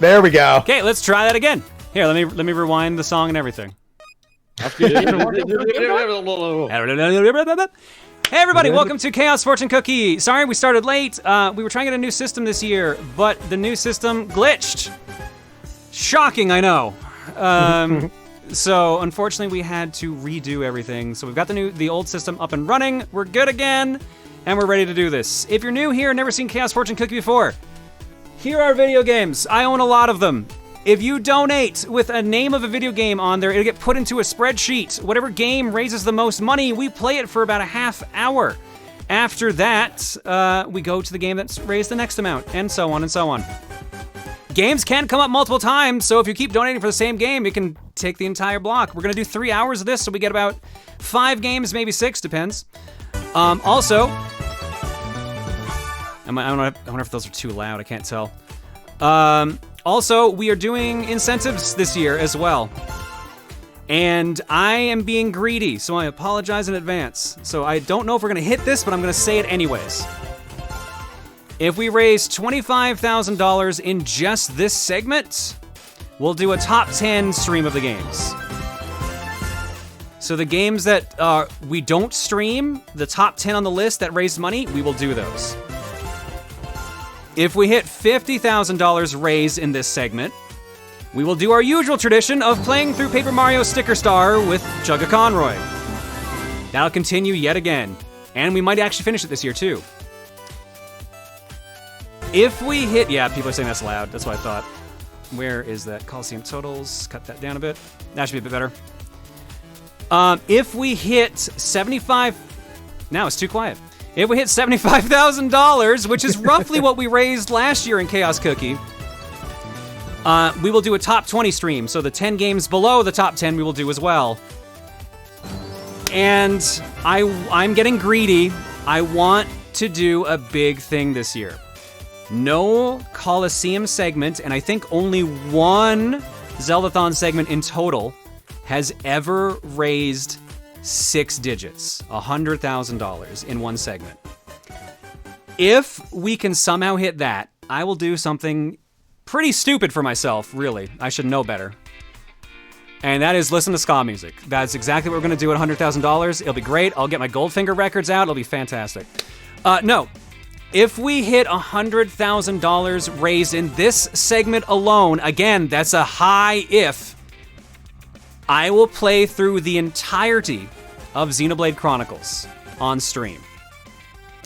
There we go. Okay, let's try that again. Here, let me rewind the song and everything. Hey everybody, welcome to Chaos Fortune Cookie. Sorry we started late. We were trying to get a new system this year, but the new system glitched. Shocking, I know. So unfortunately we had to redo everything. So we've got the old system up and running. We're good again, and we're ready to do this. If you're new here and never seen Chaos Fortune Cookie before, here are video games. I own a lot of them. If you donate with a name of a video game on there, it'll get put into a spreadsheet. Whatever game raises the most money, we play it for about a half hour. After that, we go to the game that's raised the next amount, and so on and so on. Games can come up multiple times, so if you keep donating for the same game, it can take the entire block. We're gonna do 3 hours of this, so we get about 5 games, maybe 6, depends. Also, I wonder if those are too loud, I can't tell. Also, we are doing incentives this year as well. And I am being greedy, so I apologize in advance. So I don't know if we're gonna hit this, but I'm gonna say it anyways. If we raise $25,000 in just this segment, we'll do a top 10 stream of the games. So the games that we don't stream, the top 10 on the list that raised money, we will do those. If we hit $50,000 raised in this segment, we will do our usual tradition of playing through Paper Mario Sticker Star with Chugga Conroy. That'll continue yet again, and we might actually finish it this year too. If we hit, yeah, people are saying that's loud, that's what I thought. Where is that? Colosseum totals, cut that down a bit. That should be a bit better. If we hit 75, now it's too quiet. If we hit $75,000, which is roughly what we raised last year in Chaos Cookie, we will do a top 20 stream. So the 10 games below the top 10 we will do as well. And I'm getting greedy. I want to do a big thing this year. No Colosseum segment, and I think only one Zeldathon segment in total has ever raised 6 digits, $100,000 in one segment. If we can somehow hit that, I will do something pretty stupid for myself, really. I should know better. And that is listen to ska music. That's exactly what we're gonna do at $100,000. It'll be great. I'll get my Goldfinger records out. It'll be fantastic. No. If we hit $100,000 raised in this segment alone, again, that's a high if, I will play through the entirety of Xenoblade Chronicles on stream.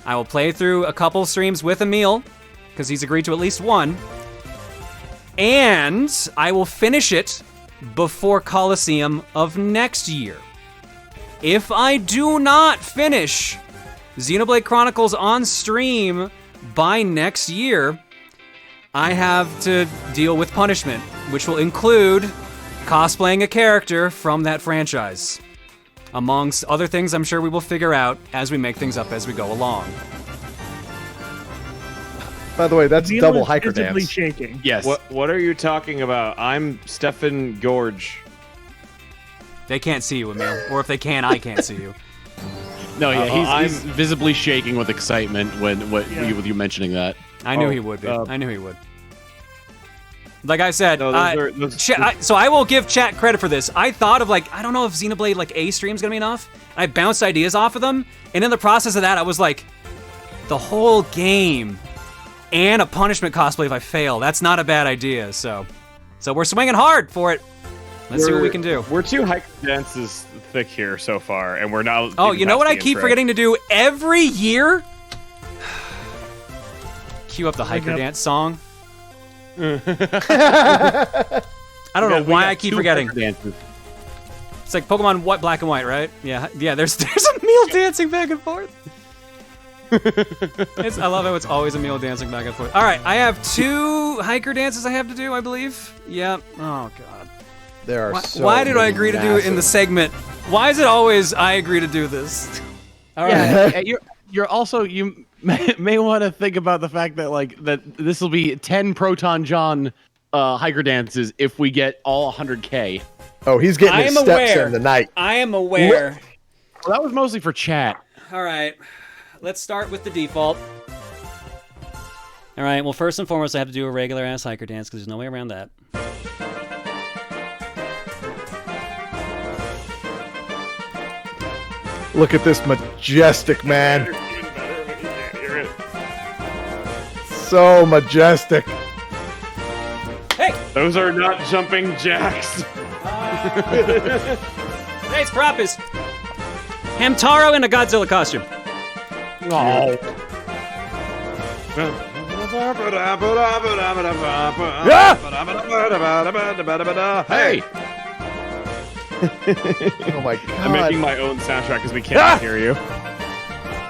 I will play through a couple streams with Emil, because he's agreed to at least one, and I will finish it before Colosseum of next year. If I do not finish Xenoblade Chronicles on stream by next year, I have to deal with punishment, which will include cosplaying a character from that franchise. Amongst other things I'm sure we will figure out as we make things up as we go along. By the way, that's Neil double is hiker visibly dance. shaking. Yes. What are you talking about? I'm Stefan Gorge. They can't see you, Emil. Or if they can, I can't see you. No, yeah, he's I'm- visibly shaking with excitement with you mentioning that. I knew he would be. I knew he would. Like I said, No, those so I will give chat credit for this. I thought of I don't know if Xenoblade A stream's gonna be enough. I bounced ideas off of them, and in the process of that, I was like, the whole game and a punishment cosplay if I fail. That's not a bad idea. So we're swinging hard for it. Let's see what we can do. We're 2 hiker dances thick here so far, and we're not. Oh, even you know past what the I keep intro. forgetting to do every year? Cue up the hiker Yep. dance song. I don't know why I keep forgetting. Dances. It's like Pokemon Black and White, right? Yeah. There's a meal dancing back and forth. I love how it's always a meal dancing back and forth. All right, I have 2 hiker dances I have to do, I believe. Yep. Oh god. There are Why did I agree to do it in the segment? Why is it always I agree to do this? All right. Yeah, you're also you may want to think about the fact that this will be 10 Proton John hiker dances if we get all 100K. Oh, he's getting his steps aware. in tonight. I am aware. Well, that was mostly for chat. All right. Let's start with the default. All right, well, first and foremost, I have to do a regular-ass hiker dance because there's no way around that. Look at this majestic man. So majestic. Hey! Those are not jumping jacks. Today's prop is Hamtaro in a Godzilla costume. Oh. Hey! Oh my god. I'm making my own soundtrack because we can't hear you.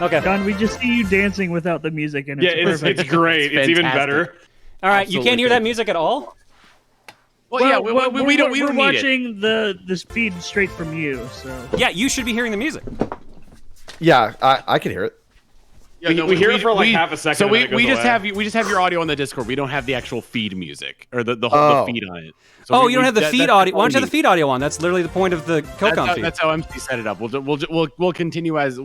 Okay. John, we just see you dancing without the music, and Yeah, it's great. It's even better. All right, you can't hear that music at all? Well, yeah, we don't we're need it. watching the speed straight from you, so. Yeah, you should be hearing the music. Yeah, I can hear it. Yeah, we hear it for like half a second. So and then it goes we just away. have your audio on the Discord. We don't have the actual feed music or the feed on it. So Oh, you don't have the feed audio. Why don't you have the feed audio on? That's literally the point of the Co-Com feed. That's how MC set it up. We'll continue as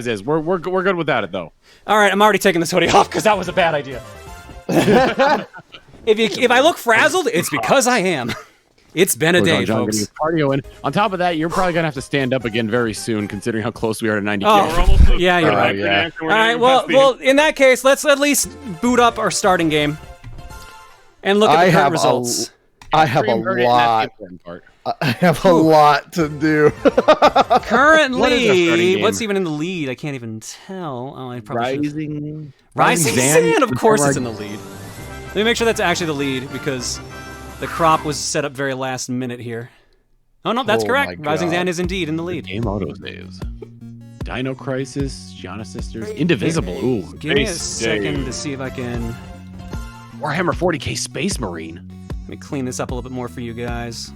is. We're good without it though. All right, I'm already taking this hoodie off because that was a bad idea. If I look frazzled, it's because I am. It's been a day, folks. Cardio in. On top of that, you're probably gonna have to stand up again very soon, considering how close we are to 90. Oh, We're almost to yeah, you're the right. yeah. All right, well, in that case, let's at least boot up our starting game and look at the current results. I have a lot. I have a lot to do. Currently, what's even in the lead? I can't even tell. Oh, I probably Rising Sand. Of course, it's in the lead. Let me make sure that's actually the lead because the crop was set up very last minute here. Oh no, that's correct. Rising Sand is indeed in the lead. Game auto saves. Dino Crisis, Gianna Sisters, Indivisible. Ooh, give me a second to see if I can. Warhammer 40k Space Marine. Let me clean this up a little bit more for you guys.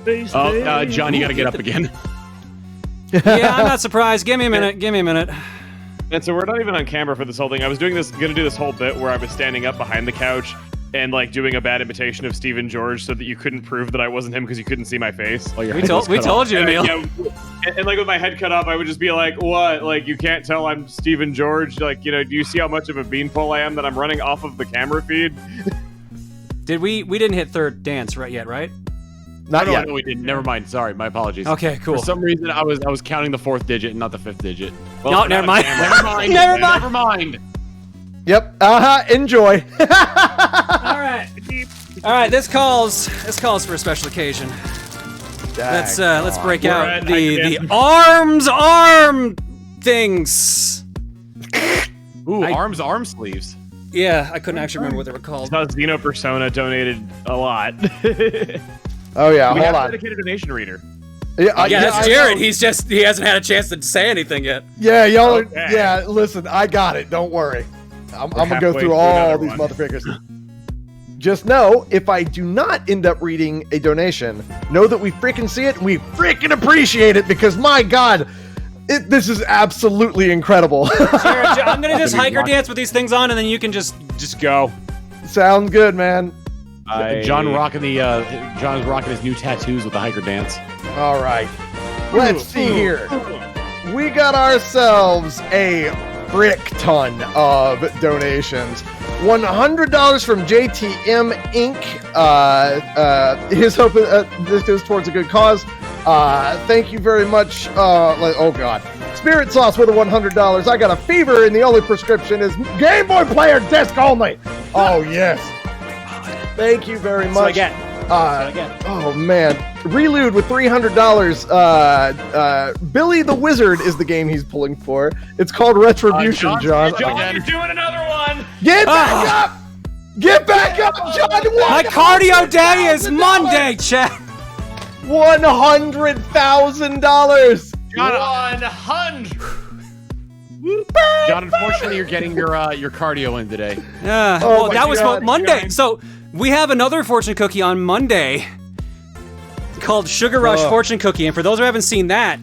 John, you gotta get up again. Yeah, I'm not surprised. Give me a minute. Give me a minute. And so we're not even on camera for this whole thing. I was gonna do this whole bit where I was standing up behind the couch and like doing a bad imitation of Stephen George so that you couldn't prove that I wasn't him because you couldn't see my face. We told you, Emil. And like with my head cut off, I would just be like, "What? Like you can't tell I'm Stephen George? Like do you see how much of a beanpole I am that I'm running off of the camera feed?" Did we didn't hit third dance yet, right? Not yet. No, we didn't. Never mind. Sorry, my apologies. Okay, cool. For some reason, I was counting the fourth digit and not the fifth digit. Well, no, never mind. Never mind. Yep. Enjoy. All right. All right. This calls for a special occasion. Let's break out the arm things. Ooh, arm sleeves. Yeah, I couldn't actually remember what they were called. Xeno Persona donated a lot. Oh yeah, we hold have a on. dedicated donation reader. Yeah, that's Jared. He hasn't had a chance to say anything yet. Yeah, y'all. Okay. Yeah, listen, I got it. Don't worry. I'm gonna go through all these motherfuckers. Just know, if I do not end up reading a donation, know that we freaking see it and we freaking appreciate it because my God, this is absolutely incredible. Jared, I'm gonna just hiker dance with these things on, and then you can just go. Sounds good, man. John's rocking his new tattoos with the hiker dance. All right, let's see here. We got ourselves a frick ton of donations. $100 from JTM Inc. His hope this goes towards a good cause. Thank you very much. Oh God, Spirit Sauce with a $100. I got a fever, and the only prescription is Game Boy Player disc only. Oh yes. Thank you very much. Oh man, Relude with $300. Billy the Wizard is the game he's pulling for. It's called Retribution, John. John, you're doing another one. Get back up! Get back up, John! My cardio day is Monday, chat. $100,000. John, 100. John, unfortunately, you're getting your cardio in today. Yeah. Oh Well, my that was God, Monday. God. So we have another fortune cookie on Monday called Sugar Rush Fortune Cookie, and for those who haven't seen that,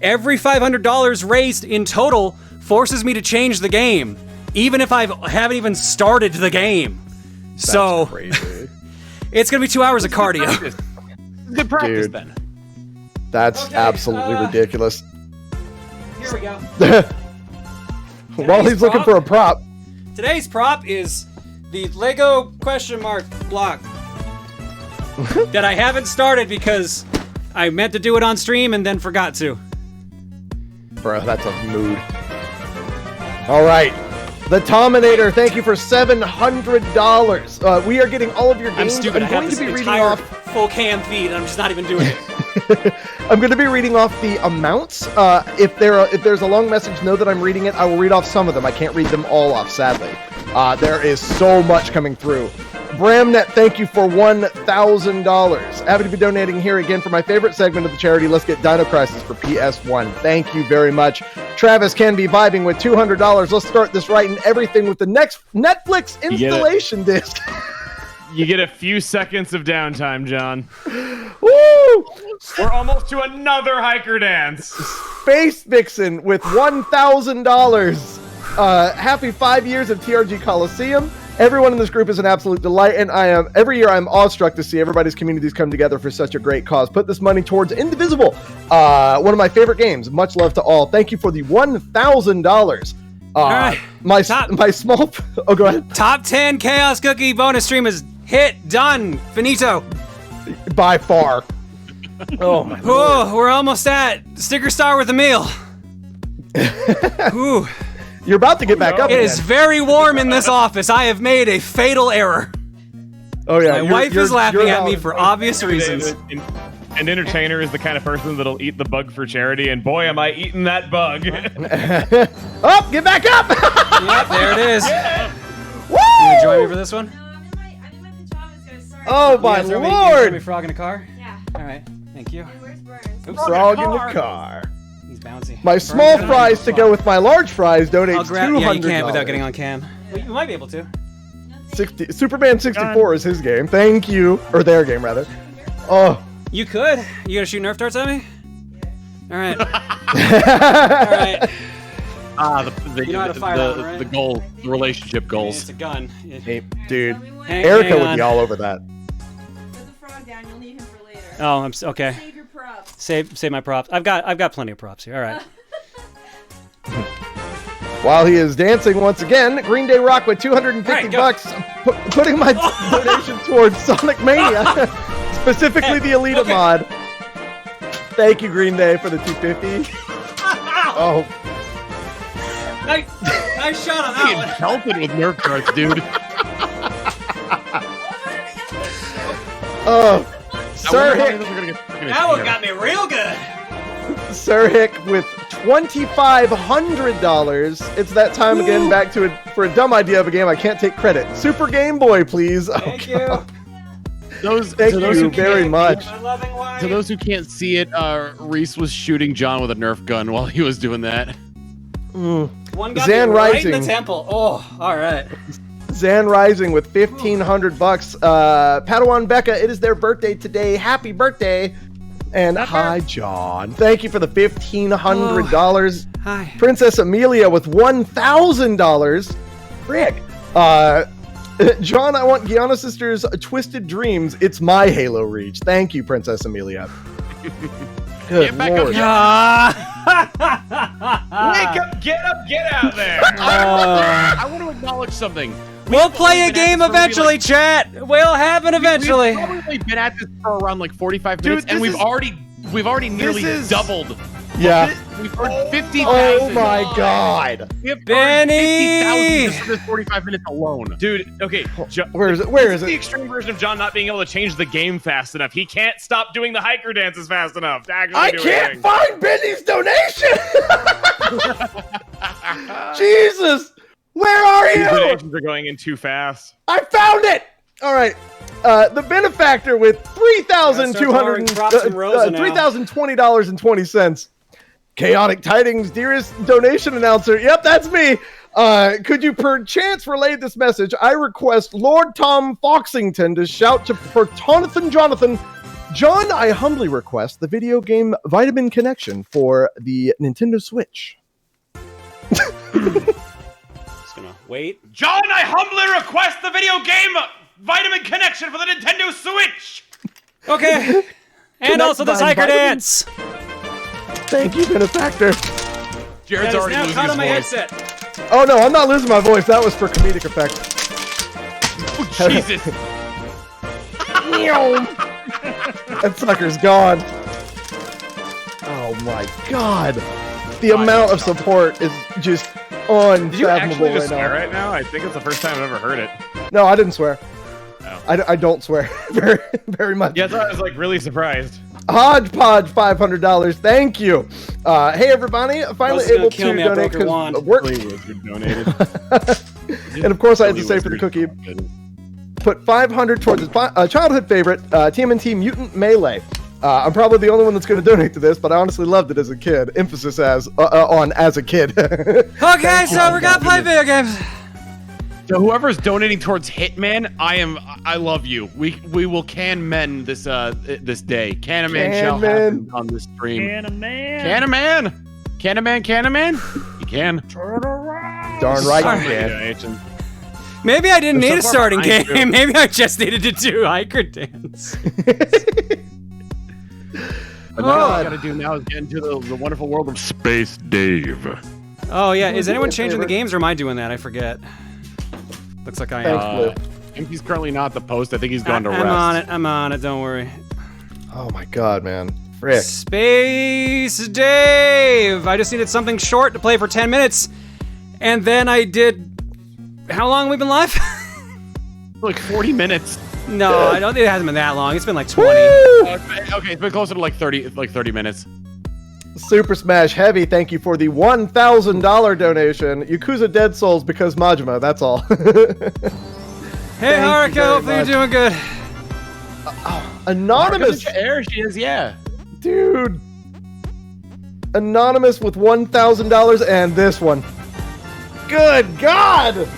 every $500 raised in total forces me to change the game, even if I haven't even started the game. So Crazy. it's gonna be 2 hours of cardio. Good practice, Dude. then. That's absolutely ridiculous. Here we go. While he's looking for a prop. Today's prop is the Lego question mark block that I haven't started because I meant to do it on stream and then forgot to. Bro, that's a mood. All right. The Tominator, thank you for $700. We are getting all of your games. I'm stupid. I have this entire full can feed and I'm just not even doing it. I'm going to be reading off the amounts. If there's a long message, know that I'm reading it. I will read off some of them. I can't read them all off, sadly. There is so much coming through. Bramnet, thank you for $1,000. Happy to be donating here again for my favorite segment of the charity. Let's get Dino Crisis for PS1. Thank you very much. Travis can be vibing with $200. Let's start this right and everything with the next Netflix installation disc. You get a few seconds of downtime, John. Woo! We're almost to another hiker dance. Space Vixen with $1,000. Happy 5 years of TRG Colosseum. Everyone in this group is an absolute delight, and every year I'm awestruck to see everybody's communities come together for such a great cause. Put this money towards Indivisible, one of my favorite games. Much love to all. Thank you for the $1,000. Right. My small. Oh, go ahead. Top 10 Chaos Cookie bonus stream is hit, done, finito. By far. Oh my Lord. Oh, we're almost at sticker star with a meal. Ooh. You're about to get back up It again. is very warm in this office. I have made a fatal error. Oh yeah. My wife is laughing at me for obvious reasons. An entertainer is the kind of person that'll eat the bug for charity, and boy, am I eating that bug. Oh, get back up! Yep, there it is. Woo! You gonna join me for this one? I'm in my pajamas gonna start. Oh my You gonna Lord! throw me frog in a car? Yeah. All right, thank you. And where's Burns? Oops. Frog in the car. He's bouncy. My small Burns, fries to go with my large fries donates I'll grab. $200. Yeah, you can't without getting on cam. Well, you might be able to. 60, Superman 64 is his game. Thank you. Or their game, rather. Oh. You could. You gonna shoot Nerf darts at me? All right. All right. You know how to fire that one, right? the goal, the relationship It's goals. a gun. Hey, dude. Hang Erica would on. be all over that. Put the frog down. You'll need him for later. Oh, okay. Save your props. Save my props. I've got plenty of props here. All right. While he is dancing once again, Green Day Rock with $250 bucks, putting my donation towards Sonic Mania, specifically the Elita mod. Thank you, Green Day, for the $250. Oh, Nice shot on Being that pelted with Nerf darts, dude. oh, Sir Hick. That one got me real good. Sir Hick with $2,500. It's that time again, back to it for a dumb idea of a game I can't take credit. Super Game Boy, please. Thank you. Thank you very much. My loving wife. To those who can't see it, Reese was shooting John with a Nerf gun while he was doing that. One got Zan me right in Rising. the temple. Oh, all right. Zan Rising with $1,500. Padawan Becca, it is their birthday today. Happy birthday. And hi, John. Thank you for the $1,500. Hi. Princess Amelia with $1,000. Frick. John, I want Gianna Sisters' Twisted Dreams. It's my Halo Reach. Thank you, Princess Amelia. Good Get back up, Lord. Wake up, get out there. I want to acknowledge something. We'll play a game eventually, chat. We'll happen eventually. We've probably been at this for around like 45 minutes, Dude, and this we've already nearly doubled. Yeah. We've earned 50,000. Oh my God. We have Benny! earned 50,000 just for this 45 minutes alone. Dude, okay. Where is it? Where is The it? extreme version of John not being able to change the game fast enough. He can't stop doing the hiker dances fast enough to actually I do can't anything. find Benny's donation. Jesus. Where are These you? donations are going in too fast. I found it. All right. The benefactor with $3,020.20. Chaotic Tidings, dearest donation announcer. Yep, that's me. Could you perchance relay this message? I request Lord Tom Foxington to shout to Protonathan Jonathan. John, I humbly request the video game Vitamin Connection for the Nintendo Switch. Just gonna wait. John, I humbly request the video game Vitamin Connection for the Nintendo Switch. Okay. And Connect also this my hiker vitamins. dance. Thank you, benefactor. Jared's That is already now losing caught his on my voice. headset. Oh no, I'm not losing my voice. That was for comedic effect. Oh, Jesus. That sucker's gone. Oh my god. The amount of support is just unfathomable Did you actually just right swear now. right now? I think it's the first time I've ever heard it. No, I didn't swear. Oh. I don't swear very, very much. Yeah, I was like really surprised. Hodgepodge, $500. Thank you. Hey everybody, finally Gonna able kill to me, I donate broke your wand. because work. Donated. And of course, I had to say for the cookie, put 500 towards his childhood favorite, TMNT Mutant Melee. I'm probably the only one that's going to donate to this, but I honestly loved it as a kid. Emphasis on as a kid. Okay, so we're gonna play video games. So whoever's donating towards Hitman, I love you. We will can men this this day. Can-a-man shall happen on this stream. Can-a-man. Can-a-man. Can-a-man, can-a-man. You can. Darn right you Yeah, can. Maybe I didn't need a so far starting behind game. you. Maybe I just needed to do hiker dance. But now all I gotta do now is get into the wonderful world of Space Dave. Oh yeah, is anyone my changing the favorite. games or am I doing that? I forget. Looks like I Thanks, am. Blue. I think he's currently not at the post. I think he's gone to rest. I'm on it, don't worry. Oh my god, man. Frick. Space Dave! I just needed something short to play for 10 minutes. And then I did... How long have we been live? Like 40 minutes. No, I don't think it hasn't been that long. It's been like 20. Okay, it's been closer to like 30 minutes. Super Smash Heavy, thank you for the $1,000 donation. Yakuza Dead Souls because Majima, that's all. Hey, Thank you Haruka, very hopefully you're much. doing good. Anonymous, There she is, yeah. dude. Anonymous with $1,000 and this one. Good God!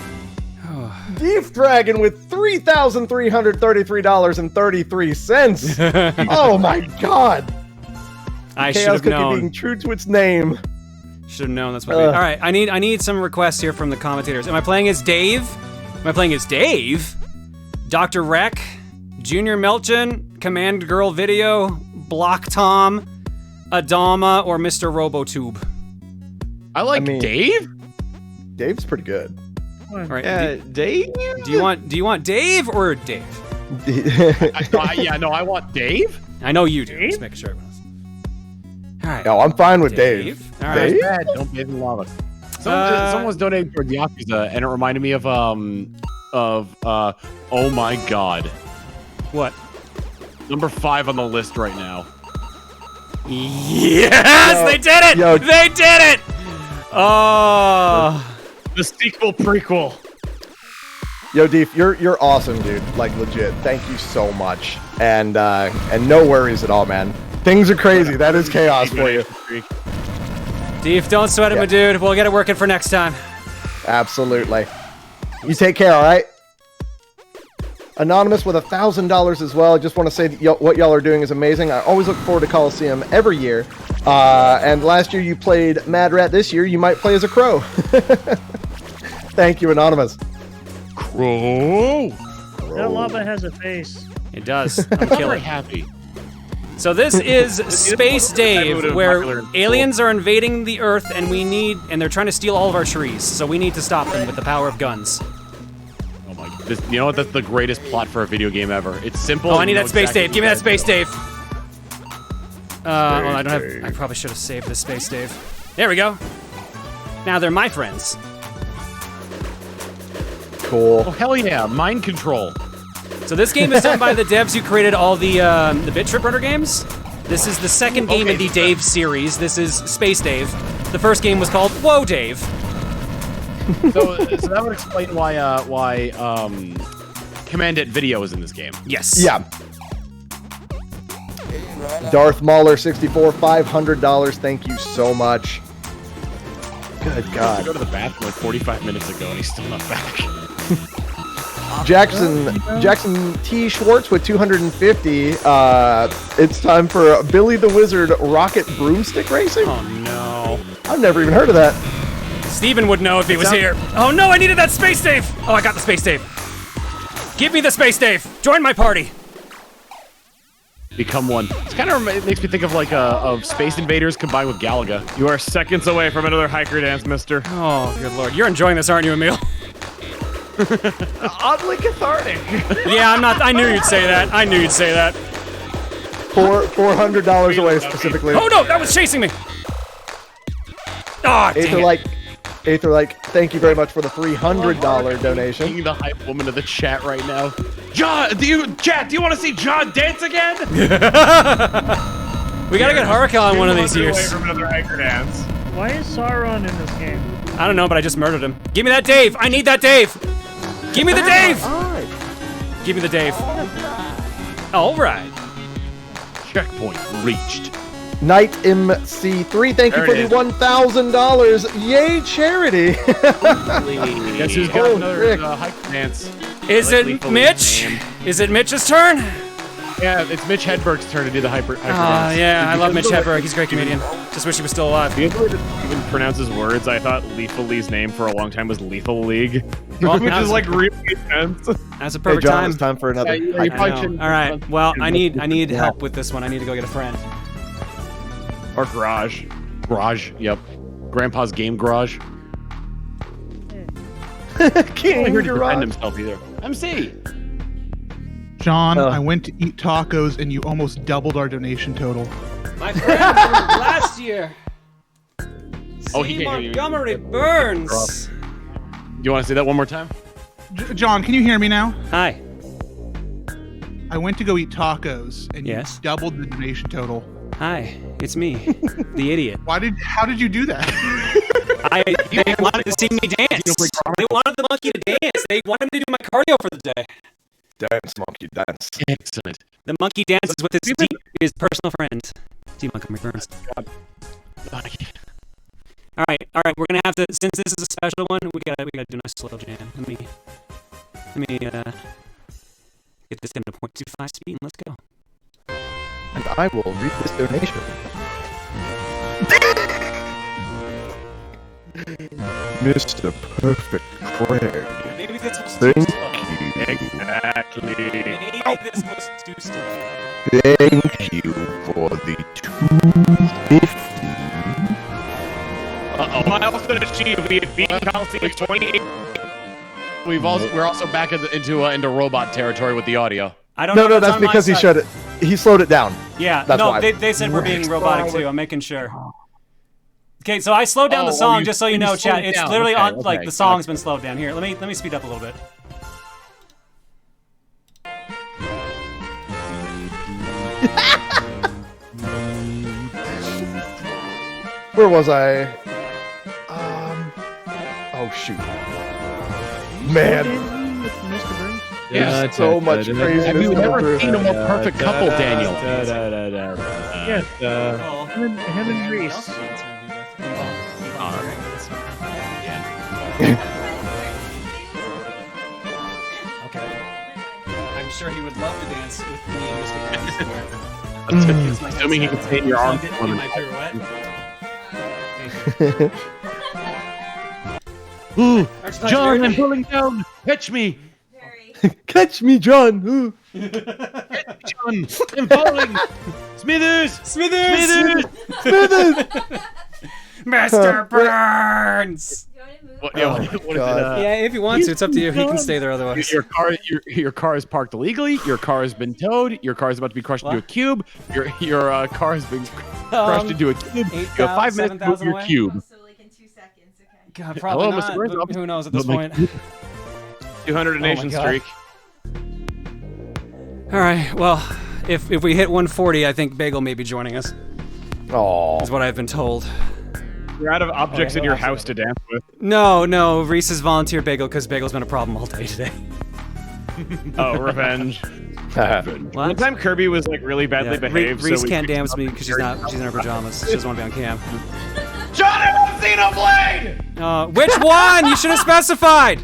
Deep Dragon with $3,333.33. Oh my God! I should Chaos have Cookie known. being true to its name. Should have known that's what we... All right, I need some requests here from the commentators. Am I playing as Dave? Am I playing as Dave? Dr. Rec? Junior Melchin? Command Girl Video? Block Tom? Adama? Or Mr. Robotube? I like mean- Dave. Dave's pretty good. All right. Dave. Do you want Dave or Dave? I want Dave. I know you do. Dave? Just making sure everyone else. All right. No, I'm fine with Dave. All right. Dave? Bad. Don't bathe in lava. Someone was donating for the Yakuza, and it reminded me of oh my God, What? number 5 on the list right now. Yes, Yo, they did it! yo. They did it! Oh. The sequel prequel. Yo, Deef, you're awesome, dude. Like legit. Thank you so much. And no worries at all, man. Things are crazy. That is chaos for you. Deef, don't sweat it, my dude. We'll get it working for next time. Absolutely. You take care, all right? Anonymous with $1,000 as well. I just want to say that what y'all are doing is amazing. I always look forward to Colosseum every year. And last year you played Mad Rat. This year you might play as a crow. Thank you, Anonymous. Crow. That lava has a face. It does. I'm Very killing. happy. So this is Space Dave, where aliens are invading the Earth, and they're trying to steal all of our trees. So we need to stop them with the power of guns. Oh my! You know what? That's the greatest plot for a video game ever. It's simple. Oh, I need you know that Space exactly Dave. Give me that what Space Dave. I don't have. Dave. I probably should have saved this Space Dave. There we go. Now they're my friends. Cool. Oh hell yeah! Mind control. So this game is done by the devs who created all the Bit Trip Runner games. This is the second game in the Dave series. This is Space Dave. The first game was called Whoa Dave. So that would explain why Command Video is in this game. Yes. Yeah. Darth Mauler 64, $500. Thank you so much. Good I God. go to the bathroom like 45 minutes ago and he's still not back. Jackson T. Schwartz with 250. It's time for Billy the Wizard Rocket Broomstick Racing. Oh no. I've never even heard of that. Steven would know if he was here. Oh no, I needed that Space Dave! Oh, I got the Space Dave. Give me the Space Dave. Join my party. become one. It's kind of it makes me think of like of Space Invaders combined with Galaga. You are seconds away from another hiker dance, mister. Oh, good lord. You're enjoying this, aren't you, Emil? Oddly cathartic. Yeah, I'm not. I knew you'd say that. I knew you'd say that. $400 away specifically. Oh no, that was chasing me. Oh, dang it. Aether, thank you very much for the $300 donation. Being the hype woman of the chat right now. John, do you want to see John dance again? We gotta get Haruka on one of these years. Away from another hiker dance. Why is Sauron in this game? I don't know, but I just murdered him. Give me that Dave. I need that Dave. Give me the Dave. Give me the Dave. All right. Checkpoint reached. Knight MC3, thank you for the $1,000. Yay, charity! Guess who's got another Rick. hype dance? Is it Mitch? Is it Mitch's turn? Yeah, it's Mitch Hedberg's turn to do the hyper dance. Yeah, I love Mitch Hedberg. He's a great comedian. Just wish he was still alive. The ability to even pronounce his words, I thought Lethal Lee's name for a long time was Lethal League. Which is like really intense. That's a Hey, perfect John, time. it's time for another. Yeah, I you probably know. shouldn't- All right. Well, I need help with this one. I need to go get a friend. Or Garage. Garage, yep. Grandpa's game garage. King I heard him Garage. defend himself either. MC. John, I went to eat tacos and you almost doubled our donation total. My friend from last year. Oh, he C. can't hear you. Montgomery Burns. Do you want to say that one more time? John, can you hear me now? Hi. I went to go eat tacos and you Yes. doubled the donation total. Hi. It's me, the idiot. How did you do that? They wanted to see me dance. They wanted the monkey to dance. They wanted me to do my cardio for the day. Dance, monkey, dance. Excellent. The monkey dances with his personal friend, C. Montgomery Burns. All right. We're gonna have to, since this is a special one, we gotta do a nice slow jam. Let me get this down to 0.25 speed and let's go. And I will read this donation. Mr. Perfect Craig, Maybe this was thank too slow. you. Exactly. Maybe this was too slow. Thank you for the $250. Milestone achieved. We have beaten Colosseum 28. We're also back into robot territory with the audio. I don't know. No, if it's that's on my because side. he slowed it down. Yeah, That's no, why. they said we're being robotic too. I'm making sure. Okay, so I slowed down the song just so you know, chat. It's literally on like the song's been slowed down. Here, let me speed up a little bit. Where was I? Oh shoot. Man, With Mr. Burns? there's so much craziness Have you coming ever through. seen a more perfect couple, Daniel? Yes. Him and Reese. Okay. I'm sure he would love to dance with me and Mr. Burns. Assuming he can stay in your arm. In my pirouette. Ooh, John, I'm pulling down. Catch me, Very. Catch me, John. Ooh. John. I'm falling. Smithers. Smithers! Mr. Burns! You want to move? What, Oh, what is it? God. Yeah, if he wants to, it's up to you. He can stay there otherwise. Your car is parked illegally. Your car has been towed. Your car is about to be crushed into a cube. Your car has been crushed into a cube. You have 5 minutes to move 7,000 your away? cube. So like in 2 seconds, okay. God, probably Hello, not. Mr. Burns. But who knows at this No, point? 200 donation God. streak. All right. Well, if we hit 140, I think Bagel may be joining us. Oh. Is what I've been told. You're out of objects in your house to dance with. No. Reese has volunteered Bagel because Bagel's been a problem all day today. Oh, revenge. One What? time Kirby was like really badly behaved. Reese so we can't picked dance him with me up because she's in her pajamas. She doesn't want to be on cam. Johnny wants Xenoblade! Which one? You should have specified.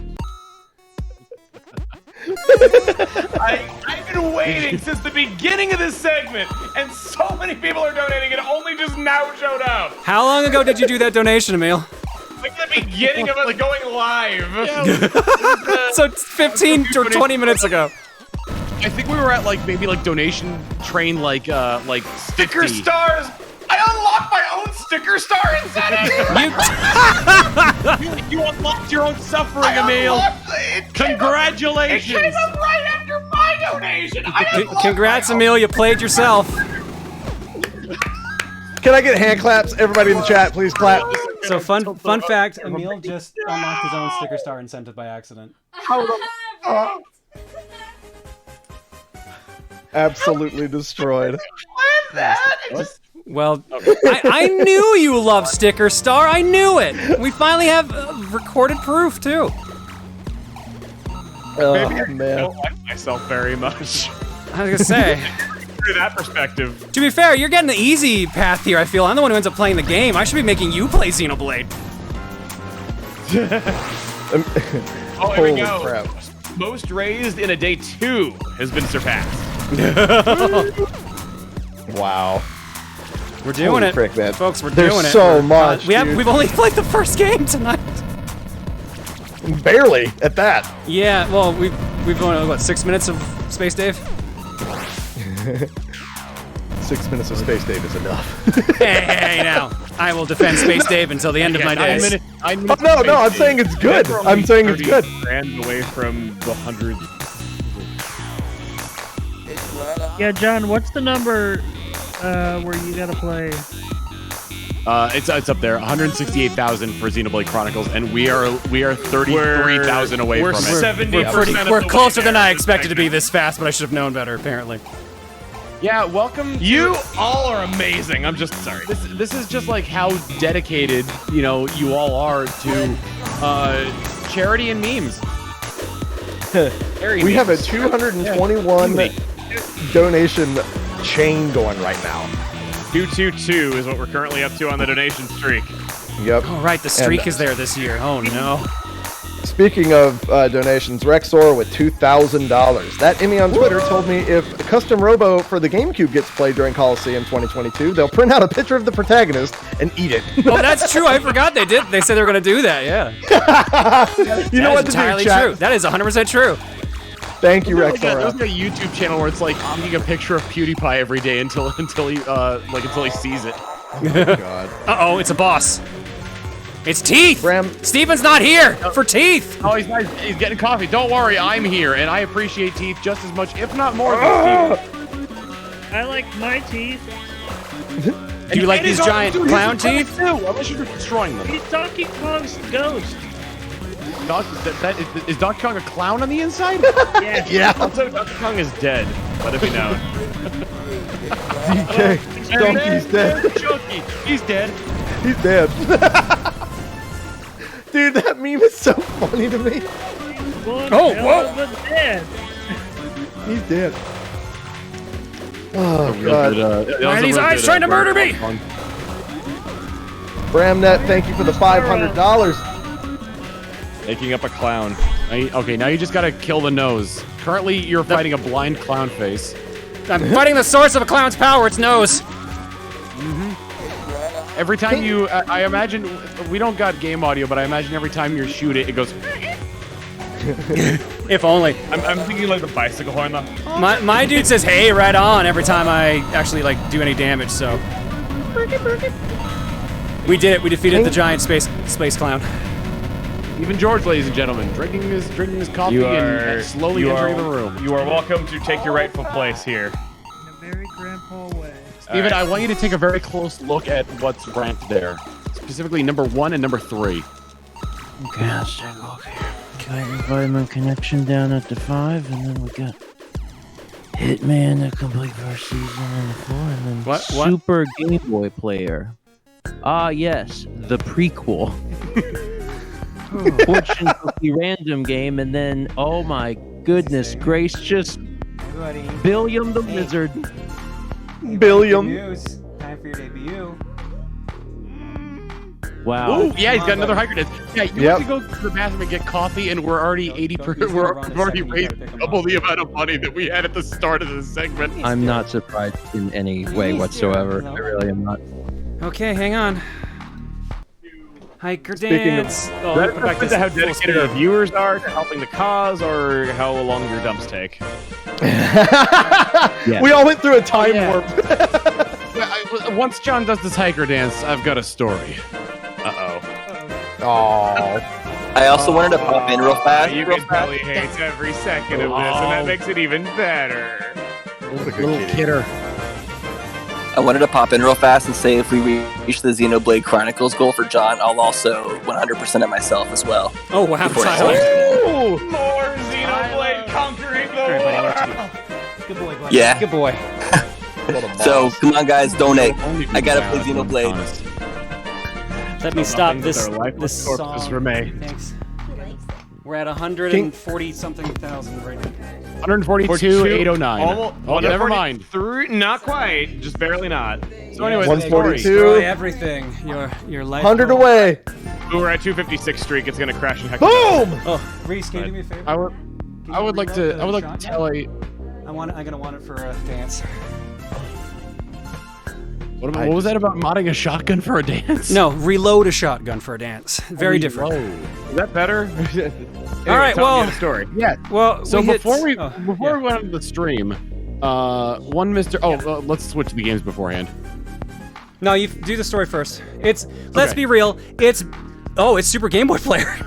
I've been waiting since the beginning of this segment, and so many people are donating, and only just now showed up. How long ago did you do that donation, Emil? Like the beginning of us going live. So 15 or 20 minutes ago. I think we were at like maybe like donation train like Sticker 50. stars. I unlocked my own sticker star incentive. You unlocked your own suffering, Emil. Congratulations. It came up right after my donation. Congrats, Emil. You played yourself. Can I get hand claps? Everybody in the chat, please clap. So fun fact: Emil just unlocked his own sticker star incentive by accident. Absolutely destroyed. Well, I knew you loved Sticker Star. I knew it. We finally have recorded proof too. Oh I man. don't like myself very much. I was gonna say. Through that perspective. To be fair, you're getting the easy path here. I feel I'm the one who ends up playing the game. I should be making you play Xenoblade. Oh, here we Holy go. crap. Most raised in a day 2 has been surpassed. Wow. We're doing Holy it, frick, man. folks. We're There's doing it. so much, dude. We've only played the first game tonight. Barely at that. Yeah, well, we've only what 6 minutes of Space Dave. 6 minutes of Space Dave is enough. Hey, now I will defend Space Dave until the end of my days. Oh, no, I'm saying it's good. I'm saying it's good. Grand away from the 100. Yeah, John, what's the number where you gotta play? It's up there, 168,000 for Xenoblade Chronicles, and we are 33,000 away from it. 70%. We're closer than I expected to be this fast, but I should have known better. Apparently. Yeah, welcome. You all are amazing. I'm just sorry. This is just like how dedicated you all are to charity and memes. We have a 221 donation chain going right now. 222 is what we're currently up to on the donation streak. Yep. Oh, right, the streak is there this year. Oh no. Speaking of donations, Rexor with $2,000. That Emmy on Twitter told me if Custom Robo for the GameCube gets played during Colosseum 2022, they'll print out a picture of the protagonist and eat it. Oh, that's true. I forgot they did. They said they were going to do that. Yeah. You know what to do, entirely chat. true. That is 100% true. Thank you, There's Rexor. like a YouTube channel where it's like taking a picture of PewDiePie every day until he sees it. Oh, God. Uh-oh, it's a boss. It's Teeth. Bram. Steven's not here for Teeth. Oh, he's getting coffee. Don't worry, I'm here, and I appreciate Teeth just as much, if not more, than Steven. I like my teeth. Do you like these giant clown teeth? Unless you're destroying them. He's Donkey Kong's ghost. Is Donkey Kong a clown on the inside? Yeah. Yeah. Also, Donkey Kong is dead. Let it be known. DK. Donkey's dead. Chunky, he's dead. He's dead. Dude, that meme is so funny to me. Oh, whoa! Dead. He's dead. Oh, God. Why are these eyes trying to murder me? Bramnet, thank you for the $500. Making up a clown. Okay, now you just gotta kill the nose. Currently, you're fighting a blind clown face. I'm fighting the source of a clown's power, its nose. Every time you, I imagine, we don't got game audio, but I imagine every time you shoot it, it goes. If only. I'm thinking like the bicycle horn though. My dude says, hey, right on, every time I actually do any damage, so. We did it, we defeated the giant space clown. Even George, ladies and gentlemen, drinking his coffee and slowly entering the room. You are welcome to take your rightful place here. In a very grandpa way. Steven, I want you to take a very close look at what's ranked there. Specifically number 1 and number 3. Okay, let's take a look here. Got Environment Connection down at the 5, and then we got Hitman, the complete first season on the 4, and then What? Super Game Boy Player. Ah, yes, the prequel. Fortune cookie random game, and then, oh my goodness gracious, Billiam the Wizard. Billiam. Time for your debut. Wow. Oh, yeah, he's got another hiker dance. Yeah, you Yep. have to go to the bathroom and get coffee, and we're already 80%. We've already raised double the amount of money that we had at the start of the segment. I'm not surprised in any way whatsoever. I really am not. Okay, hang on. Hiker Speaking of- dance. That depends on how dedicated our viewers are to helping the cause or how long your dumps take. We all went through a time warp. Once John does this hiker dance, I've got a story. Oh. I also wanted to pop in real fast. You can tell he hates every second of this, and that makes it even better. Little kidder. I wanted to pop in real fast and say if we reach the Xenoblade Chronicles goal for John, I'll also 100% it myself as well. Oh, wow. Ooh, more Xenoblade conquering the world. Good boy, buddy. Yeah. Good boy. So, come on, guys, donate. I gotta play Xenoblade. Let me stop this Corpus song. Thanks. We're at 140 something thousand right now. 142,809. Almost, Never mind. Not quite, just barely not. So anyways, 142. Destroy everything. Your life. 100 away. We're at 256 streak. It's gonna crash and heck. Boom! Oh, Reese, can you do me a favor? I would like to tell a. I'm gonna want it for a dance. What was that about modding a shotgun for a dance? No, reload a shotgun for a dance. Very different. Is that better? Anyway, All right, Tom, you well, had a story. Yeah. well. So before we yeah. went on the stream, one Mr. Oh, let's switch the games beforehand. No, you do the story first. Let's be real. It's Super Game Boy Player.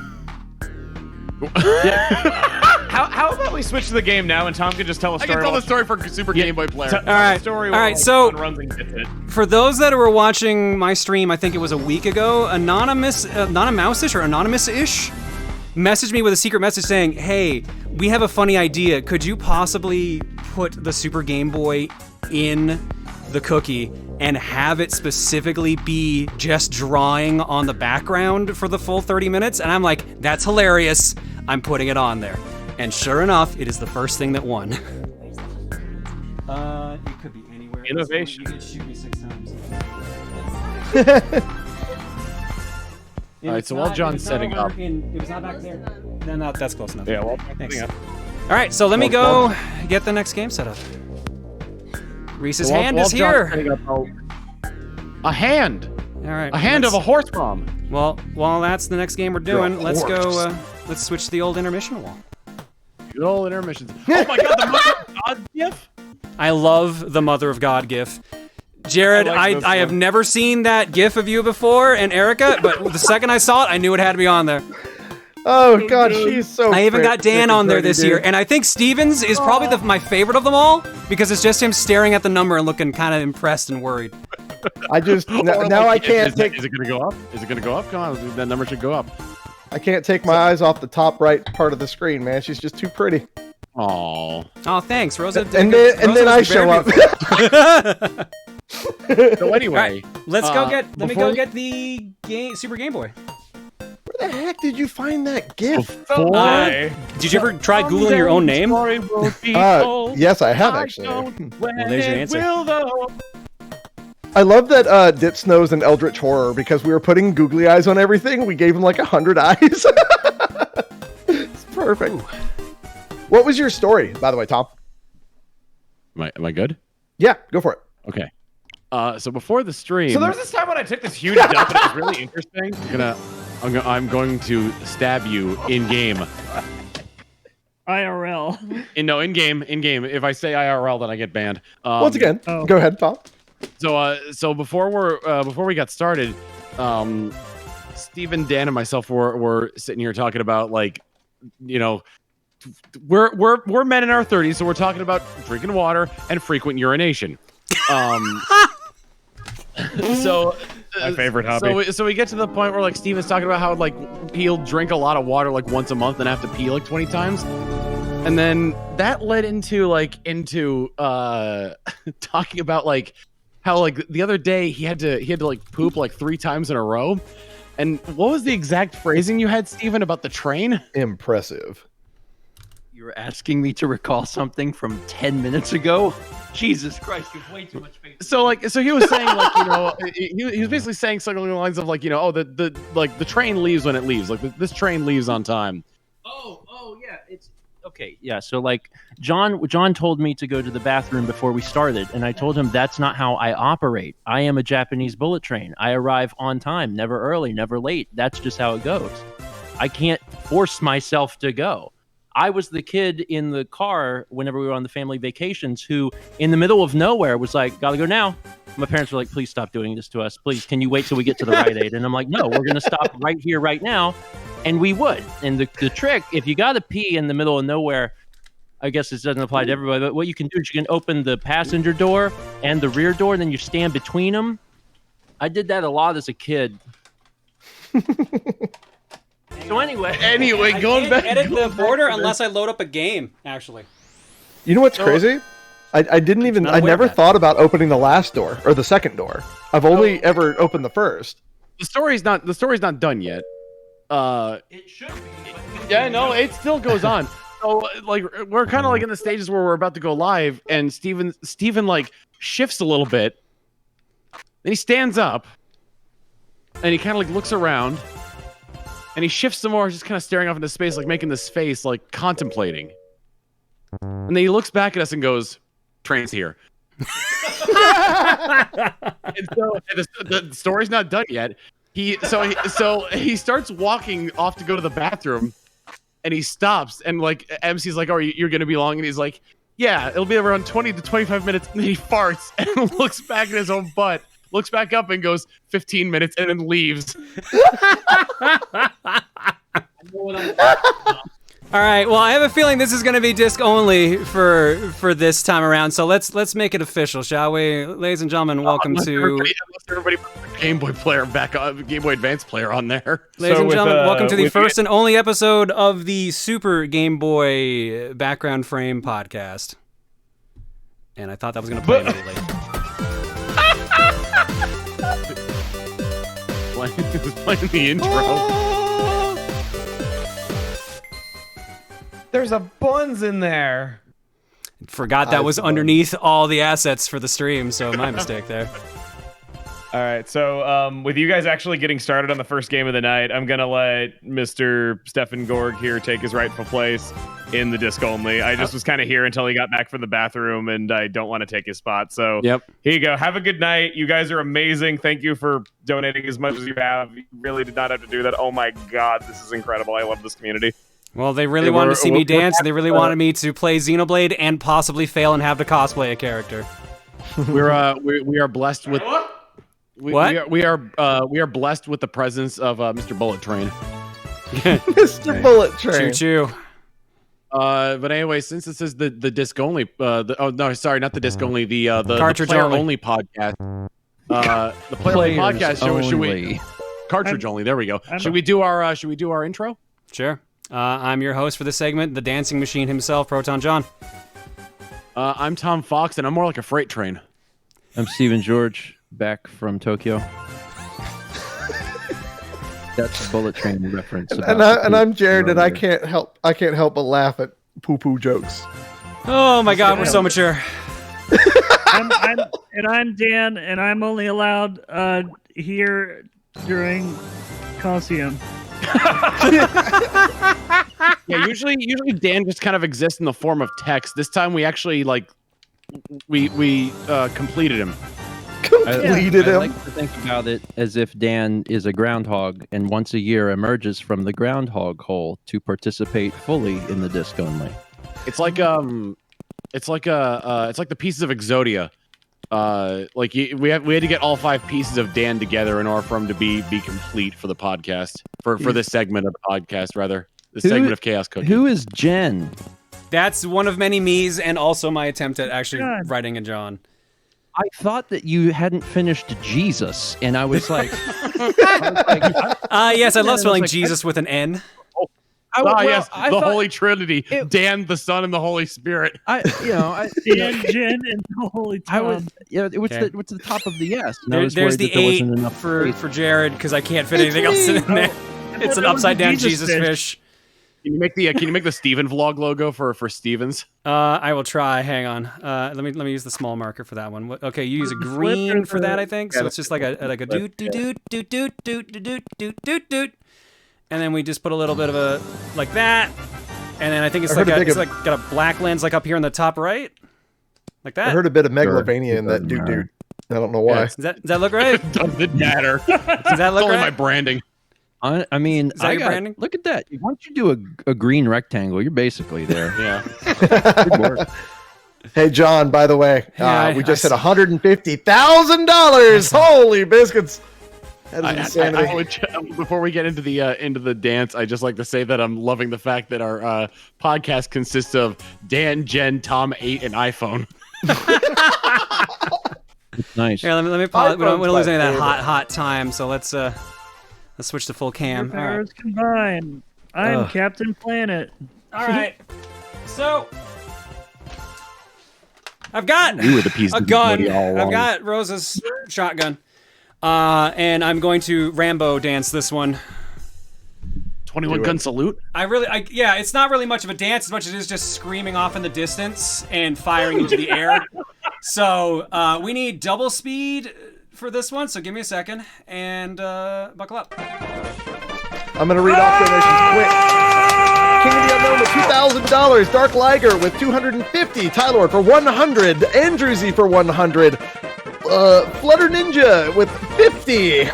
How about we switch to the game now, and Tom can just tell a I story. can tell the story for Super Game Boy Player. All right. Story All right, so- runs and gets it. For those that were watching my stream, I think it was a week ago, Anonymous-ish, messaged me with a secret message saying, hey, we have a funny idea. Could you possibly put the Super Game Boy in the cookie and have it specifically be just drawing on the background for the full 30 minutes? And I'm like, that's hilarious. I'm putting it on there. And sure enough, it is the first thing that won. It could be anywhere. Innovation. You could shoot me 6 times. All right, so while John's setting up, it was not back there. Then that's close enough. Yeah, well, thanks. All right, so let me go get the next game set up. Reese's hand is here. A hand. All right. A hand of a horse bomb. Well, that's the next game we're doing. Let's go. Let's switch to the old intermission wall. Good old intermissions. Oh my God, the Mother of God gif. I love the Mother of God gif. Jared, I have never seen that gif of you before, and Erica, but the second I saw it, I knew it had to be on there. Oh God, she's so. I even got Dan on there this year, and I think Stevens is probably my favorite of them all because it's just him staring at the number and looking kind of impressed and worried. I just now I can't take. Is it going to go up? Is it going to go up? Come on, that number should go up. I can't take my eyes off the top right part of the screen, man. She's just too pretty. Oh, thanks, Rosa. And then I show up. So anyway, right, let me go get the Super Game Boy. Where the heck did you find that GIF? Did you ever try Googling your own name? Yes, I have actually. Well, there's your answer. I love that Dip Snows and Eldritch Horror because we were putting googly eyes on everything. We gave him like 100 eyes. It's perfect. Ooh. What was your story, by the way, Tom? Am I good? Yeah, go for it. Okay. So before the stream, So there was this time when I took this huge dump and it was really interesting. I'm going to stab you in game. IRL. In game. If I say IRL, then I get banned. Once again, go ahead, Tom. So before we got started, Stephen, Dan, and myself were sitting here talking about, like, you know, we're men in our 30s, so we're talking about drinking water and frequent urination. So my favorite hobby. So we get to the point where, like, Steven's talking about how, like, he'll drink a lot of water like once a month and have to pee like 20 times. And then that led into talking about, like, how, like, the other day he had to like poop like 3 times in a row. And what was the exact phrasing you had, Steven, about the train? Impressive. You were asking me to recall something from 10 minutes ago? Jesus Christ, you have way too much faith. So he was saying, like, you know, he was basically saying something along the lines of, like, you know, the train leaves when it leaves. Like, this train leaves on time. Oh yeah, it's okay. Yeah, so, like, John told me to go to the bathroom before we started, and I told him that's not how I operate. I am a Japanese bullet train. I arrive on time, never early, never late. That's just how it goes. I can't force myself to go. I was the kid in the car whenever we were on the family vacations who, in the middle of nowhere, was like, "Gotta go now." My parents were like, "Please stop doing this to us. Please, can you wait till we get to the Rite Aid?" And I'm like, "No, we're gonna stop right here, right now." And we would. And the trick, if you gotta pee in the middle of nowhere, I guess this doesn't apply to everybody, but what you can do is you can open the passenger door and the rear door, and then you stand between them. I did that a lot as a kid. So anyway, going back. Edit the border unless I load up a game. Actually, You know what's crazy? I didn't even. I never thought about opening the last door or the second door. I've only ever opened the first. The story's not done yet. it should be. Yeah, no, it still goes on. So like we're kind of like in the stages where we're about to go live, and Steven like shifts a little bit. Then he stands up, and he kind of like looks around, and he shifts some more, just kind of staring off into space, like making this face, like contemplating. And then he looks back at us and goes, "Train's here." And so the story's not done yet. He starts walking off to go to the bathroom, and he stops, and like MC's like, "Oh, you're gonna be long?" And he's like, "Yeah, it'll be around 20 to 25 minutes." And then he farts and looks back at his own butt, looks back up and goes 15 minutes, and then leaves. all right. Well, I have a feeling this is going to be disc only for this time around. So let's make it official, shall we, ladies and gentlemen? Welcome to everybody put the Game Boy player back on, Game Boy Advance player on there. Ladies and gentlemen, welcome to the first and only episode of the Super Game Boy Background Frame podcast. And I thought that was going to play immediately. Playing the intro. There's a buns in there. Forgot that was underneath all the assets for the stream, so my mistake there. All right, so with you guys actually getting started on the first game of the night, I'm gonna let Mr. Stefan Gorg here take his rightful place in the disc only. I just was kind of here until he got back from the bathroom, and I don't want to take his spot. So yep. Here you go. Have a good night. You guys are amazing. Thank you for donating as much as you have. You really did not have to do that. Oh my God, this is incredible. I love this community. Well, they really wanted to see me dance, and they really wanted me to play Xenoblade and possibly fail and have to cosplay a character. We are blessed with. We are blessed with the presence of Mr. Bullet Train. Mr. Bullet Train. Choo choo. But anyway, since this is the disc only, not the disc only, the Cartridge player only. only podcast. The player only podcast. Should we cartridge only? There we go. Should we do our intro? Sure. I'm your host for this segment, the dancing machine himself, Proton John. I'm Tom Fox, and I'm more like a freight train. I'm Steven George, back from Tokyo. That's a Bullet Train reference. And I'm Jared, and I can't help but laugh at poo-poo jokes. Oh my God, we're so mature. I'm Dan, and I'm only allowed here during Colosseum. Yeah, usually Dan just kind of exists in the form of text. This time we actually we completed him. I like to think about it as if Dan is a groundhog and once a year emerges from the groundhog hole to participate fully in the disc only. It's like the pieces of Exodia. We had to get all 5 pieces of Dan together in order for him to be complete for the podcast, for this segment of the podcast, rather. Segment of Chaos Cooking. Who is Jen? That's one of many me's and also my attempt at actually writing a John. I thought that you hadn't finished Jesus, and I was like... yes, I love spelling Jesus with an N. Yes, the Holy Trinity. Dan, the Son, and the Holy Spirit. Dan, Jen, and the Holy Tom. What's the top of the S? There's the A for Jared, because I can't fit anything else in there. It's an upside-down Jesus fish. Can you make the Steven vlog logo for Stevens? I will try. Hang on. Let me use the small marker for that one. Okay, you use a green for that, I think. So it's just like a doot doot doot doot doot doot doot doot doot doot. And then we just put a little bit of a like that. And then I think it's got a black lens like up here in the top right. Like that. I heard a bit of Megalovania in that doot doot. I don't know why. Does that look right? Doesn't matter. Does that look it's only right? my branding. I mean, Is that your branding? Look at that. Once you do a green rectangle, you're basically there. Yeah. Good work. Hey, John, by the way, Yeah, we just hit $150,000. Holy biscuits. That is insanity. I would, before we get into the dance, I just like to say that I'm loving the fact that our podcast consists of Dan, Jen, Tom, 8, and iPhone. Nice. Here, let me pause. We don't iPhone's lose my any of that favorite. hot time. So let's switch to full cam. All right. Powers combined. I'm Captain Planet. All right. So I've got We were the peas a gun. I've got Rosa's shotgun, and I'm going to Rambo dance this one. 21 gun salute. Yeah, it's not really much of a dance as much as it is just screaming off in the distance and firing into the air. So we need double speed for this one. So give me a second and buckle up. I'm going to read off donations quick. King of the Unknown with $2,000. Dark Liger with $250. Tylor for $100. Andrewsy for $100. Flutter Ninja with $50.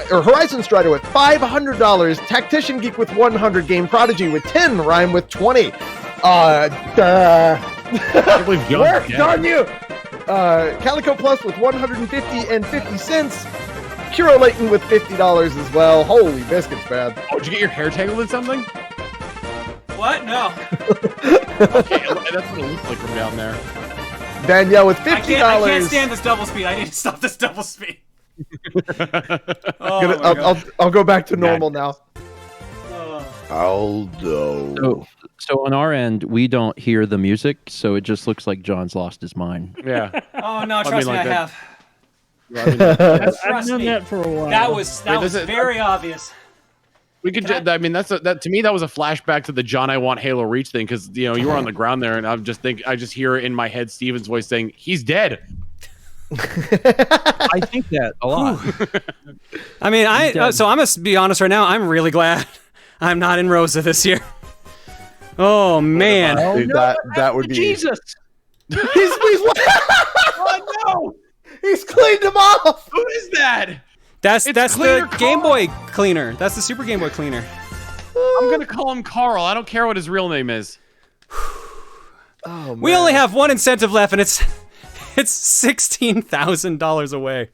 Horizon Strider with $500. Tactician Geek with $100. Game Prodigy with $10. Rhyme with $20. Work on you. Calico Plus with $150 and 50 cents. Kiro Layton with $50 as well. Holy biscuits, man. Oh, did you get your hair tangled in something? What? No. Okay, that's what it looks like from down there. Danielle with $50. I can't stand this double speed. I need to stop this double speed. I'll go back to normal now. So on our end, we don't hear the music, so it just looks like John's lost his mind. Yeah. Oh no, trust me, I have. I've done that for a while. That was very obvious. We could. I mean, that to me that was a flashback to the John I Want Halo Reach thing because you were on the ground there, and I just hear in my head Steven's voice saying he's dead. I think that a lot. I mean, so I'm gonna be honest right now. I'm really glad I'm not in Rosa this year. Oh man, dude, that would be Jesus. Oh no! He's cleaned him off. Who is that? That's Cleaner the Game Boy cleaner. That's the Super Game Boy cleaner. I'm gonna call him Carl. I don't care what his real name is. Oh, man. We only have one incentive left, and it's $16,000 away.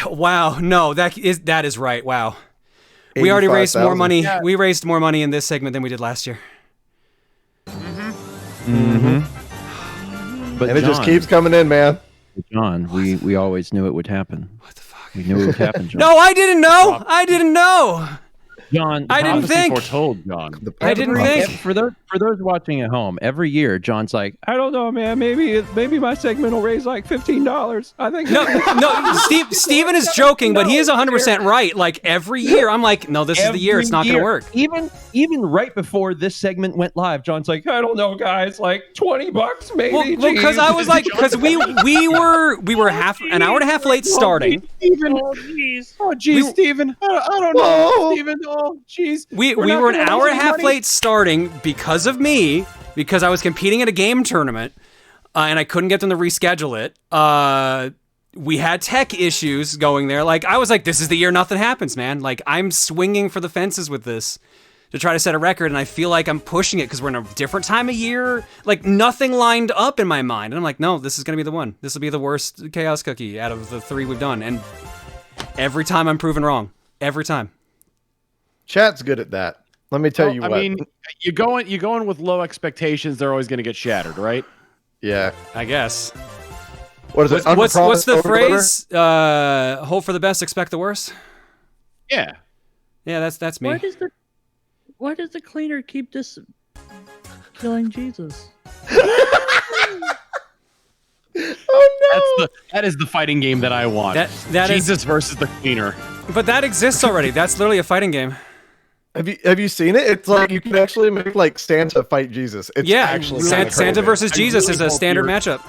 Wow, no, that is right. Wow, we already raised more money. Yeah. We raised more money in this segment than we did last year. But And it just keeps coming in, man. John, we always knew it would happen. What the fuck? We knew it would happen, John. No, I didn't know. I didn't know. John, I didn't Prophecy think. foretold, John. I didn't think. For those watching at home, every year John's like, I don't know, man. Maybe my segment will raise like $15. I think. No. Steven is joking, but he is 100% right. Like every year, I'm like, no, this is the year. It's not going to work. Even right before this segment went live, John's like, I don't know, guys, like $20 maybe. Well, because I was like, because we were half an hour and a half late starting. Oh, jeez. Oh, geez, Steven. I don't know, Steven. Oh, jeez. We were an hour and a half late starting because of me, because I was competing in a game tournament, and I couldn't get them to reschedule it. We had tech issues going there. Like, I was like, this is the year nothing happens, man. Like, I'm swinging for the fences with this to try to set a record, and I feel like I'm pushing it because we're in a different time of year. Like, nothing lined up in my mind. And I'm like, no, this is going to be the one. This will be the worst Chaos Cookie out of the 3 we've done. And every time I'm proven wrong. Every time. Chat's good at that. Let me tell you what. I mean, you go in with low expectations, they're always going to get shattered, right? Yeah. I guess. What is it? What's the Underpromise, phrase? Hope for the best, expect the worst. Yeah. Yeah, that's me. Why does the cleaner keep killing Jesus? Oh no! That is the fighting game that I want. That Jesus versus the cleaner. But that exists already. That's literally a fighting game. Have you seen it? It's like you can actually make like Santa fight Jesus. It's actually Santa versus Jesus is a standard matchup.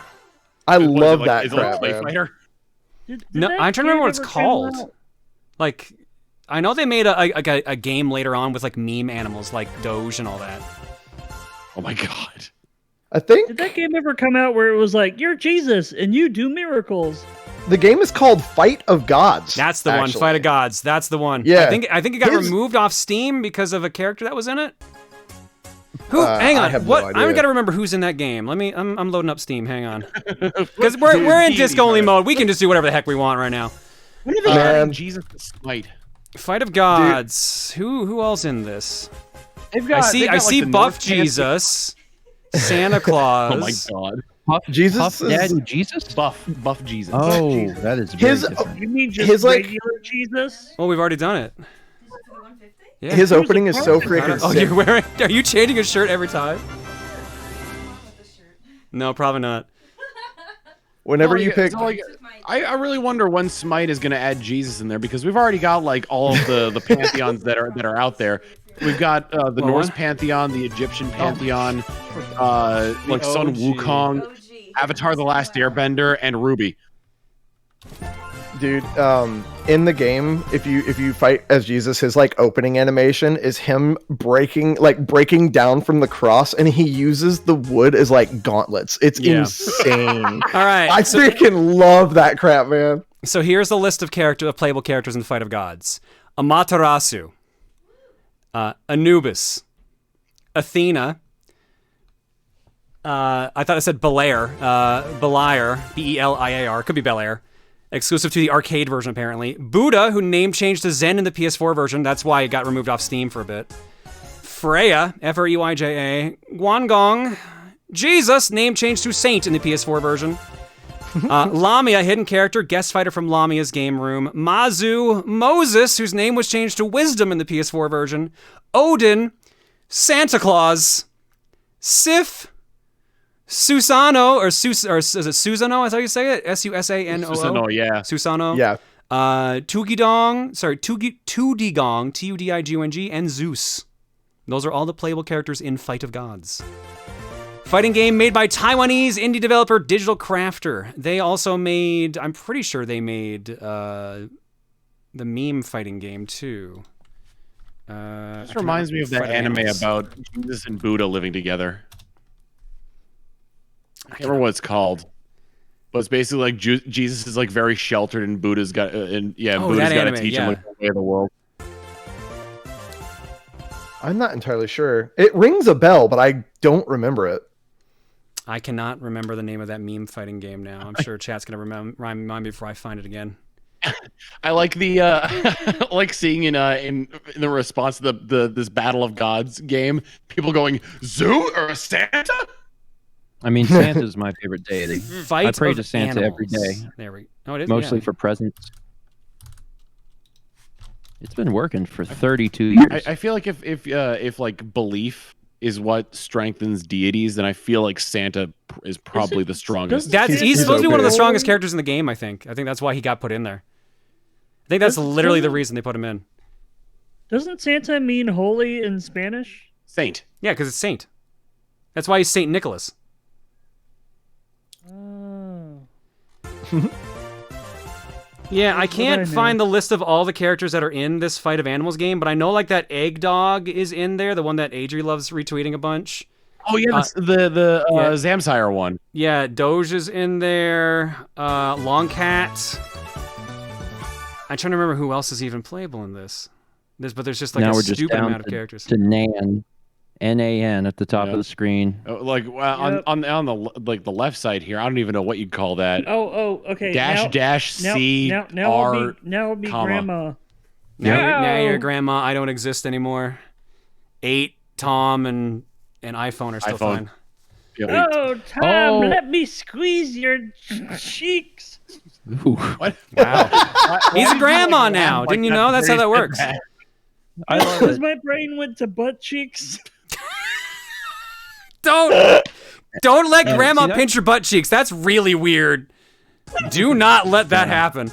I love that Is it crap, like man. Fighter? No, I'm trying to remember what it's called. Like, I know they made a game later on with like meme animals like Doge and all that. Oh my god. I think. Did that game ever come out where it was like, you're Jesus and you do miracles? The game is called Fight of Gods. That's the one. actually. Fight of Gods. That's the one. Yeah. I think it got His- removed off Steam because of a character that was in it. Who? Hang I on. have no What? idea. I got to remember who's in that game. I'm loading up Steam. Hang on. Because we're in disc only mode. We can just do whatever the heck we want right now. When are they adding Jesus to Smite? Fight of Gods. Who else in this? They've got, I see the Buff North Pan- Jesus, Santa Claus. Oh my God. Jesus Puff is- Daddy Jesus? Buff Jesus. Oh, that is very His- different. You mean just His, like- regular Jesus? Well, we've already done it. Yeah. His opening is so freaking Oh, sick. you're wearing? Are you changing a shirt every time? No, probably not. Whenever No, you yeah, pick, so, like, I really wonder when Smite is going to add Jesus in there, because we've already got like all of the pantheons that are out there. We've got the Well, Norse what? pantheon, the Egyptian pantheon, like Sun OG. Wukong, Avatar: The Last Airbender, and Ruby. dude, in the game, if you fight as Jesus, his like opening animation is him breaking down from the cross, and he uses the wood as like gauntlets. It's Yeah. insane. All right. I freaking love that crap, man. So here's the list of playable characters in the Fight of Gods: Amaterasu, Anubis, Athena. I thought it said Belair. Beliar, Beliar. Could be Belair. Exclusive to the arcade version, apparently. Buddha, who name changed to Zen in the PS4 version. That's why it got removed off Steam for a bit. Freya, Freyja. Guangong. Jesus, name changed to Saint in the PS4 version. Lamia, hidden character, guest fighter from Lamia's game room. Mazu, Moses, whose name was changed to Wisdom in the PS4 version. Odin, Santa Claus, Sif, Susano, or is it Susano? Is that how you say it? Susano. Susano, yeah. Susano. Yeah. Tudingong, Tudigong, and Zeus. Those are all the playable characters in Fight of Gods. Fighting game made by Taiwanese indie developer Digital Crafter. They also made, I'm pretty sure they made the meme fighting game too. This reminds me of that anime about Jesus and Buddha living together. I can't remember what it's called, but it's basically like Jesus is like very sheltered, and Buddha's got Buddha's got to teach him like the way of the world. I'm not entirely sure. It rings a bell, but I don't remember it. I cannot remember the name of that meme fighting game now. I'm sure chat's gonna remind me before I find it again. I like the like seeing in the response to this Battle of Gods game, people going Zoo or Santa. I mean, Santa's my favorite deity. Fight I pray of to Santa every Animals. day. There we go. Oh, it is Mostly yeah. for presents. It's been working for 32 years. I feel like if like belief is what strengthens deities, then I feel like Santa is probably the strongest. He's supposed to be one of the okay. strongest characters in the game. I think that's why he got put in there. I think that's literally the reason they put him in. Doesn't Santa mean holy in Spanish? Saint. Yeah, because it's Saint. That's why he's Saint Nicholas. Oh. Yeah, I That's what I can't knew. find the list of all the characters that are in this Fight of Animals game, but I know like that egg dog is in there, the one that Adri loves retweeting a bunch. Oh yeah, the yeah. Zamsire one. Yeah, Doge is in there. Longcat. I'm trying to remember who else is even playable in this. But there's just like now a we're just stupid down amount of characters. to Nan, Nan at the top Yep. of the screen. Like on the like the left side here, I don't even know what you'd call that. Oh, okay. Dash C now R. it'll be comma. grandma. Now you're No. grandma. I don't exist anymore. 8, Tom, and iPhone are still iPhone. fine. Yeah, Oh, Tom, Oh. let me squeeze your cheeks. Ooh. what? Wow. He's a Why grandma did you now. like Didn't you that know? That's how that very works. bad? I love Because it. my brain went to butt cheeks. Don't let Yeah, grandma see that? pinch your butt cheeks. That's really weird. Do not let that happen.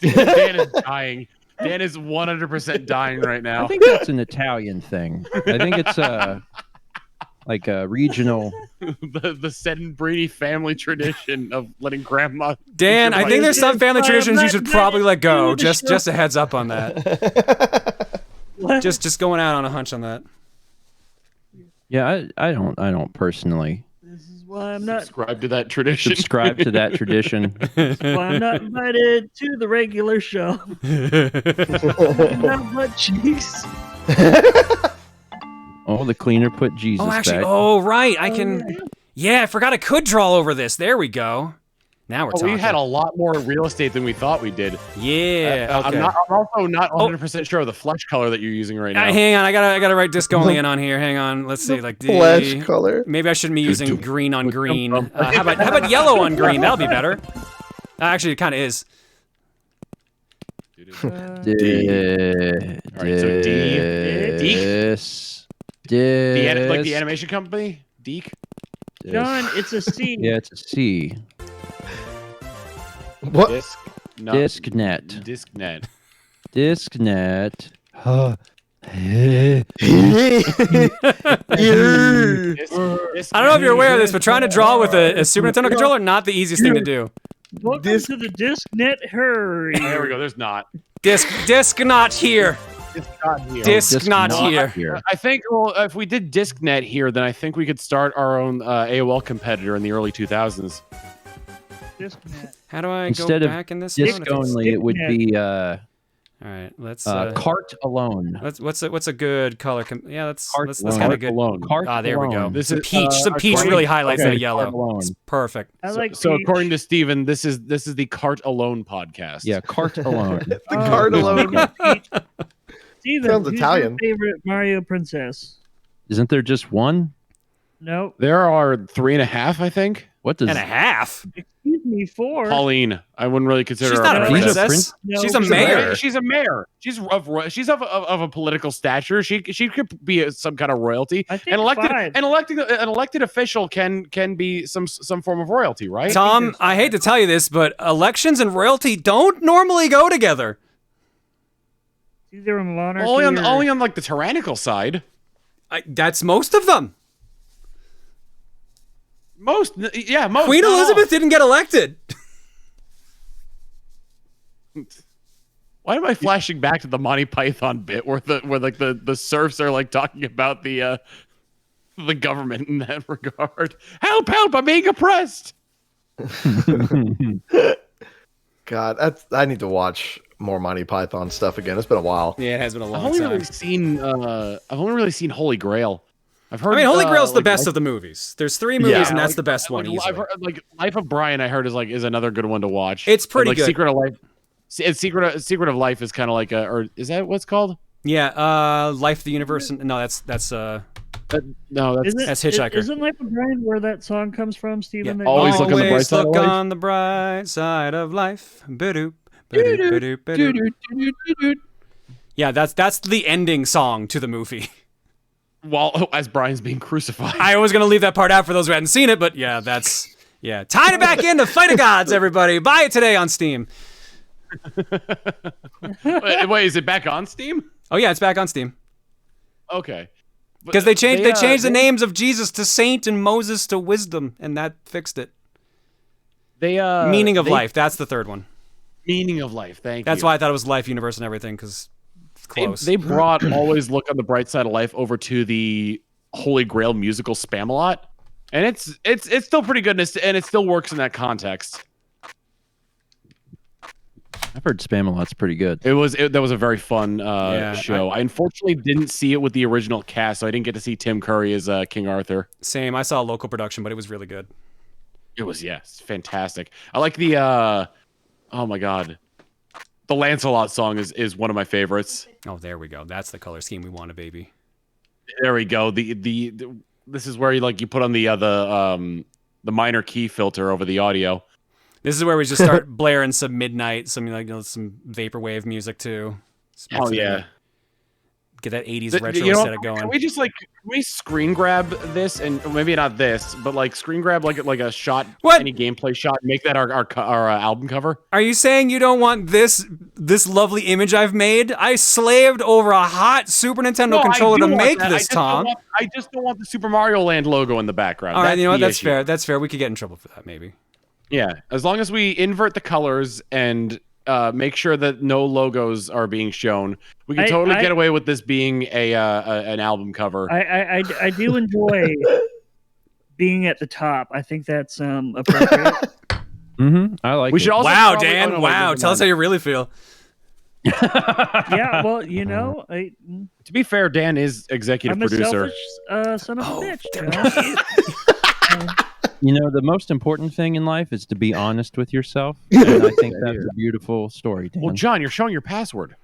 Dan is dying. Dan is 100% dying right I now. think that's an Italian thing. I think it's like a regional. the Seddenbrady family tradition of letting grandma. Dan, I think there's some family traditions you should probably let go. Do the Just a heads up on that. Just going out on a hunch on that. Yeah, I don't personally. why I'm not. Subscribe to that tradition. Subscribe to that tradition. Why I'm not invited to the regular show. Not much cheese. Oh, the cleaner put Jesus Oh, actually, back. oh, right. I can. Yeah, I forgot I could draw over this. There we go. Now we're talking. We had a lot more real estate than we thought we did. Yeah. Okay. I'm also not 100% sure of the flesh color that you're using right now. Hang on, I gotta write disc only in on here. Hang on, let's see, like Flesh color. Maybe I shouldn't be using green on green. How about yellow on green? That'll be better. Actually, it kind of is. All right, so Deek. Like the animation company? Deek? John, it's a C. Yeah, it's a C. What? Discnet. Discnet. Discnet. I don't know if you're aware of this, but trying to draw with a Super Nintendo controller, not the easiest thing to do. Welcome to the Discnet hurry. There we go. There's not. Disc not here. Disc not here. I think, well, if we did Discnet here, then I think we could start our own AOL competitor in the early 2000s. Discnet. How do I Instead go of back in this? disc one? only, it would be All right, let's cart alone. What's a good color? That's alone. kind of good. Alone. Cart There we go. alone. This is peach. Some peach really highlights that yellow. alone. It's perfect. I like So peach. according to Steven, this is the Cart Alone podcast. Yeah, cart alone. The card alone. Steven, Sounds who's Italian. your favorite Mario princess? Isn't there just one? No. There are 3.5, I think. What does And a half. Excuse me, 4. Pauline, I wouldn't really consider She's her not a a princess. No, She's a she's a mayor. She's a mayor. She's of a political stature. She could be some kind of royalty. I think An elected 5. an elected official can be some form of royalty, right? Tom, I hate to tell you this, but elections and royalty don't normally go together. Either a monarchy Only on like the tyrannical side. That's most of them. Most. Queen not all. Elizabeth didn't get elected. Why am I flashing back to the Monty Python bit where the serfs are like talking about the government in that regard? Help! I'm being oppressed. God, I need to watch more Monty Python stuff again. It's been a while. Yeah, it has been a long I've only time. really seen Holy Grail. I've heard. I mean, Holy Grail's the like, best of the movies. There's 3 movies, Yeah. and that's the best one. I've Easily. heard, like Life of Brian. I heard is another good one to watch. It's pretty like good. Secret of Life. Secret of Life is kind of like or is that what's called? Yeah, Life, the Universe. No, that's No, that's That's Hitchhiker. Isn't Life of Brian where that song comes from, Steven? Yeah. Always look on the bright Always side of look life. on the bright side of life. Ba-doop, ba-doop, ba-doop, ba-doop. Yeah, that's the ending song to the movie. while as Brian's being crucified. I was gonna leave that part out for those who hadn't seen it, but yeah, tying it back into Fight of Gods, everybody. Buy it today on Steam. Wait, is it back on Steam? Oh yeah, it's back on Steam. Okay. Because they changed the names of Jesus to Saint and Moses to Wisdom, and that fixed it. Meaning of Life. That's the third one. Meaning of Life. Thank you. That's why I thought it was Life, Universe, and everything, because it's close. They brought Always Look on the Bright Side of Life over to the Holy Grail musical Spamalot, and it's still pretty good, and it still works in that context. I've heard Spamalot's pretty good. That was a very fun show. I unfortunately didn't see it with the original cast, so I didn't get to see Tim Curry as King Arthur. Same. I saw a local production, but it was really good. It was, yes, fantastic. I like the oh my god. The Lancelot song is one of my favorites. Oh, there we go. That's the color scheme we wanted, baby. There we go. The this is where you put on the minor key filter over the audio. This is where we just start blaring some midnight, some some vaporwave music too. Oh yeah. Get that 80s retro aesthetic going. Can we just can we screen grab this, and maybe not this, but screen grab like a shot, any gameplay shot, and make that our album cover? Are you saying you don't want this lovely image I've made? I slaved over a hot Super Nintendo controller to make this, Tom. I just don't want the Super Mario Land logo in the background. All right, That's you know what? the That's issue. fair. That's fair. We could get in trouble for that, maybe. Yeah, as long as we invert the colors and make sure that no logos are being shown, we can totally get away with this being an album cover. I do enjoy being at the top. I think that's appropriate. I like We it. should also Wow, probably- Dan. oh, no, wow. never Tell us mind. how you really feel. Yeah, well, you know, To be fair, Dan is executive I'm a producer. selfish son of a bitch. John. You know, the most important thing in life is to be honest with yourself, and I think that's a beautiful story, Dan. Well, John, you're showing your password.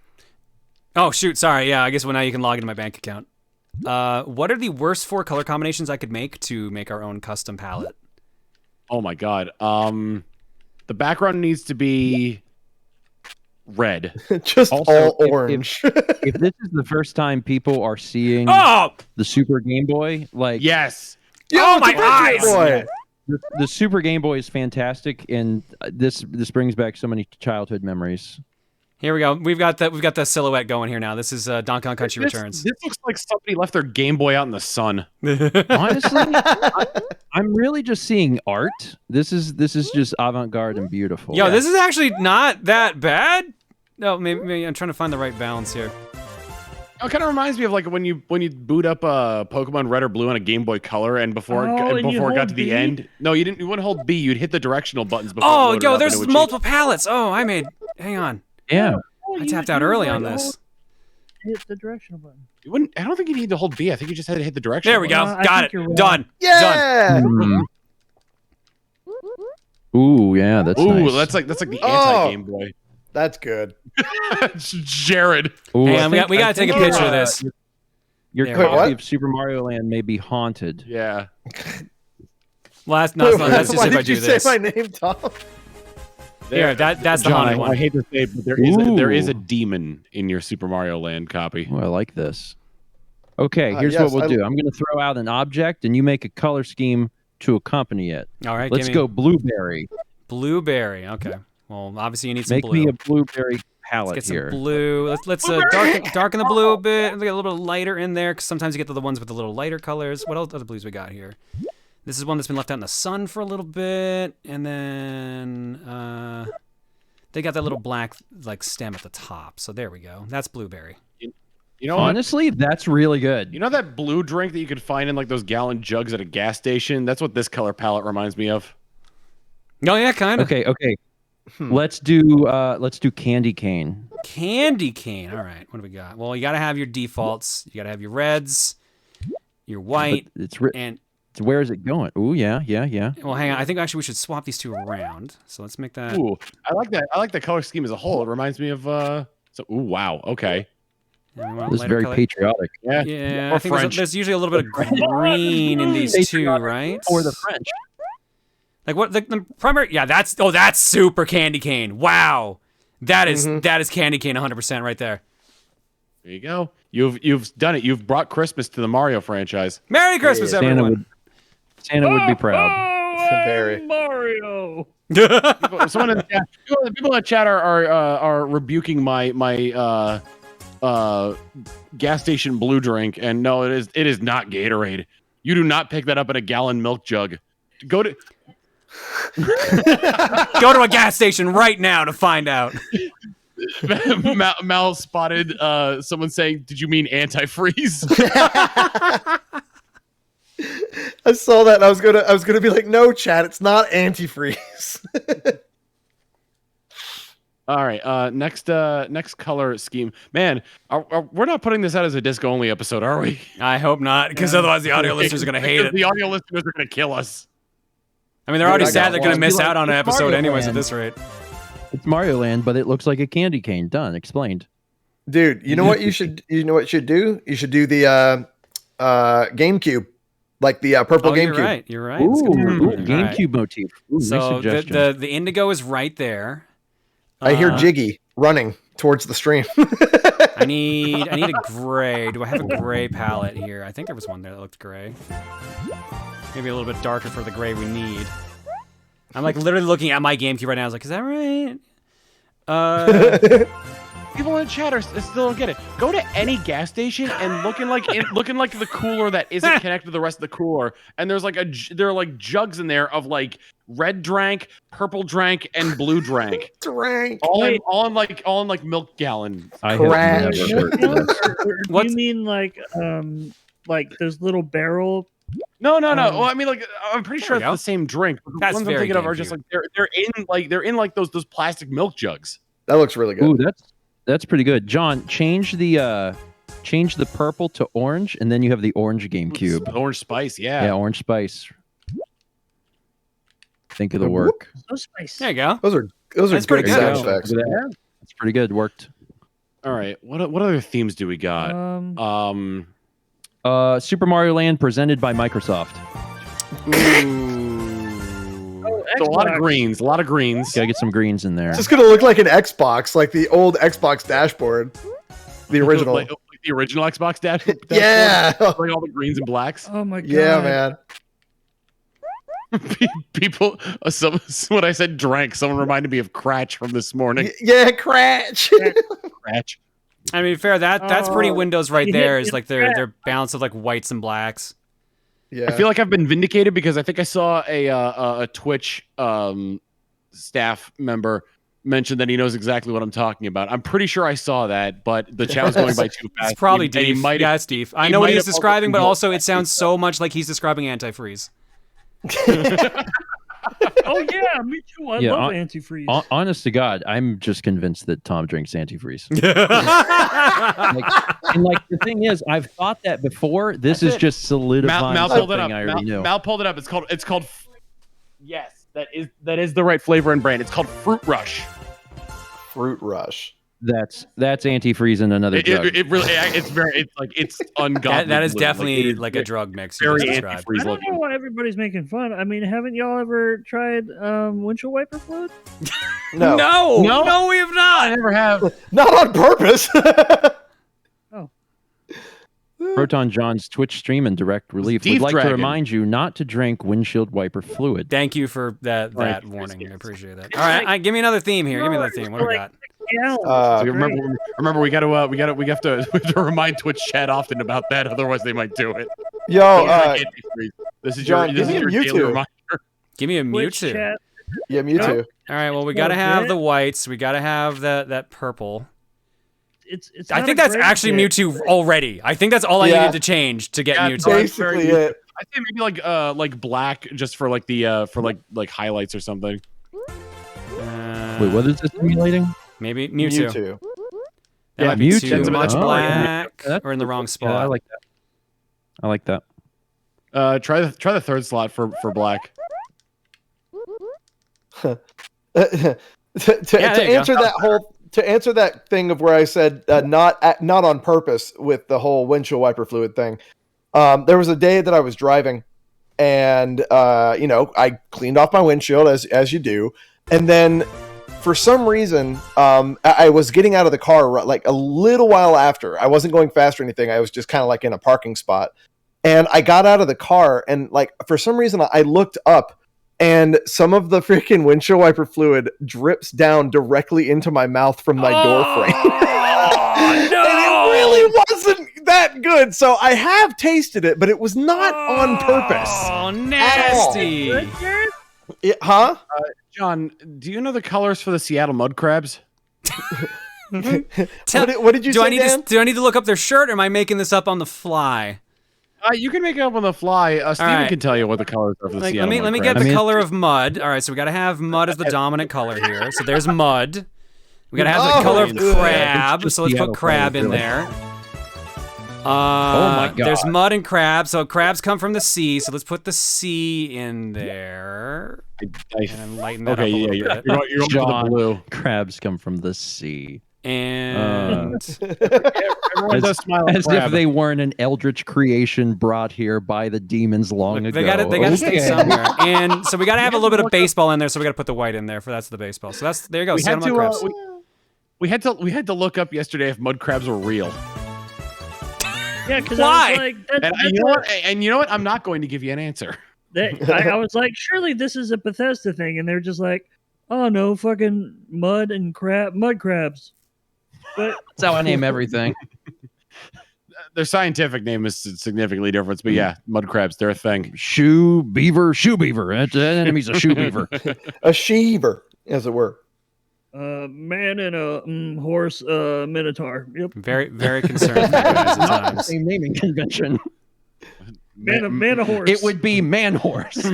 Oh, shoot. Sorry. Yeah, I guess now you can log into my bank account. What are the worst 4 color combinations I could make to make our own custom palette? Oh my god. The background needs to be red. Just Also, all if- orange. If this is the first time people are seeing Oh! the Super Game Boy, like Yes. Oh, my it's a Game eyes! Boy. the Super Game Boy is fantastic, and this brings back so many childhood memories. Here we go. We've got the silhouette going here now. This is Donkey Kong Country This Returns. looks like somebody left their Game Boy out in the sun. Honestly, I'm really just seeing art. This is just avant-garde and beautiful. Yo, this is actually not that bad. No, maybe I'm trying to find the right balance here. It kind of reminds me of like when you boot up Pokemon Red or Blue on a Game Boy Color, and before Oh, and you it got hold to the B? end. No, you didn't. You wouldn't hold B. You'd hit the directional buttons before. it Oh, loaded yo, up, and there's it would change. multiple palettes. Oh, hang on. Yeah. I tapped out early on this. Hit the directional button. You wouldn't. I don't think you need to hold B. I think you just had to hit the directional. There we go. I Got think it. you're wrong. Done. Yeah. Hmm. Ooh, yeah, that's Ooh, nice. that's like the Oh. anti Game Boy. That's good. It's Jared. Ooh, Hang I on, think- we gotta I take a think, picture of this. Your There copy we go. of Super Mario Land may be haunted. Yeah. That's just Why if I did do you this. say my name, Tom? Here, that's the John, haunted I one. hate to say it, but there is a Ooh. demon in your Super Mario Land copy. Oh, I like this. Okay, here's yes, what we'll I- do. I'm going to throw out an object, and you make a color scheme to accompany it. All right, Let's give me go blueberry. blueberry. Okay. Well, obviously you need some Make blue. me a blueberry Let's palette get some here. blue. Let's darken the blue a bit. Get a little bit lighter in there, because sometimes you get the ones with the little lighter colors. What else other blues we got here? This is one that's been left out in the sun for a little bit, and then they got that little black like stem at the top. So there we go. That's blueberry. You know what? Honestly, that's really good. You know that blue drink that you could find in like those gallon jugs at a gas station? That's what this color palette reminds me of. Oh yeah, kind of. Okay. Let's do candy cane. Candy cane. All right. What do we got? Well, you got to have your defaults. You got to have your reds, your white, But it's and where is it going? Ooh, yeah. well, hang on. I think actually we should swap these two around. So let's make that. Ooh, I like that. I like the color scheme as a whole. It reminds me of ooh, wow. Okay. And we want a This is lighter very color. patriotic. Yeah. Yeah, Or I think French. there's usually a little bit of green in these two, right? Or the French. Like what the primary? Yeah, that's super candy cane. Wow, that is candy cane 100% right there. There you go. You've done it. You've brought Christmas to the Mario franchise. Merry Christmas, everyone. Santa would be proud. Oh, Very. I'm Mario. Someone in the chat, people in the chat are rebuking my gas station blue drink, and no, it is not Gatorade. You do not pick that up in a gallon milk jug. Go to Go to a gas station right now to find out. Mal spotted someone saying, "Did you mean antifreeze?" I saw that and I was gonna be like, no, chat, it's not antifreeze. All right, next color scheme. Man, we're not putting this out as a disc only episode, are we? I hope not, because otherwise the audio listeners are gonna hate it. The audio listeners are gonna kill us. I mean, they're already I sad got they're gonna one. miss out on an It's episode Mario anyways at Land. this rate. It's Mario Land, but it looks like a candy cane. Done. Explained. Dude, you know what you should do? You should do the GameCube. Like the purple Oh, GameCube. you're right. Ooh, It's gonna be ooh, perfect. All right. GameCube motif. Ooh, nice So suggestion. the indigo is right there. I hear Uh, Jiggy running towards the stream. I need a gray. Do I have a gray palette here? I think there was one there that looked gray. Maybe a little bit darker for the gray we need. I'm like literally looking at my GameCube right now. I was like, is that right? People in the chat still don't get it. Go to any gas station and looking like the cooler that isn't connected to the rest of the cooler, and there are like jugs in there of like red drank, purple drank, and blue drank, Drank. all in like milk gallons. I Crash. have never heard of this. Do you mean like those little barrel No. Well, I mean, like, I'm pretty sure we it's go. the same drink. The That's ones I'm very thinking of are just GameCube. like they're in like those plastic milk jugs. That looks really good. Ooh, that's pretty good. John, change the purple to orange, and then you have the orange GameCube. Orange spice, yeah. Yeah, orange spice. Think of the work. No spice. There you go. Those are That's good pretty good. sound effects. Look at that. That's pretty good. Worked. All right. What other themes do we got? Super Mario Land presented by Microsoft. So a lot of greens. Gotta get some greens in there. It's just gonna look like an Xbox, like the old Xbox dashboard, the original. like the original Xbox dashboard. Yeah. Like all the greens and blacks. Oh my god. Yeah, man. People, when I said drank, someone reminded me of Cratch from this morning. Yeah, Cratch. Cratch. I mean, fair. That's pretty Windows right You there. hit Is like their balance of like whites and blacks. Yeah. I feel like I've been vindicated because I think I saw a Twitch staff member mention that he knows exactly what I'm talking about. I'm pretty sure I saw that, but the chat was going by too fast. It's probably And he Deef. might have- Yeah, it's Deef. I he know what might he's have describing, but also- also it sounds so much like he's describing antifreeze. Oh yeah, me too. I Yeah, love antifreeze. Honest to God, I'm just convinced that Tom drinks antifreeze. like the thing is, I've thought that before. This is just solidifying Mal pulled it something up. I already knew. Mal pulled it up. It's called. Yes, that is the right flavor and brand. It's called Fruit Rush. Fruit Rush. That's antifreeze in another drug. It really it's ungodly. That is blue. definitely it is like a drug mix. You very just described. antifreeze I don't looking. know why everybody's making fun. I mean, haven't y'all ever tried windshield wiper fluid? No. No, we have I not. never have. Not on purpose. Proton John's Twitch stream and direct relief would Deep like Dragon. to remind you not to drink windshield wiper fluid. Thank you for that Right. warning. I appreciate that. All right, give me another theme here. Give me another theme. What do we got? Yeah. So remember, we have to remind Twitch chat often about that. Otherwise, they might do it. Yo, Don't drink antifreeze. This is John, your give me a daily Mewtwo. reminder. Give me a Twitch Mewtwo. chat. yeah, Mewtwo. All right, well, we got to have the whites. We got to have that purple. It's I not think a that's great actually bit. Mewtwo already. I think that's all I Yeah. needed to change to get Yeah, Mewtwo. Basically it. I think maybe like black just for like the for like highlights or something. Wait, what is this simulating? Maybe Mewtwo. Mewtwo. That might be Mewtwo. too much Oh, black yeah. or in the wrong Yeah, spot. I like that. I like that. Try the third slot for black. to there you answer that whole to answer that thing of where I said not on purpose with the whole windshield wiper fluid thing. There was a day that I was driving, and I cleaned off my windshield as you do, and then for some reason I was getting out of the car like a little while after. I wasn't going fast or anything. I was just kind of like in a parking spot, and I got out of the car, and like for some reason I looked up. And some of the freaking windshield wiper fluid drips down directly into my mouth from my door frame. No! And it really wasn't that good. So I have tasted it, but it was not on purpose. Oh, nasty. Huh? John, do you know the colors for the Seattle mud crabs? What did you say, Dan? Do I need to look up their shirt, or am I making this up on the fly? You can make it up on the fly. Steven right. can tell you what the colors are for the Seattle Let me mud get crabs. the color of mud. All right, so we got to have mud as the dominant color here. So there's mud. We got to have the color of good. crab. It's So let's Seattle put crab colors, in really. there. my God. There's mud and crab. So crabs come from the sea. So let's put the sea in there and lighten that up a little bit. You're going for the John, blue. crabs come from the sea. And Everyone does smile at As crab. if they weren't an eldritch creation brought here by the demons long ago. they got to stay Okay. somewhere. And so we got to have a little bit of baseball in there. So we got to put the white in there for that's the baseball. So there you go. we had Seattle mud to crabs. we had to look up yesterday if mud crabs were real. Yeah, because Why? I was like, And you know what? I'm not going to give you an answer. I was like, surely this is a Bethesda thing, and they're just like, oh no, fucking mud crabs. But That's how I name everything. Their scientific name is significantly different, but yeah, mud crabs, they're a thing. Shoe beaver. That enemy's a shoe beaver. A sheaver, as it were. man and a horse minotaur. Yep. Very, very concerned for you guys at times. Same naming convention. Man a horse. It would be man horse. Oh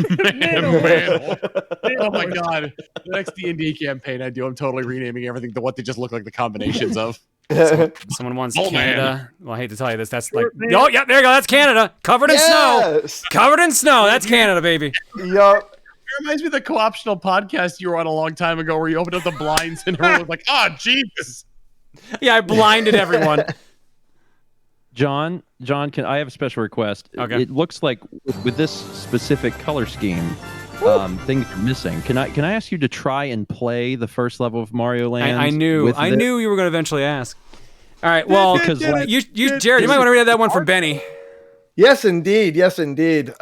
my god! The next D&D campaign I do, I'm totally renaming everything to what they just look like the combinations of. Someone wants Oh, Canada. man. Well, I hate to tell you this. That's like, oh yeah, there you go. That's Canada, covered in snow. Yes. Covered in snow. That's Canada, baby. Yup. It reminds me of the co-optional podcast you were on a long time ago, where you opened up the blinds and everyone was like, "Ah, Jesus!" Yeah, I blinded everyone. John, can I have a special request? Okay. It looks like with this specific color scheme, things are missing. Can I ask you to try and play the first level of Mario Land? I knew you were going to eventually ask. All right, well, because you Jared, you might want to read that one from Benny. Yes, indeed. Yes, indeed.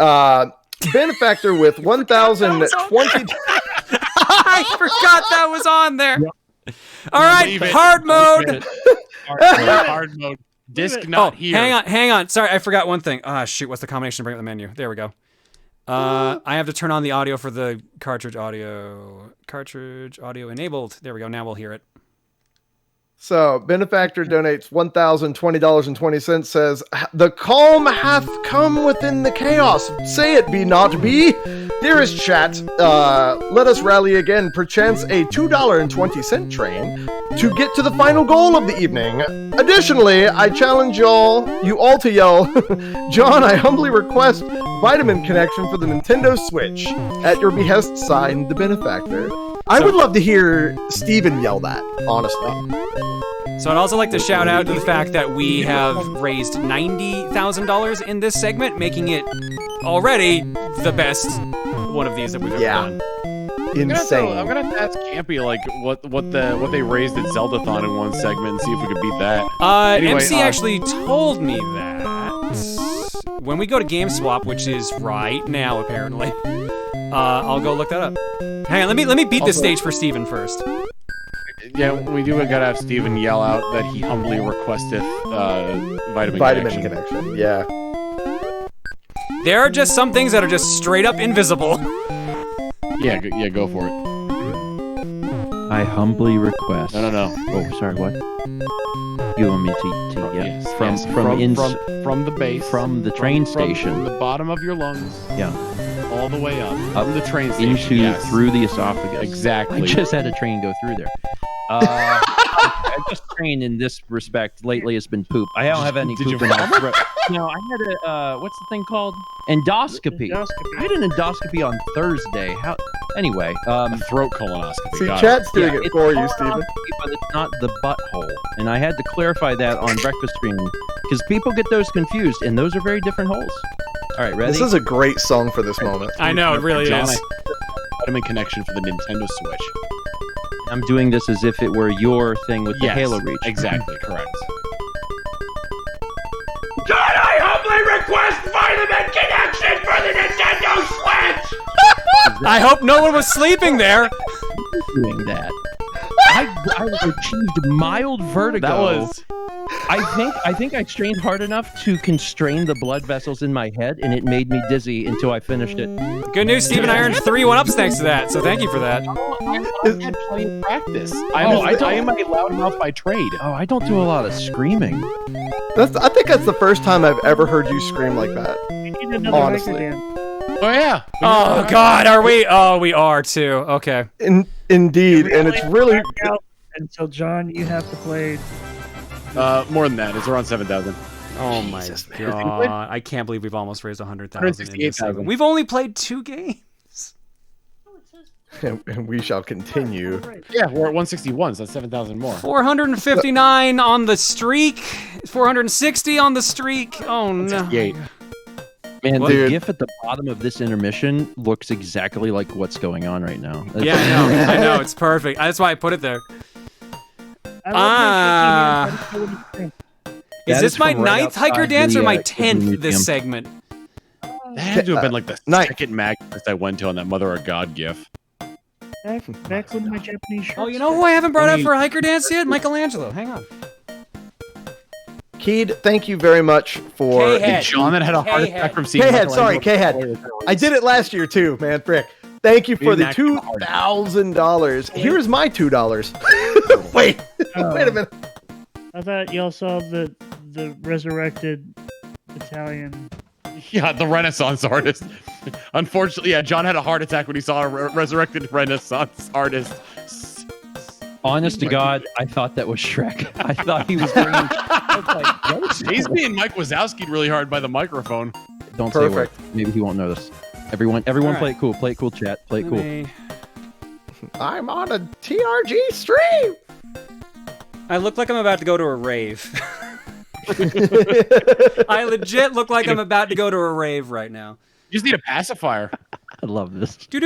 Benefactor with 1,020. I forgot that was on there. All right, hard mode. Hard mode. Disc not here. Hang on. Sorry, I forgot one thing. Ah, shoot. What's the combination to bring up the menu? There we go. I have to turn on the audio for the cartridge audio. Cartridge audio enabled. There we go. Now we'll hear it. So, Benefactor donates $1,020.20, says, "The calm hath come within the chaos. Say it be not be. Dearest chat, let us rally again, perchance a $2.20 train, to get to the final goal of the evening. Additionally, I challenge you all to yell, John, I humbly request vitamin connection for the Nintendo Switch. At your behest, signed, the Benefactor." I would love to hear Steven yell that, honestly. So I'd also like to shout out to the fact that we have raised $90,000 in this segment, making it already the best one of these that we've ever done. Insane. I'm gonna have to ask Campy like what they raised at Zeldathon in one segment and see if we could beat that. Anyway, MC actually told me that when we go to GameSwap, which is right now apparently, I'll go look that up. Hang on, let me beat this stage for Steven first. Yeah, we do gotta have Steven yell out that he humbly requesteth vitamin connection. Yeah. There are just some things that are just straight up invisible. Yeah, go for it. I humbly request. No. Oh, sorry. What? You want me to Yes, from the base, from the train station, from the bottom of your lungs. Yeah. All the way up from the train station through the esophagus. Exactly. I just had a train go through there. I just trained in this respect lately has been poop. I don't have any poop in my throat. No, I had a what's the thing called? Endoscopy. I had an endoscopy on Thursday. How? Anyway, a throat colonoscopy. See, chat's doing it for you, Steven. But it's not the butthole, and I had to clarify that on breakfast stream because people get those confused, and those are very different holes. All right, ready? This is a great song for this moment. I know, it really is. Vitamin connection for the Nintendo Switch. I'm doing this as if it were your thing with the Halo Reach. Exactly, correct. John, I humbly request vitamin connection for the Nintendo Switch! I hope no one was sleeping there. Doing that. I achieved mild vertigo. That was... I think I strained hard enough to constrain the blood vessels in my head, and it made me dizzy until I finished it. Good news, Steven. I earned 3 1-ups thanks to that, so thank you for that. I had plenty of practice. I am a loudmouth by trade. Oh, I don't do a lot of screaming. I think that's the first time I've ever heard you scream like that. We need another Honestly. record, Dan. Oh yeah. Oh God, are we? Oh, we are too. Okay. Indeed, and it's really. Until John, you have to play. More than that. It's around 7,000. Oh my Jesus, God! I can't believe we've almost raised 100,000. 168,000. We've only played 2 games. And we shall continue. Yeah, we're at 161, so that's 7,000 more. 459 on the streak. 460 on the streak. Oh no. 68. Man, Well, the dude. GIF at the bottom of this intermission looks exactly like what's going on right now. Yeah, I know. It's perfect. That's why I put it there. Is this my 9th hiker dance or my 10th this segment? That had to have been like the second Magnus I went to on that Mother of God gif. Back with my Japanese shirts. Oh, you know who I haven't brought up for a hiker dance yet? Michelangelo. Hang on. Keed, thank you very much for. K-Head. John that had a heart attack from seeing K-Head, sorry, Michelangelo. K-Head. I did it last year too, man. Frick. Thank you for the $2,000. Here's my $2. Wait. Wait a minute. I thought y'all saw the resurrected Italian Yeah, the Renaissance artist. Unfortunately, yeah, John had a heart attack when he saw a resurrected Renaissance artist. Honest to God, I thought that was Shrek. I thought he was bringing. I was like, what is He's being Mike Wazowski'd really hard by the microphone. Don't say a word. Perfect. Maybe he won't notice. Everyone, right. play it cool. Play it cool, chat. Play it cool. I'm on a TRG stream. I look like I'm about to go to a rave. I legit look like I'm about to go to a rave right now. You just need a pacifier. I love this. The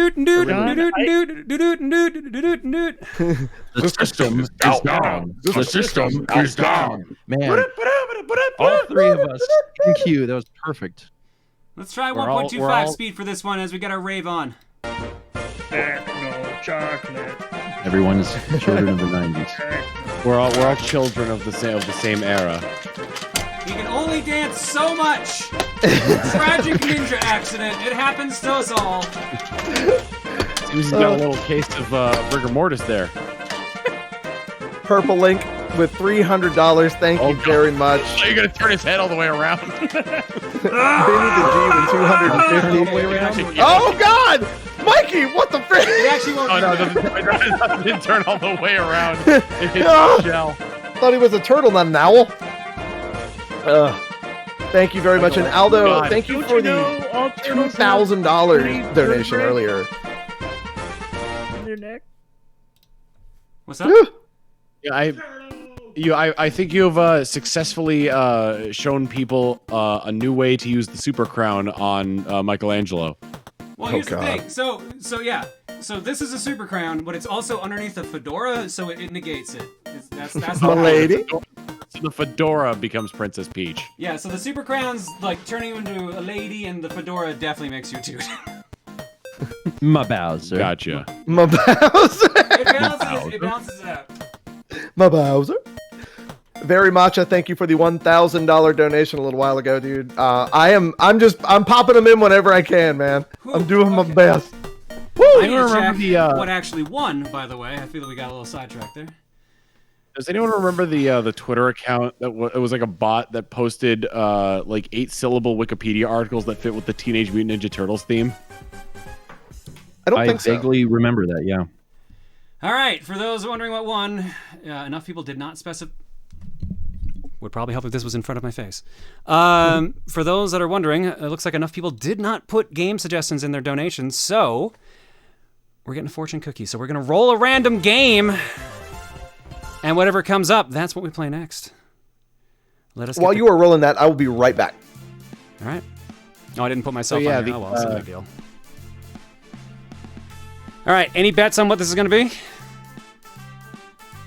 system is down. The system is down. Man, all three of us in queue. That was perfect. Let's try We're 1.25 all- speed for this one as we get our rave on. No chocolate. Everyone is children of the 90s. We're all children of the same era. You can only dance so much. Tragic ninja accident. It happens to us all. Seems he's got a little case of rigor mortis there. Purple Link with $300. Thank you very much. So you're gonna turn his head all the way around. Benny the G with 250. Oh God, Mikey, what the frick? It actually won't. Oh no, it didn't turn all the way around. It hit the shell. Thought he was a turtle, not an owl. Thank you very much, and Aldo, God. thank you for the $2,000 donation earlier. In their neck. What's up? Woo. Yeah, I think you've successfully shown people a new way to use the super crown on Michelangelo. Well, here's the God. thing. So yeah. So this is a super crown, but it's also underneath a fedora, so it negates it. That's My lady. So the fedora becomes Princess Peach. Yeah, so the super crown's like turning you into a lady, and the fedora definitely makes you a dude. My Bowser. Gotcha. My Bowser. It balances it out. My Bowser. Very Matcha, thank you for the $1,000 donation a little while ago, dude. I'm popping them in whenever I can, man. I'm doing my best. I I need to remember check the. what actually won, by the way. I feel that we got a little sidetracked there. Does anyone remember the Twitter account that it was like a bot that posted like 8-syllable Wikipedia articles that fit with the Teenage Mutant Ninja Turtles theme? I don't think so. vaguely remember that. Yeah. All right, for those wondering what won, enough people did not specify. Would probably help if this was in front of my face. For those that are wondering, it looks like enough people did not put game suggestions in their donations, so we're getting a fortune cookie. So we're going to roll a random game, and whatever comes up, that's what we play next. Let us. While you are rolling that, I will be right back. All right. Oh, I didn't put myself So, yeah, on here. the, Oh, well, it's no big deal. All right, any bets on what this is going to be?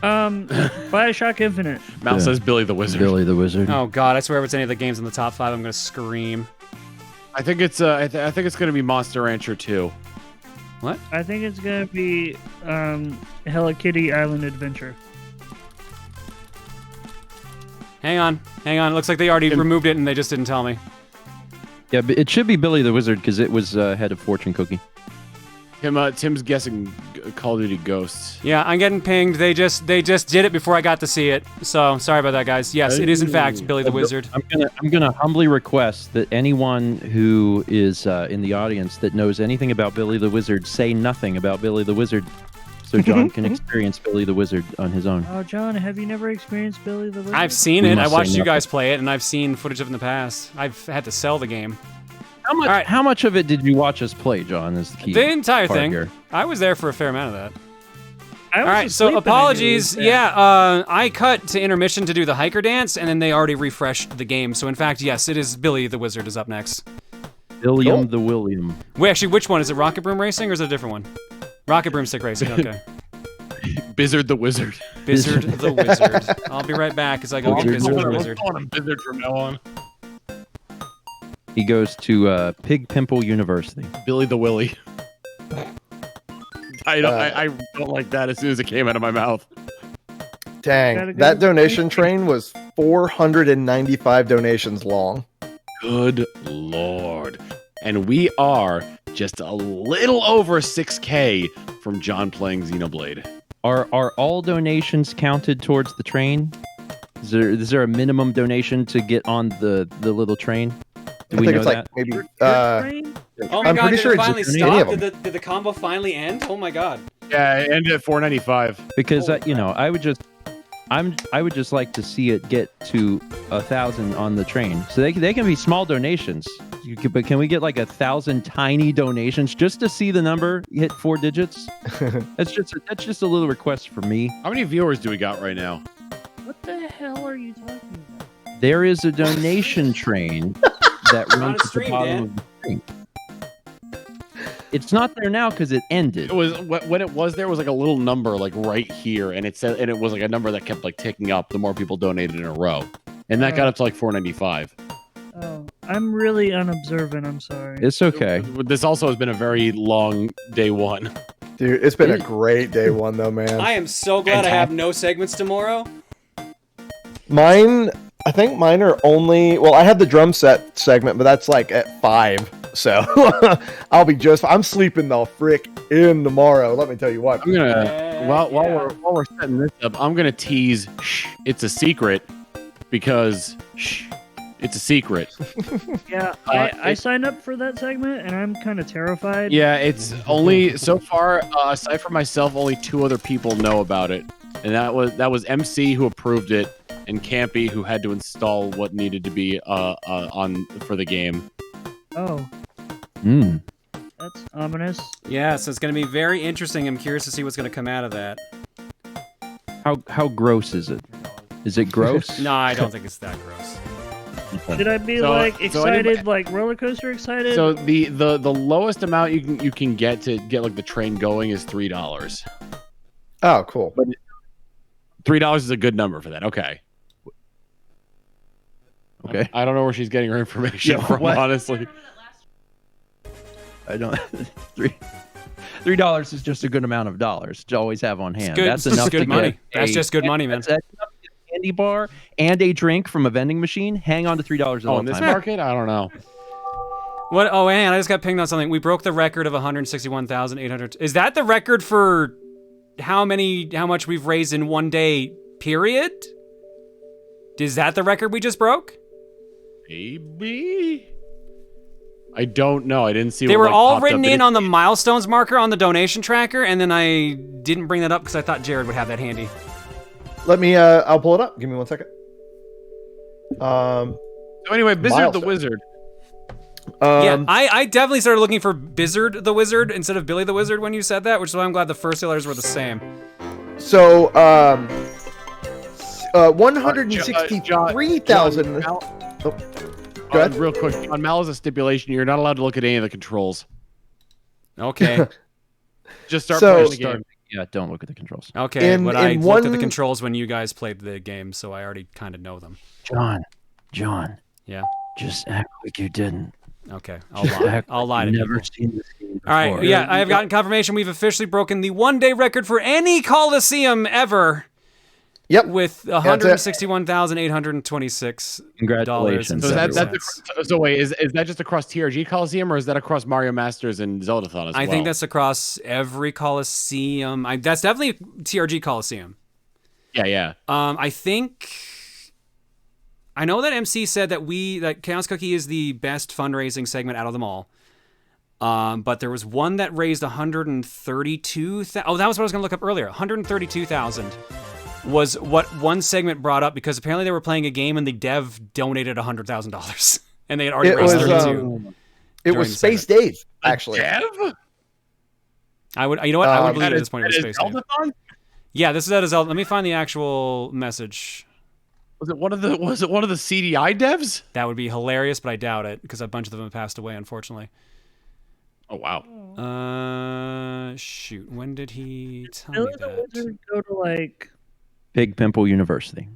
Bioshock Infinite. Mal Yeah. says Billy the Wizard. Billy the Wizard. Oh God, I swear if it's any of the games in the top 5, I'm going to scream. I think it's I think it's gonna be Monster Rancher 2. What? I think it's gonna be Hello Kitty Island Adventure. Hang on. It looks like they already removed it and they just didn't tell me. Yeah, but it should be Billy the Wizard because it was head of Fortune Cookie. Tim's guessing Call of Duty Ghosts. Yeah, I'm getting pinged. They just did it before I got to see it. So sorry about that, guys. Yes, it is in fact Billy the Wizard. I'm gonna humbly request that anyone who is in the audience that knows anything about Billy the Wizard say nothing about Billy the Wizard, so John can experience Billy the Wizard on his own. Oh, John, have you never experienced Billy the Wizard? I've seen We it. I must say watched you nothing. guys play it, and I've seen footage of it in the past. I've had to sell the game. How much? All right. How much of it did you watch us play, John? Is the key. The entire part thing. here. I was there for a fair amount of that. I was All right, so asleep and I knew apologies. it was Yeah, I cut to intermission to do the hiker dance, and then they already refreshed the game. So in fact, yes, it is Billy the Wizard is up next. William the William. Wait, actually, which one? Is it Rocket Broom Racing or is it a different one? Rocket Broomstick Racing, okay. Bizzard the Wizard. Bizzard the Wizard. I'll be right back as I go get Bizzard. Bizzard the Wizard. I'm calling him Bizzard from now on. He goes to Pig Pimple University. Billy the Willy. I don't like that as soon as it came out of my mouth. Dang, Gotta go that to- donation train was 495 donations long. Good lord. And we are just a little over 6K from John playing Xenoblade. Are all donations counted towards the train? Is there a minimum donation to get on the little train? I think it's like maybe. Oh my I'm god, pretty did sure it it's finally just any of stop? them. Did the combo finally end? Oh my god. Yeah, it ended at 495. Because I would just like to see it get to 1,000 on the train. So they can be small donations. But can we get like 1,000 tiny donations just to see the number hit 4 digits? That's just a little request for me. How many viewers do we got right now? What the hell are you talking about? There is a donation train that runs at the stream, bottom Dan. of the screen. It's not there now because it ended. It was when it was there was like a little number like right here, and it said, and it was like a number that kept like ticking up the more people donated in a row, and that got up to like 495. Oh, I'm really unobservant. I'm sorry. It's okay. This also has been a very long day one. Dude, it's been a great day one though, man. I am so glad I have no segments tomorrow. I think mine are only. Well, I have the drum set segment, but that's like at 5. So I'll be I'm sleeping the frick in tomorrow. Let me tell you what. I'm gonna while we're setting this up, I'm gonna tease. It's a secret because it's a secret. Yeah, I signed up for that segment, and I'm kind of terrified. Yeah, it's only so far. Aside from myself, only 2 other people know about it, and that was MC who approved it, and Campy who had to install what needed to be on for the game. Oh. That's ominous. Yeah, so it's going to be very interesting. I'm curious to see what's going to come out of that. How gross is it? Is it gross? No, I don't think it's that gross. Should I be excited, like roller coaster excited? So the lowest amount you can get to get like the train going is $3. Oh, cool. But $3 is a good number for that. Okay. Okay. I don't know where she's getting her information from, honestly. I don't. $3 is just a good amount of dollars to always have on hand. Good, That's enough good to money. get That's just good money, man. That's enough to get a candy bar and a drink from a vending machine. Hang on to $3 all in the this time. market, I don't know. What? Oh, man, I just got pinged on something. We broke the record of 161,800. Is that the record for how much we've raised in one day? Period. Is that the record we just broke? Maybe. I don't know. I didn't see. They what, were like, all popped written up. in on the milestones marker on the donation tracker, and then I didn't bring that up because I thought Jared would have that handy. Let me. I'll pull it up. Give me 1 second. So anyway, Blizzard the Wizard. Yeah, I definitely started looking for Bizzard the Wizard instead of Billy the Wizard when you said that, which is why I'm glad the first letters were the same. So 163,000. Go ahead. Real quick, on Mal is a stipulation. You're not allowed to look at any of the controls. Okay. Just start playing the game. Yeah, don't look at the controls. Okay, but I looked at the controls when you guys played the game, so I already kind of know them. John. Yeah. Just act like you didn't. Okay, I'll lie to never people. seen this game before. All right, yeah, I have gotten confirmation we've officially broken the one-day record for any Colosseum ever. Yep. With $161,826. Congratulations. So wait, is that just across TRG Coliseum, or is that across Mario Masters and Zeldathon as well? I think that's across every Coliseum. That's definitely TRG Coliseum. Yeah. I know that MC said that Chaos Cookie is the best fundraising segment out of them all. But there was one that raised 132,000. Oh, that was what I was going to look up earlier. 132,000 was what one segment brought up because apparently they were playing a game and the dev donated $100,000 and they had already raised 32. It was Space Dave, actually. Dev? I would believe at this point it was Space Dave. Zeldathon? Yeah, this is at a Zelda. Let me find the actual message. Was it one of the CDI devs? That would be hilarious, but I doubt it because a bunch of them have passed away, unfortunately. Oh wow. Shoot. When did he tell me that? Wizard go to like Big Pimple University.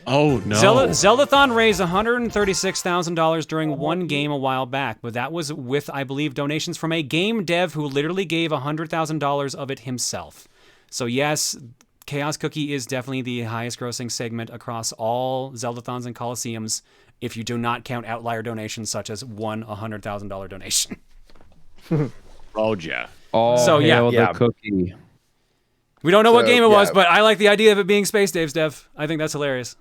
Oh no. Zeldathon raised $136,000 during one game a while back, but that was with, I believe, donations from a game dev who literally gave $100,000 of it himself. So yes, Chaos Cookie is definitely the highest grossing segment across all Zeldathons and Colosseums, if you do not count outlier donations such as one $100,000 donation. Oh yeah. So the cookie. We don't know what game it was, but I like the idea of it being Space Dave's dev. I think that's hilarious.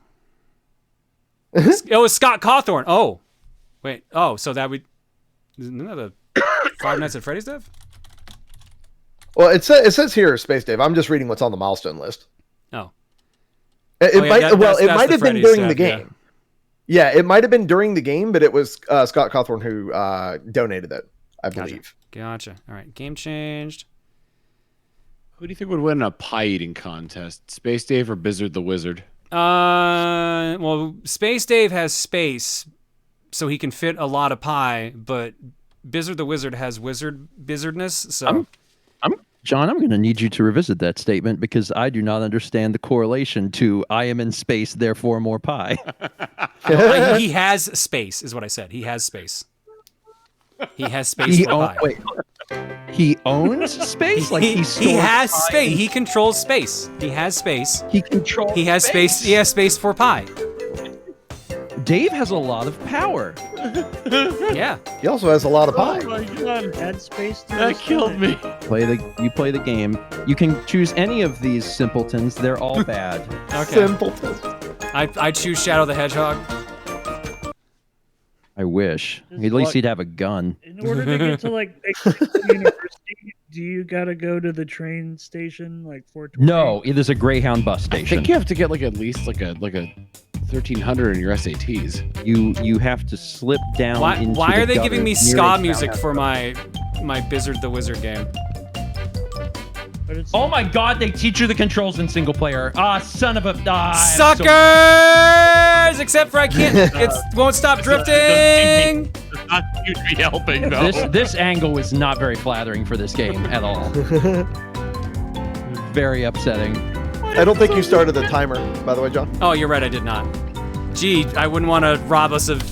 It was Scott Cawthorn. Oh, Wait. Oh, so that would. Isn't that the Five Nights at Freddy's stuff? Well, it says here, Space Dave. I'm just reading what's on the milestone list. Oh. It might have been Freddy's during stuff, the game. Yeah, it might have been during the game, but it was Scott Cawthorn who donated it, I believe. Gotcha. All right, game changed. Who do you think would win a pie eating contest? Space Dave or Bizzard the Wizard? Well, Space Dave has space, so he can fit a lot of pie, but Bizzard the Wizard has bizzardness, so... John, I'm going to need you to revisit that statement because I do not understand the correlation to I am in space, therefore more pie. He has space, is what I said. He has space. He has space for pie. Wait, he owns space? Like he has space. He controls space. He has space. He controls He has space. He has space for pie. Dave has a lot of power. Yeah. He also has a lot of pie. Oh my God. Add space to That killed me. You play the game. You can choose any of these simpletons. They're all bad. Okay. Simpletons. I choose Shadow the Hedgehog. I wish. At least he'd have a gun. In order to get to like university, do you gotta go to the train station like 420? No, it is a Greyhound bus I station. think you have to get like at least like a 1300 in your SATs. You have to slip down. Why are they giving me ska nearest music townhouse. for my Bizzard the Wizard game? But it's Oh my God! They teach you the controls in single player. Ah, son of a Suckers! Except for I can't. It won't stop drifting. Not you to be helping though. This angle is not very flattering for this game at all. Very upsetting. I don't think you started the timer, by the way, John. Oh, you're right. I did not. Gee, I wouldn't want to rob us of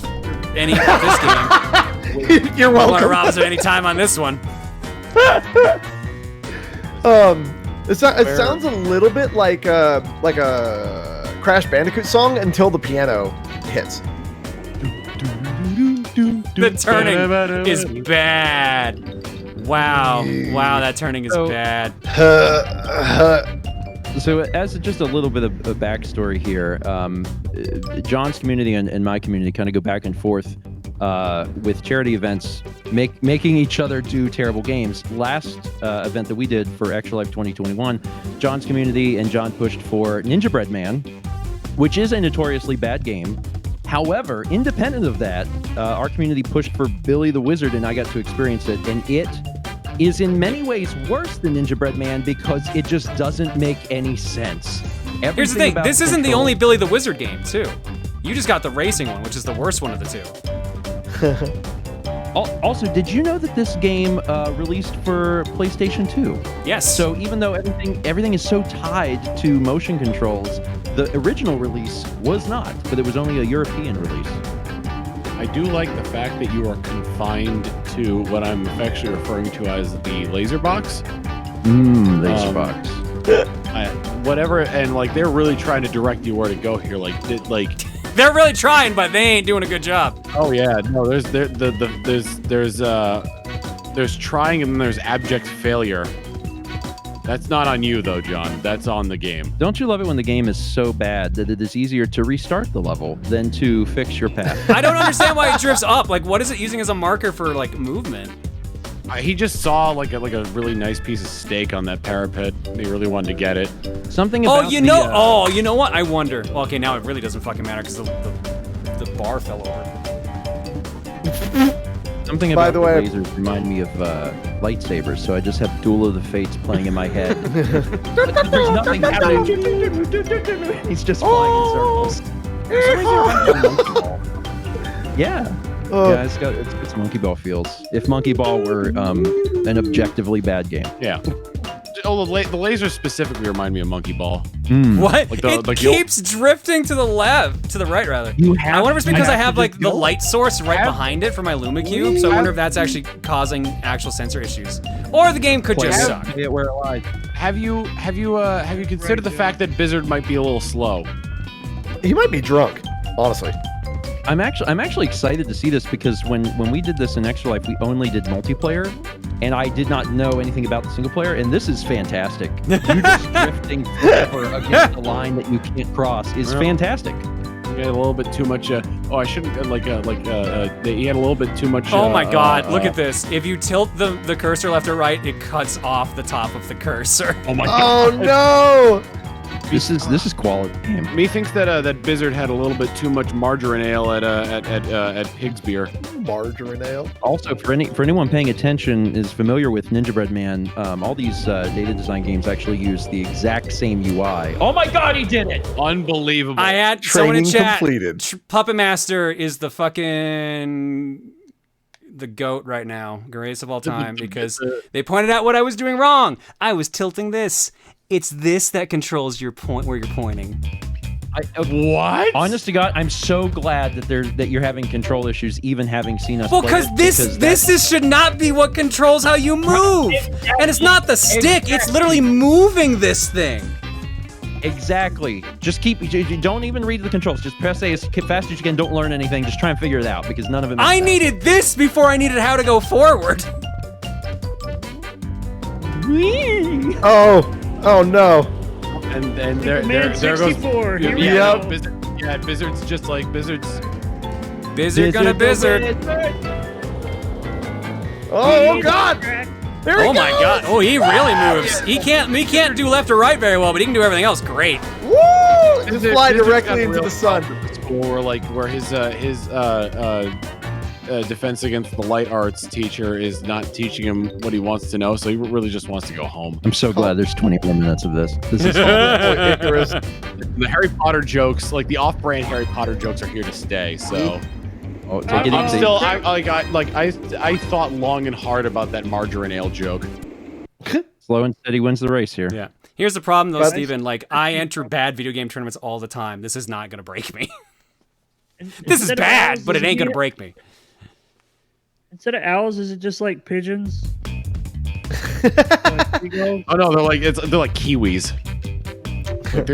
any of this game. You're I want to welcome. rob us of any time on this one. It sounds a little bit like a Crash Bandicoot song until the piano hits. The turning is bad. Wow, that turning is bad. So as just a little bit of a backstory here, John's community and my community kind of go back and forth with charity events, making each other do terrible games. Last event that we did for Extra Life 2021, John's community and John pushed for Ninja Bread Man, which is a notoriously bad game. However, independent of that, our community pushed for Billy the Wizard, and I got to experience it, and it is in many ways worse than Ninja Bread Man because it just doesn't make any sense. Here's the thing. This isn't the only Billy the Wizard game, too. You just got the racing one, which is the worst one of the two. Also, did you know that this game released for PlayStation 2? Yes. So even though everything is so tied to motion controls, the original release was not, but it was only a European release. I do like the fact that you are confined to what I'm affectionately referring to as the laser box. Laser box. Whatever, and like they're really trying to direct you where to go here. Like they're really trying, but they ain't doing a good job. Oh yeah, no. There's trying and then there's abject failure. That's not on you though, John. That's on the game. Don't you love it when the game is so bad that it is easier to restart the level than to fix your path? I don't understand why it drifts up. Like, what is it using as a marker for like movement? He just saw like a really nice piece of steak on that parapet. He really wanted to get it. Something about you know what? I wonder. Well, okay, now it really doesn't fucking matter because the bar fell over. Something about the lasers remind me of lightsabers, so I just have Duel of the Fates playing in my head. There's nothing happening. He's just flying in circles. Yeah. Yeah, it's got Monkey Ball feels. If Monkey Ball were an objectively bad game. Yeah. Oh, the lasers specifically remind me of Monkey Ball. What? Like It keeps drifting to the left, to the right rather. I wonder if it's because I have like the light source right behind it for my LumaCube, so I wonder if that's actually causing actual sensor issues, or the game could just suck. Have you considered the fact that Bizzard might be a little slow? He might be drunk, honestly. I'm actually excited to see this because when we did this in Extra Life, we only did multiplayer, and I did not know anything about the single player, and this is fantastic. You just drifting forever against a line that you can't cross is fantastic. He had a little bit too much. I shouldn't he had a little bit too much. Oh my God! Look at this. If you tilt the cursor left or right, it cuts off the top of the cursor. Oh my Oh God! no! This is quality game. Methinks that that Bizzard had a little bit too much margarine ale at Pig's beer. Margarine ale. Also, for anyone paying attention is familiar with Ninja Bread Man, all these data design games actually use the exact same UI. Oh my God, he did it! Unbelievable. I had someone in Training chat. completed. Puppet Master is the GOAT right now, greatest of all time, because they pointed out what I was doing wrong. I was tilting this. It's this that controls your point where you're pointing. What? Honest to God, I'm so glad that you're having control issues, even having seen us. Well, play because this should not be what controls how you move, and it's not the stick. It's literally moving this thing. Exactly. Just don't even read the controls. Just press A as fast as you can. Don't learn anything. Just try and figure it out because none of it makes sense. Needed this before I needed how to go forward. Oh no! And there Man goes 64. Here we Yep. go. Bizzard's just like Bizzard's. Bizzard gonna Bizzard. Oh God! There he Oh my goes! God! Oh, he really moves. He can't do left or right very well, but he can do everything else great. Woo! Just fly directly into the sun. Where his defense against the light arts teacher is not teaching him what he wants to know, so he really just wants to go home. I'm so glad there's 24 minutes of this. This is Icarus. The Harry Potter jokes, like the off-brand Harry Potter jokes, are here to stay. So take it easy. I thought long and hard about that margarine ale joke. Slow and steady wins the race here. Yeah. Here's the problem though, Steven. Like, I enter bad video game tournaments all the time. This is not gonna break me. This is bad, but it ain't gonna break me. Instead of owls, is it just like pigeons? Oh no, they're like kiwis. Like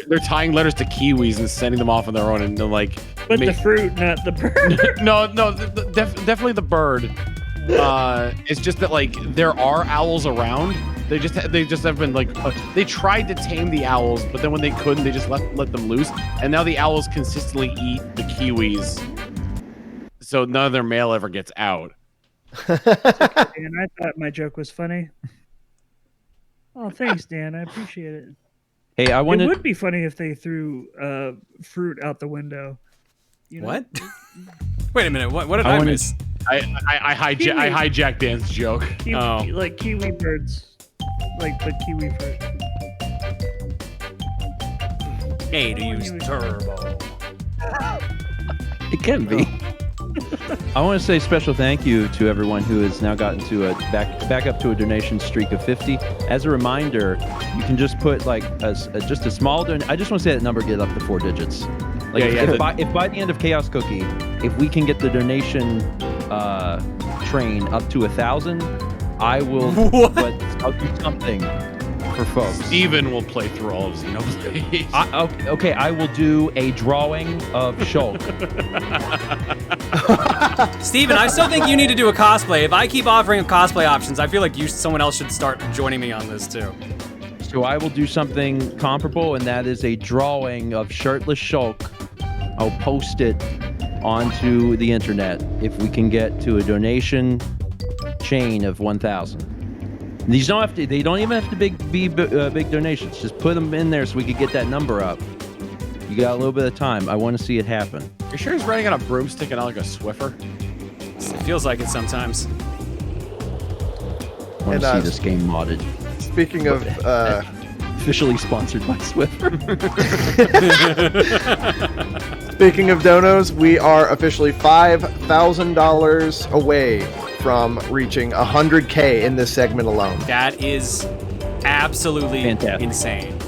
they're tying letters to kiwis and sending them off on their own, and they're like. But the fruit, not the bird. No, definitely the bird. It's just that like there are owls around. They just have been like they tried to tame the owls, but then when they couldn't, they just let them loose, and now the owls consistently eat the kiwis. So none of their mail ever gets out. And I thought my joke was funny. Oh, thanks, Dan. I appreciate it. Hey, It would be funny if they threw fruit out the window. You know? What? Wait a minute. What did I miss? I hijacked Dan's joke. Like kiwi birds, like the kiwi fruit. A to use turbo. It can be. I want to say special thank you to everyone who has now gotten to back up to a donation streak of 50. As a reminder, you can just put like just a small donation. I just want to say that number get up to 4 digits. Like if by the end of Chaos Cookie, if we can get the donation train up to 1,000, I will. I'll do something for folks. Steven will play through all of Xenoblade. Okay, I will do a drawing of Shulk. Steven, I still think you need to do a cosplay. If I keep offering cosplay options, I feel like someone else should start joining me on this too. So I will do something comparable, and that is a drawing of shirtless Shulk. I'll post it onto the internet if we can get to a donation chain of 1,000. These don't have to. They don't even have to be big donations. Just put them in there so we could get that number up. You got a little bit of time. I want to see it happen. You sure he's riding on a broomstick and not like a Swiffer? It feels like it sometimes. I want to see this game modded. Speaking of officially sponsored by Swiffer. Speaking of donos, we are officially $5,000 away from reaching 100K in this segment alone. That is absolutely insane.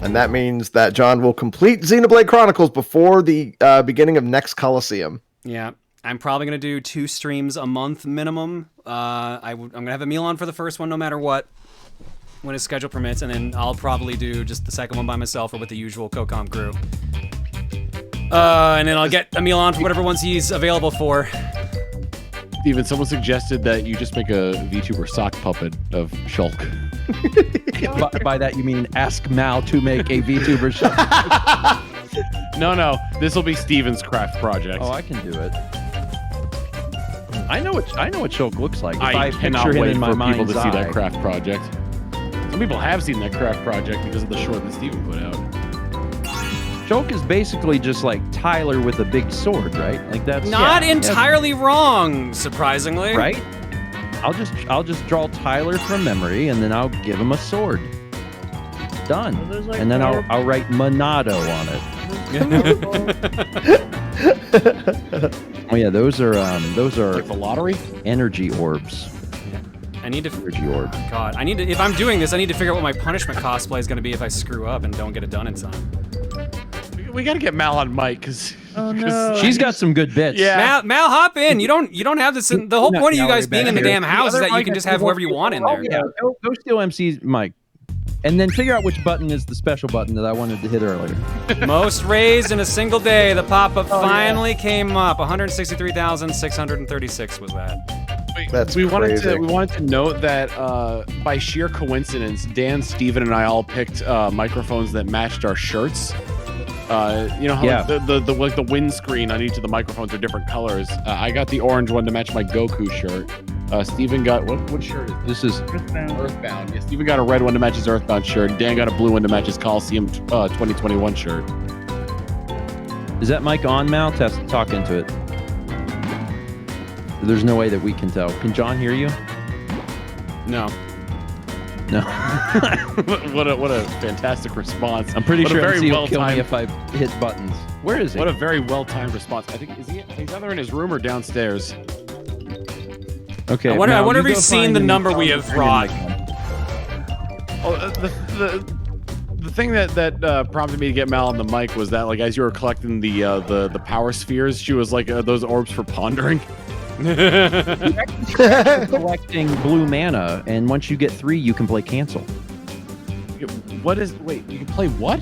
And that means that John will complete Xenoblade Chronicles before the beginning of next Colosseum. Yeah, I'm probably going to do 2 streams a month minimum. I'm going to have Emil on for the first one no matter what, when his schedule permits, and then I'll probably do just the second one by myself or with the usual Co-Com crew. And then I'll get Emil on for whatever ones he's available for. Steven, someone suggested that you just make a VTuber sock puppet of Shulk. By that you mean ask Mal to make a VTuber Shulk. No. This will be Steven's craft project. Oh, I can do it. I know what Shulk looks like. If I cannot picture him wait in my for people mind's to see eye. that craft project. Some people have seen that craft project because of the short that Steven put out. Shulk is basically just like Tyler with a big sword, right? Like that's Not entirely wrong, surprisingly. right. I'll just draw Tyler from memory, and then I'll give him a sword. Done. Well, there's, like, And then power- I'll write Monado on it. Oh yeah, those are Like the lottery? energy orbs. I need to. Energy orb. God, I need to. If I'm doing this, I need to figure out what my punishment cosplay is going to be if I screw up and don't get it done in time. We got to get Mal on mic because. Oh no. She's got some good bits. Yeah. Mal, hop in. You don't have this. The whole Not point of you gallery guys being back in the here. damn house is The that other you can mic just is have whoever you over- want in there. Yeah, go steal MC's mic. And then figure out which button is the special button that I wanted to hit earlier. Most raised in a single day. The pop-up finally came up. 163,636 was that. That's we wanted crazy. to note that by sheer coincidence, Dan, Steven, and I all picked microphones that matched our shirts. You know how Yeah. like the windscreen on each of the microphones are different colors. I got the orange one to match my Goku shirt. Steven got what shirt is This is Earthbound. Yeah, Steven got a red one to match his Earthbound shirt. Dan got a blue one to match his Colosseum 2021 shirt. Is that mic on, Mal? Talk into it. There's no way that we can tell. Can John hear you? No. No. what a fantastic response. I'm pretty What a sure very MC will kill me well-timed- if I hit buttons. Where is he? What a very well-timed response. I think he's either in his room or downstairs. Okay. I wonder Mal, if you he's go seen find the him number and we tell have him to bring brought. him The thing that prompted me to get Mal on the mic was that, like, as you were collecting the power spheres, she was like, those orbs for pondering. collecting blue mana, and once you get 3, you can play cancel. Wait, you can play what?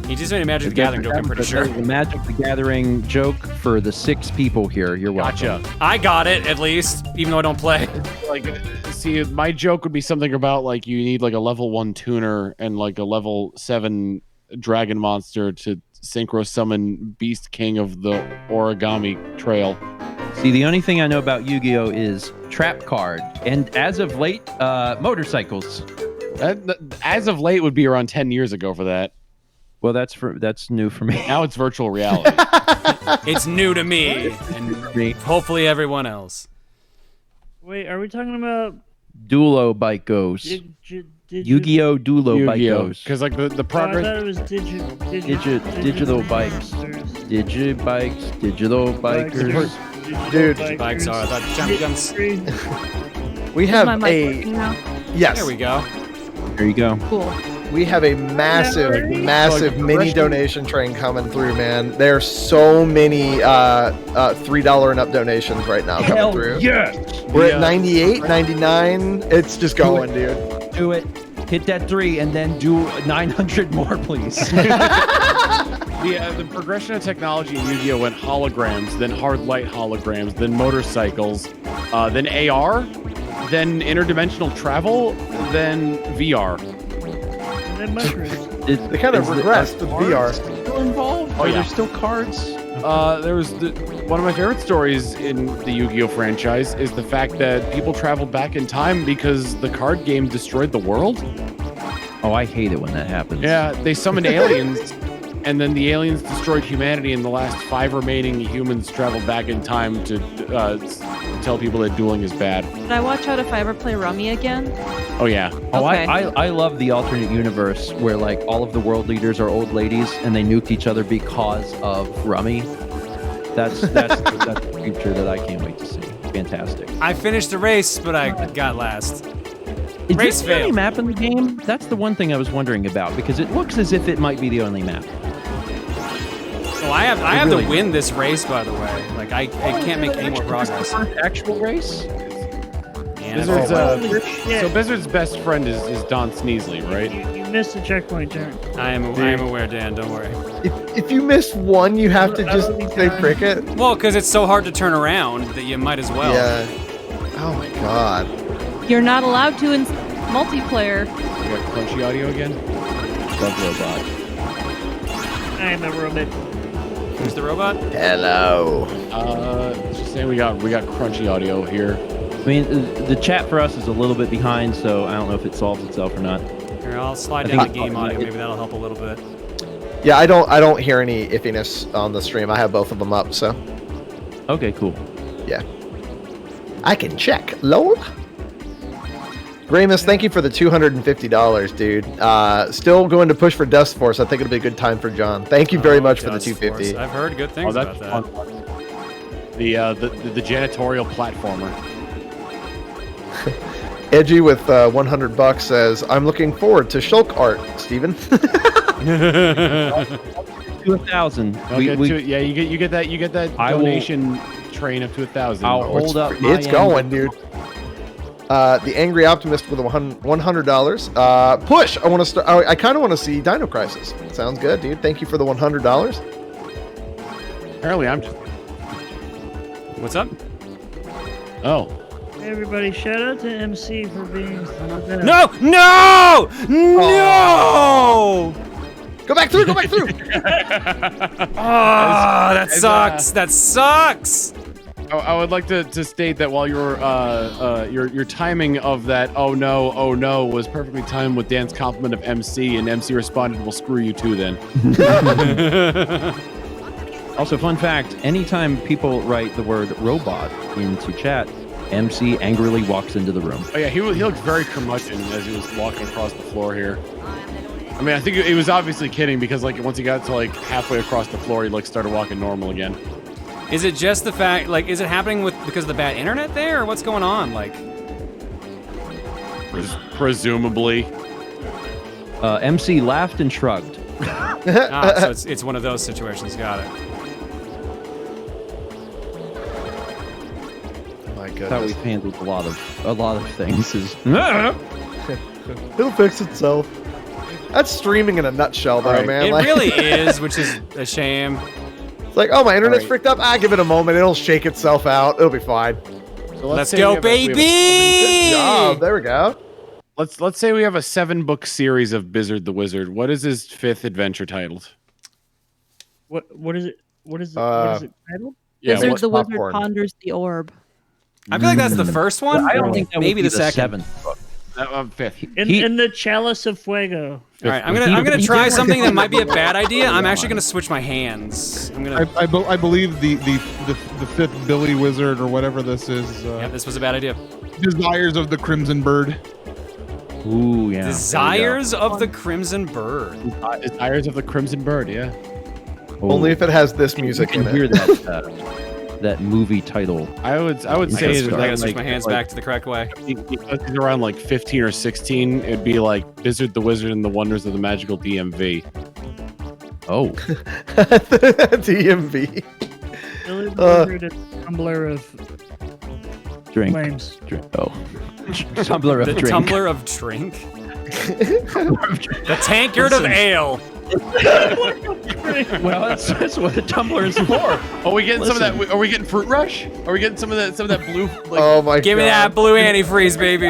He just made a Magic the Gathering joke, I'm pretty sure. The Magic the Gathering joke for the 6 people here. You're welcome. Gotcha. I got it, at least, even though I don't play. Like, see, my joke would be something about, like, you need, like, a level 1 tuner and, like, a level 7 dragon monster to synchro summon Beast King of the Origami Trail. See, the only thing I know about Yu-Gi-Oh! Is Trap Card, and as of late, motorcycles. As of late would be around 10 years ago for that. Well, that's new for me. Now it's virtual reality. It's new to me, and hopefully everyone else. Wait, are we talking about Dulo bike goes. Yu-Gi-Oh! Dulo bike goes. Because, like, the Oh, I progress... thought it was Digital bikes. Digibikes, digital bikers. Dude. Bikes are the champions. We Is have my mic a working now? yes. There we go. There you go. Cool. We have a massive mini donation train coming through, man. There are so many $3 and up donations right now coming through. Yes! We're at 98, 99. It's just going, dude. Do it. Hit that 3 and then do 900 more, please. The progression of technology in Yu-Gi-Oh! Went holograms, then hard light holograms, then motorcycles, then AR, then interdimensional travel, then VR. And then mushrooms. They kind of regressed with VR. Still involved? Oh, Are yeah. there still cards? There was one of my favorite stories in the Yu-Gi-Oh! Franchise is the fact that people traveled back in time because the card game destroyed the world. Oh, I hate it when that happens. Yeah, they summoned aliens, and then the aliens destroyed humanity, and the last 5 remaining humans traveled back in time to tell people that dueling is bad. Should I watch out if I ever play Rummy again? Oh, yeah. Oh, Okay. I love the alternate universe where like all of the world leaders are old ladies and they nuked each other because of Rummy. That's the future that I can't wait to see. Fantastic. I finished the race, but I got last. Is Race this the only failed. map in the game? That's the one thing I was wondering about because it looks as if it might be the only map. Oh, I have really- to win this race, by the way. Like I can't make any more progress. Actual race? And Blizzard's, Holy shit. so Blizzard's best friend is Don Sneasley, right? You missed the checkpoint turn. I am aware, Dan. Don't worry. If you miss one, you have to just say cricket. Well, because it's so hard to turn around that you might as well. Yeah. Oh my god. You're not allowed to in multiplayer. You got crunchy audio again? Love robot. I am a robot. Who's the robot? Hello. Let's just say we got crunchy audio here. I mean, the chat for us is a little bit behind, so I don't know if it solves itself or not. Here, I'll slide down the game audio. Maybe that'll help a little bit. Yeah, I don't hear any iffiness on the stream. I have both of them up, so Okay, cool. yeah. I can check. Lol. Gramus, thank you for the $250, dude. Still going to push for Dust Force. I think it'll be a good time for John. Thank you very much for the Dust $250. Force. I've heard good things about that. The janitorial platformer. Edgy with $100 says, "I'm looking forward to Shulk art, Steven." To 1,000. You get that donation train up to 1,000. I'll hold up. It's going, dude. The Angry Optimist with $100. Push. I want to start. I kind of want to see Dino Crisis. Sounds good, dude. Thank you for the $100. Apparently, I'm just. What's up? Oh. Hey, everybody, shout out to MC for being. No! Go back through. Go back through. That sucks. That sucks. I would like to state that while your timing of that oh no was perfectly timed with Dan's compliment of MC, and MC responded, "Well, screw you too then." Also, fun fact, anytime people write the word robot into chat, MC angrily walks into the room. Oh yeah, he looked very curmudgeon as he was walking across the floor here. I mean, I think he was obviously kidding, because like once he got to like halfway across the floor, he like started walking normal again. Is it just the fact, like, is it happening because of the bad internet there, or what's going on? Like, presumably. MC laughed and shrugged. So it's one of those situations. Got it. My That's how goodness. we've handled a lot of things. Is It'll fix itself. That's streaming in a nutshell, though, man. It Like, really is, which is a shame. it's like, oh, my internet's All right. freaked up. Give it a moment. It'll shake itself out. It'll be fine. So Let's say go, we have a- baby! Good job. There we go. Let's say we have a 7-book series of Bizzard the Wizard. What is his 5th adventure titled? What is it? What is it titled? Yeah, Wizard what- the Wizard popcorn. ponders the orb. I feel like that's the first one. I don't think that maybe would the be second. 7th book. 5th. In the Chalice of Fuego. All right, I'm gonna try something that might be a bad idea. I'm actually gonna switch my hands. I'm gonna. I believe the fifth Billy Wizard or whatever this is. Yeah, this was a bad idea. Desires of the Crimson Bird. Ooh, yeah. Desires of the Crimson Bird. Desires of the Crimson Bird, yeah. Only if it has this music you in can hear it. that movie title. I would say I that gotta switch like, my hands back to the correct way. because he's around like 15 or 16, it'd be like Bizzard the Wizard and the Wonders of the Magical DMV. Oh. DMV. Billy the Wizard is tumbler of Drink. flames. Oh. Tumbler of The drink. tumbler of drink. The tankard of ale. Well, that's what a tumbler is for. Are we getting some of that? Are we getting Fruit Rush? Are we getting some of that blue? Like, Oh my god. Give me that blue antifreeze, baby.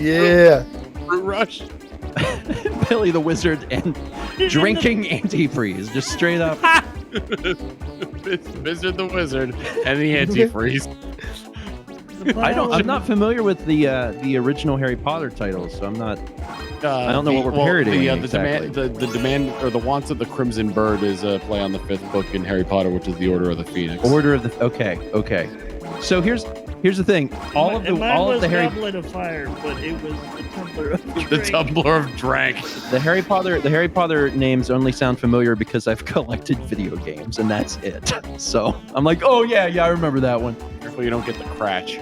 Yeah. Fruit Rush. Billy the Wizard and drinking antifreeze. Just straight up. Bizzard the Wizard and the antifreeze. I'm not familiar with the original Harry Potter titles, so I'm not. I don't know what we're parodying exactly. The demand or the wants of the Crimson Bird is a play on the 5th book in Harry Potter, which is the Order of the Phoenix. Order of the. Okay. So here's the thing. All of the Harry. Goblet of Fire, but it was the tumbler of drink. The tumbler of drank. The Harry Potter names only sound familiar because I've collected video games, and that's it. So I'm like, oh yeah, I remember that one. Careful you don't get the crotch.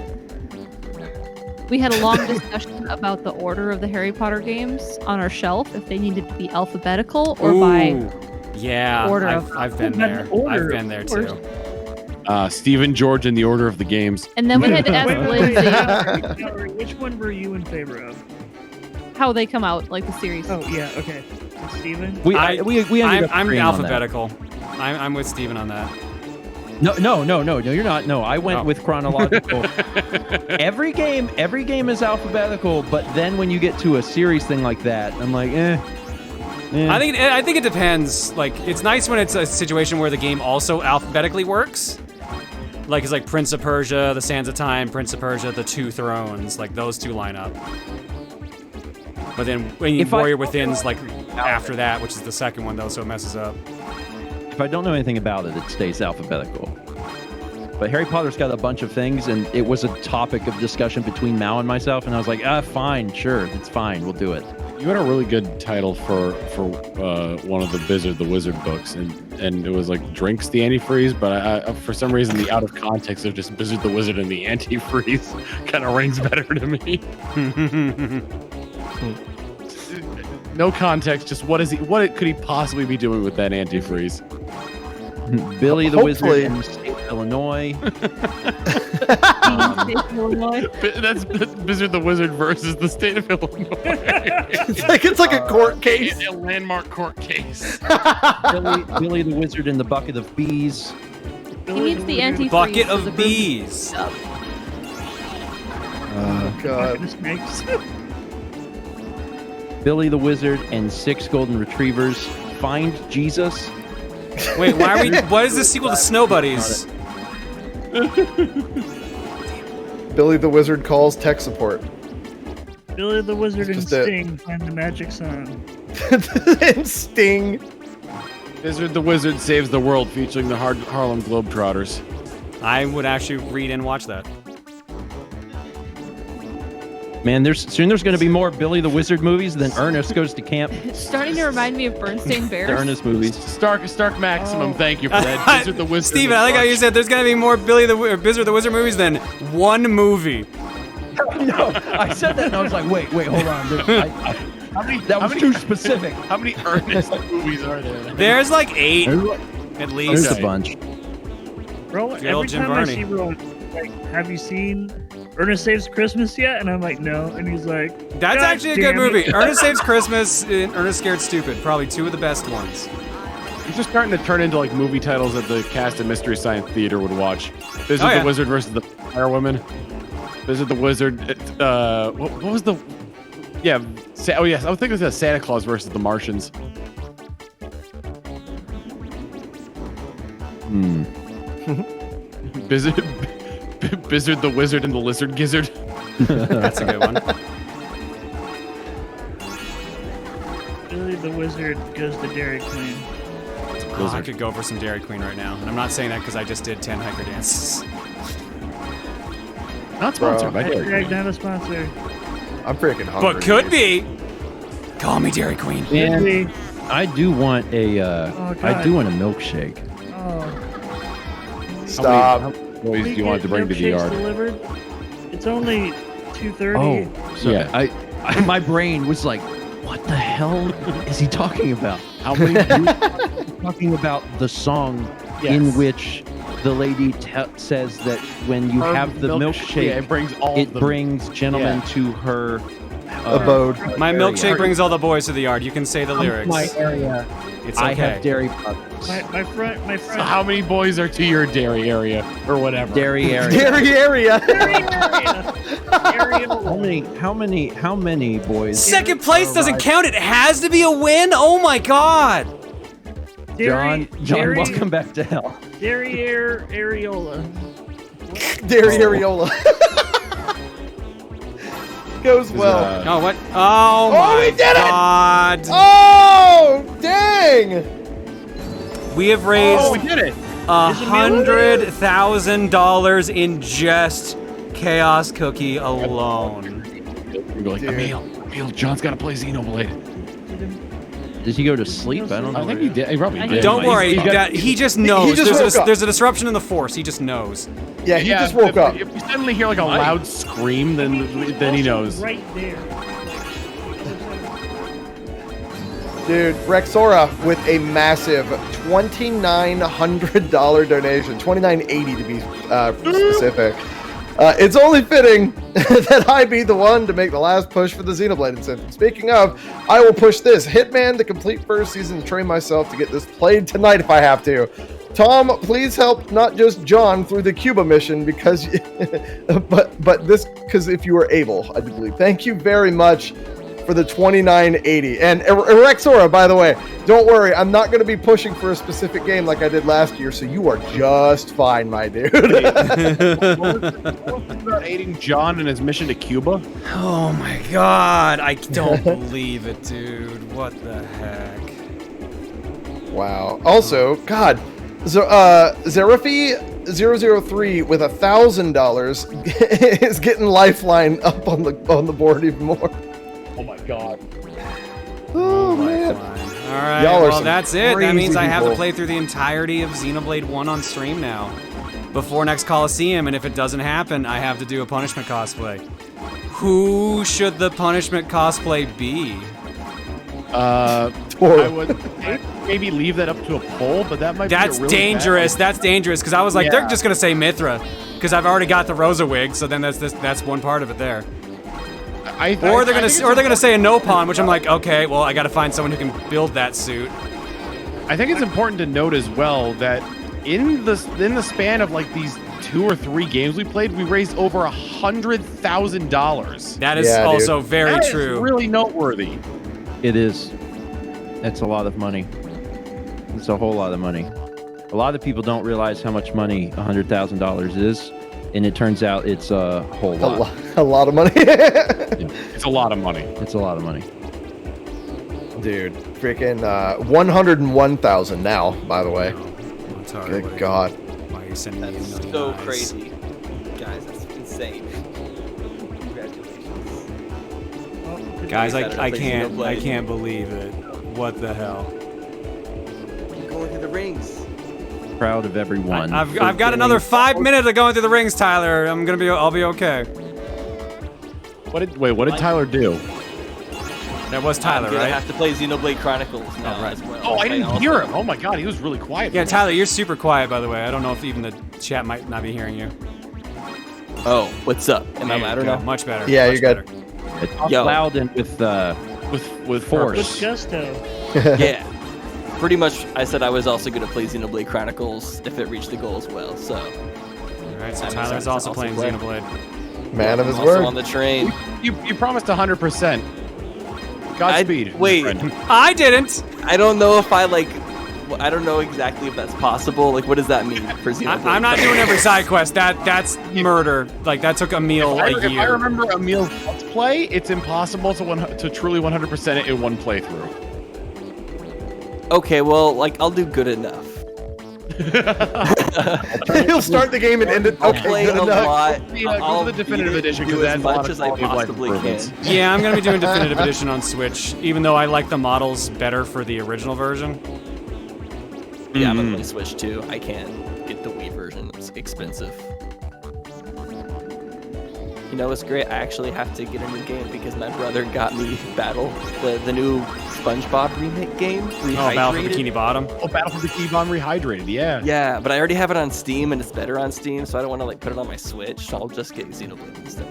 We had a long discussion about the order of the Harry Potter games on our shelf, if they needed to be alphabetical or by Yeah, order I've been there. I've been there too. Stephen George in the Order of the Games. And then we had to ask Lindsay Which one were you in favor of? how they come out, like the series. Oh yeah, okay. Steven? We ended up I'm agreeing on that. alphabetical. I'm with Steven on that. No, you're not. No, I went with chronological. Every game is alphabetical, but then when you get to a series thing like that, I'm like, I think it depends. Like, it's nice when it's a situation where the game also alphabetically works. Like, it's like Prince of Persia, The Sands of Time, Prince of Persia, The Two Thrones. Like, those two line up. But then when Warrior Within's like after that, which is the second one though, so it messes up. If I don't know anything about it, it stays alphabetical. But Harry Potter's got a bunch of things, and it was a topic of discussion between Mao and myself, and I was like, fine, sure, it's fine, we'll do it. You had a really good title for one of the Blizzard the Wizard books, and it was like Drinks the Antifreeze, but I for some reason the out of context of just Blizzard the Wizard and the Antifreeze kind of rings better to me. No context, just what could he possibly be doing with that antifreeze? Billy the Wizard in the state of Illinois. That's Blizzard the Wizard versus the state of Illinois. it's like a court case. A landmark court case. Billy the Wizard in the bucket of bees. He needs the antifreeze. Bucket of bees. Oh god. Billy the Wizard and 6 golden retrievers find Jesus. Wait, why are we? What is the sequel to Snow Buddies? Billy the Wizard calls tech support. Billy the Wizard and It's just Sting find the magic song. And Sting. Blizzard the Wizard saves the world, featuring the Harlem Globetrotters. I would actually read and watch that. Man, there's going to be more Billy the Wizard movies than Ernest Goes to Camp. It's starting to remind me of Bernstein Bears. The Ernest movies. Stark Maximum, thank you for that. Blizzard the Wizard. Steven, I like how you said there's gonna be more Blizzard the Wizard movies than one movie. No, I said that and I was like, wait, hold on. That was too specific. How many Ernest movies are there? There's like 8, at least. There's a bunch. Bro, Good old every Jim time I Varney. see Bro, like, have you seen Ernest Saves Christmas yet? And I'm like, no. And he's like, That's God actually a good damn it. movie. Ernest Saves Christmas and Ernest Scared Stupid, probably 2 of the best ones. These are starting to turn into like movie titles that the cast of Mystery Science Theater would watch. Blizzard the Wizard versus the Firewoman. Blizzard the Wizard. What was the? Yeah. Oh yes, I was thinking it was Santa Claus versus the Martians. Blizzard the Wizard and the Lizard Gizzard. That's a good one. Billy the Wizard goes to Dairy Queen. Oh, I could go for some Dairy Queen right now. And I'm not saying that because I just did 10 hiker dances. Not sponsored by Dairy Hashtag not a sponsor. I'm freaking hungry. But could be. Call me Dairy Queen. Could be. I do want a God. milkshake. Oh. Stop. How many boys do you want to bring to the milkshakes yard? Delivered? It's only 2:30. Oh, so Yeah. I my brain was like, what the hell is he talking about? How many? Talking about the song Yes. in which the lady says that when you Her have the milkshake, yeah, it brings all it of them. brings gentlemen Yeah. to her Abode. My area. milkshake brings all the boys to the yard. You can say the lyrics. My area. It's I okay. have dairy products. My friend. So how many boys are to your dairy area or whatever? Dairy area. Dairy area. How many boys? Second place doesn't count. It has to be a win. Oh my god. John, Dairy, welcome back to hell. Derriere Areola. Dairy areola. Goes well. Oh, what? Oh, my we did it! god. Oh, dang! We have raised Oh, we did it! $100,000 in just Chaos Cookie alone. We go like, Emil, John's got to play Xenoblade. Did he go to sleep? I don't know. I think he did. He probably did. Don't worry, He's got- he just knows. He just woke up. There's a disruption in the Force. He just knows. Yeah, he just woke up. If you suddenly hear like a loud scream, then he knows. Right there. Dude, Rexora with a massive $2,900 donation, $2,980 to be specific. It's only fitting that I be the one to make the last push for the Xenoblade incentive. Speaking of, I will push this Hitman the complete first season to train myself to get this played tonight if I have to. Tom, please help not just John through the Cuba mission because, but this because if you are able, I do believe. Thank you very much. for the 2980. And Erexora, by the way, don't worry, I'm not going to be pushing for a specific game like I did last year, so you are just fine, my dude. About aiding John in his mission to Cuba. Oh my god, I don't believe it, dude. What the heck? Wow. Also, God, Zerafi003 with $1,000 is getting Lifeline up on the board even more. Oh my god. Oh man. All right, Y'all are well some that's it. That crazy means I have to people. play through the entirety of Xenoblade 1 on stream now. Before next Colosseum, and if it doesn't happen, I have to do a punishment cosplay. Who should the punishment cosplay be? I would maybe leave that up to a poll, but that might That's be a really dangerous. bad That's dangerous because I was like, Yeah. they're just gonna say Mithra, because I've already got the Rosa wig. So then that's one part of it there. Or they're gonna say a Nopon, which I'm like, okay, well I got to find someone who can build that suit. I think it's important to note as well that in the span of like these 2 or 3 games we played, we raised over $100,000. That is also very true. Is really noteworthy. It is. That's a lot of money. It's a whole lot of money. A lot of people don't realize how much money $100,000 is, and it turns out it's a whole lot. A lot of money. It's a lot of money. It's a lot of money. Dude, freaking 101,000 now, by the way. Good God. Why are you sending me a million So eyes? crazy. Guys, that's insane. Congratulations. Guys, I Saturday can't Xenoblade. I can't believe it. What the hell? Keep going through the rings. Proud of everyone. I've got another 5 minutes of going through the rings, Tyler. I'll be okay. What did Tyler do? That was Tyler, I'm gonna right? have to play Xenoblade Chronicles now as well. Oh, I didn't Okay, hear also- him. Oh my god, he was really quiet. Yeah, Tyler, you're super quiet, by the way. I don't know if even the chat might not be hearing you. Oh, what's up? Am I There you louder go. now? Much better. Yeah, much you're good. better. It's Yo. loud and with force. With gusto. Yeah. Pretty much, I said I was also going to play Xenoblade Chronicles if it reached the goal as well, so... All right, so I'm Tyler's excited to also playing play. Xenoblade. Man of his Also word. on the train. You promised 100%. Godspeed. Wait. friend. I didn't! I don't know if I don't know exactly if that's possible. Like, what does that mean for Xenoblade? I'm not doing every side quest. That's murder. Like, that took a meal a If I year. remember Emil's Let's Play, it's impossible to truly 100% it in one playthrough. Okay, well, like, I'll do good enough. He'll start the game and end it. I'll Okay, play good a enough. lot. Yeah, go I'll to the definitive beat it edition and do because as that's a lot much of as I quality of life possibly can. improvements. Yeah, I'm going to be doing Definitive Edition on Switch, even though I like the models better for the original version. Yeah, I'm gonna play Switch too. I can't get the Wii version. It's expensive. You know what's great? I actually have to get a new game because my brother got me the new SpongeBob remake game. Oh, Battle for Bikini Bottom. Oh, Battle for Bikini Bottom Rehydrated, yeah. Yeah, but I already have it on Steam and it's better on Steam, so I don't want to like put it on my Switch. So I'll just get Xenoblade instead.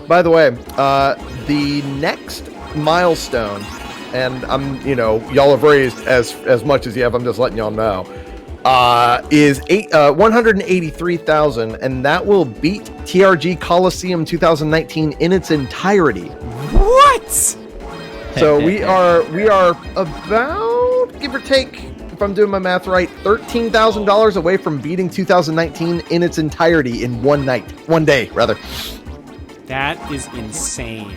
By the way, the next milestone, and y'all have raised as much as you have. I'm just letting y'all know. Is 183,000, and that will beat TRG Colosseum 2019 in its entirety. What? So we are about, give or take, if I'm doing my math right, $13,000 away from beating 2019 in its entirety in one day. That is insane.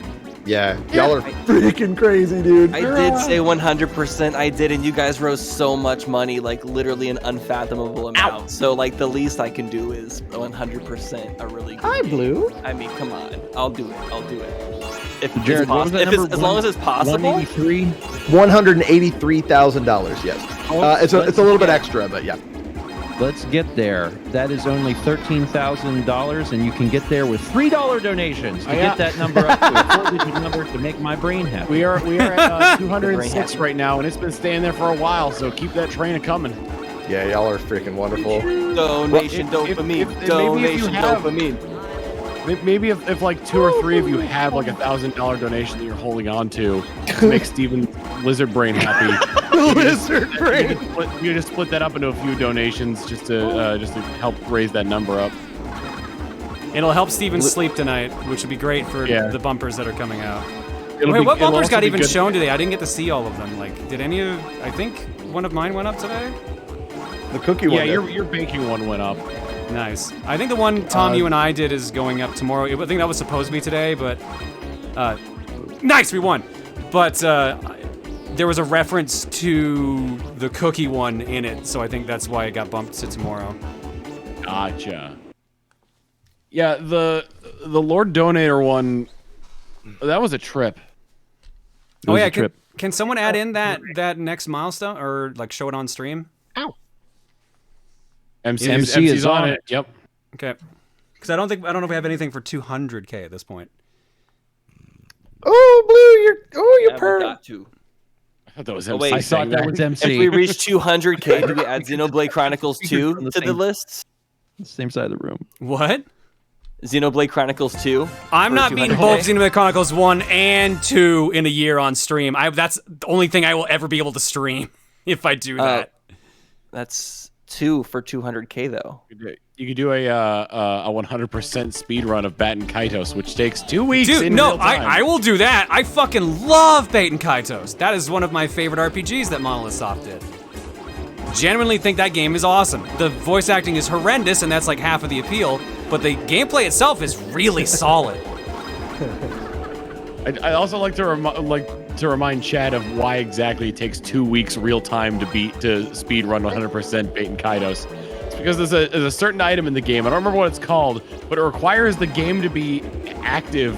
Yeah, y'all are freaking crazy, dude. I did say 100%. I did, and you guys rose so much money, like literally an unfathomable amount. So like the least I can do is 100% a really good Hi, game. Blue. I mean, come on, I'll do it. If Jared, it's what was that possible, number? as long as it's possible. 183? $183,000. Yes. It's a little bit extra, but yeah. Let's get there. That is only $13,000, and you can get there with $3 donations to get that number up to a 4-digit number to make my brain happy. We are at 206 right now, and it's been staying there for a while. So keep that train a coming. Yeah, y'all are freaking wonderful. Donation dopamine. Donation dopamine. Maybe if like 2 or 3 of you have like $1,000 donation that you're holding on to make Steven's lizard brain happy. Lizard brain. You just split that up into a few donations just to help raise that number up. It'll help Steven sleep tonight, which would be great for the bumpers that are coming out. Wait, what it'll bumpers also got be even good- shown today? I didn't get to see all of them. Like, did any of... I think one of mine went up today? The cookie one. Yeah, did. your baking one went up. Nice. I think the one, Tom, you and I did is going up tomorrow. I think that was supposed to be today, but... nice, we won! But there was a reference to the cookie one in it, so I think that's why it got bumped to tomorrow. Gotcha. Yeah, the Lord Donator one, that was a trip. Oh yeah, can someone add in that next milestone or like show it on stream? Ow. MC's on it. Yep. Okay. Because I don't know if we have anything for 200K at this point. Oh, Blue, you're purring. Got to. I thought that was Oh, MC. wait, I thought that was MC. If we reach 200K, do we add Xenoblade Chronicles 2 to the list? Same side of the room. What? Xenoblade Chronicles 2? I'm not beating both Xenoblade Chronicles 1 and 2 in a year on stream. That's the only thing I will ever be able to stream if I do that. That's 2 for 200K though. You could do a 100% speed run of Baten Kaitos, which takes 2 weeks. Dude, in no, real time. I will do that. I fucking love Baten Kaitos. That is one of my favorite RPGs that Monolith Soft did. Genuinely think that game is awesome. The voice acting is horrendous, and that's like half of the appeal, but the gameplay itself is really solid. I also like to remind Chad of why exactly it takes 2 weeks real time to speed run 100% Baten Kaitos. It's because there's a certain item in the game. I don't remember what it's called, but it requires the game to be active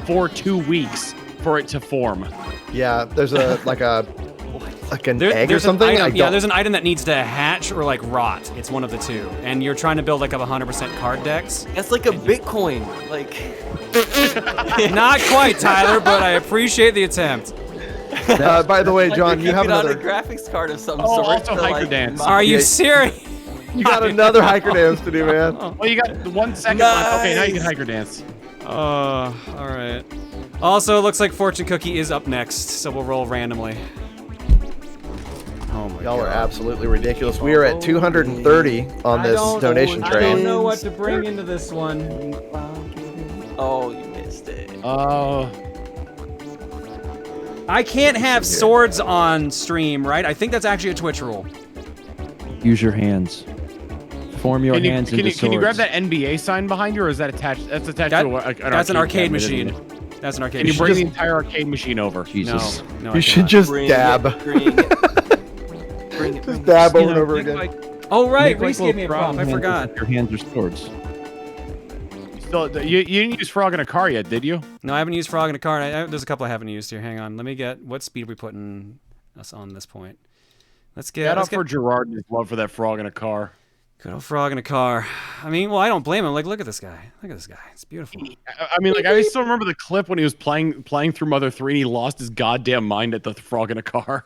for 2 weeks for it to form. Yeah, there's an egg or something. There's an item that needs to hatch or like rot. It's one of the two, and you're trying to build like a 100% card decks. That's like a Bitcoin. Like, not quite, Tyler, but I appreciate the attempt. By the way, John, you have another graphics card of some Oh, sort. also Hiker Dance. Are you serious? You got another hiker dance to do, man. Well, you got 1 second left. Okay, now you can Hiker Dance. All right. Also, it looks like Fortune Cookie is up next, so we'll roll randomly. Oh my Y'all are God. absolutely ridiculous. We are at 230 on this donation I train. don't know what to bring into this one. Oh, you missed it. I can't have swords on stream, right? I think that's actually a Twitch rule. Use your hands. Form your hands into swords. Can you grab that NBA sign behind you, or is that attached? That's attached to That's an arcade cabinet, machine. isn't it? That's an arcade Can you machine. bring the entire arcade machine over? Jesus. No, You should just dab. Just dab over and over again. Oh right, Make like Reese gave me a little prop. I hands forgot. if Your hands are swords. You didn't use Frog in a car yet, did you? No, I haven't used Frog in a card. There's a couple I haven't used here. Hang on. Let me get what speed are we putting us on this point. Let's get. Shout let's out for Gerard and his love for that Frog in a car. Good old Frog in a car. I mean, well, I don't blame him. Like, look at this guy. Look at this guy. It's beautiful. I mean, like, I still remember the clip when he was playing through Mother 3 and he lost his goddamn mind at the Frog in a car.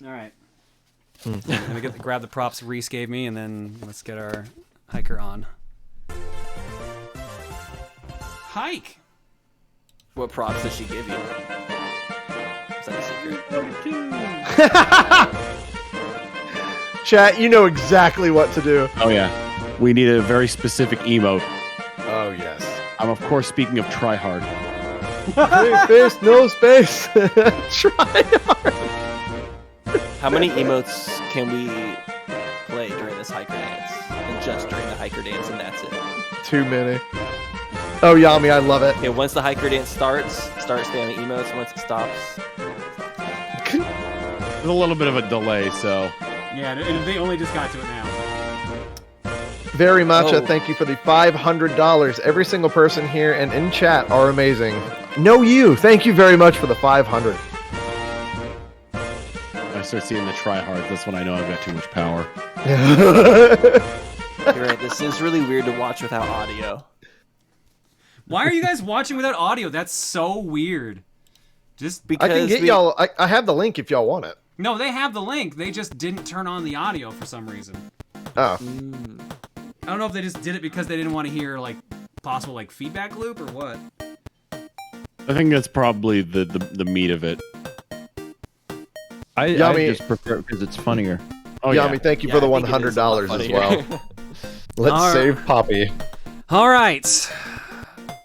All right. Let me grab the props Reese gave me, and then let's get our hiker on. Hike. What props did she give you? Is that a secret? Chat, you know exactly what to do. Oh yeah, we need a very specific emote. Oh yes. I'm of course speaking of try hard. Space, no space. Try hard. How many emotes can we play during this hiker dance? And just during the hiker dance, and that's it. Too many. Oh, Yami, I love it. Okay, once the hiker dance starts, start spamming emotes. Once it stops, There's a little bit of a delay, so. Yeah, they only just got to it now. Very much. Oh. Thank you for the $500. Every single person here and in chat are amazing. No, you. Thank you very much for the 500. I start seeing the try hard. That's when I know I've got too much power. you're right. This is really weird to watch without audio. Why are you guys watching without audio? That's so weird. Just because I can get y'all. I have the link if y'all want it. No, they have the link. They just didn't turn on the audio for some reason. Oh. I don't know if they just did it because they didn't want to hear like possible like feedback loop or what. I think that's probably the meat of it. I just prefer it because it's funnier. Oh Yami, yeah. thank you for the $100 as well. Let's save Poppy. All right.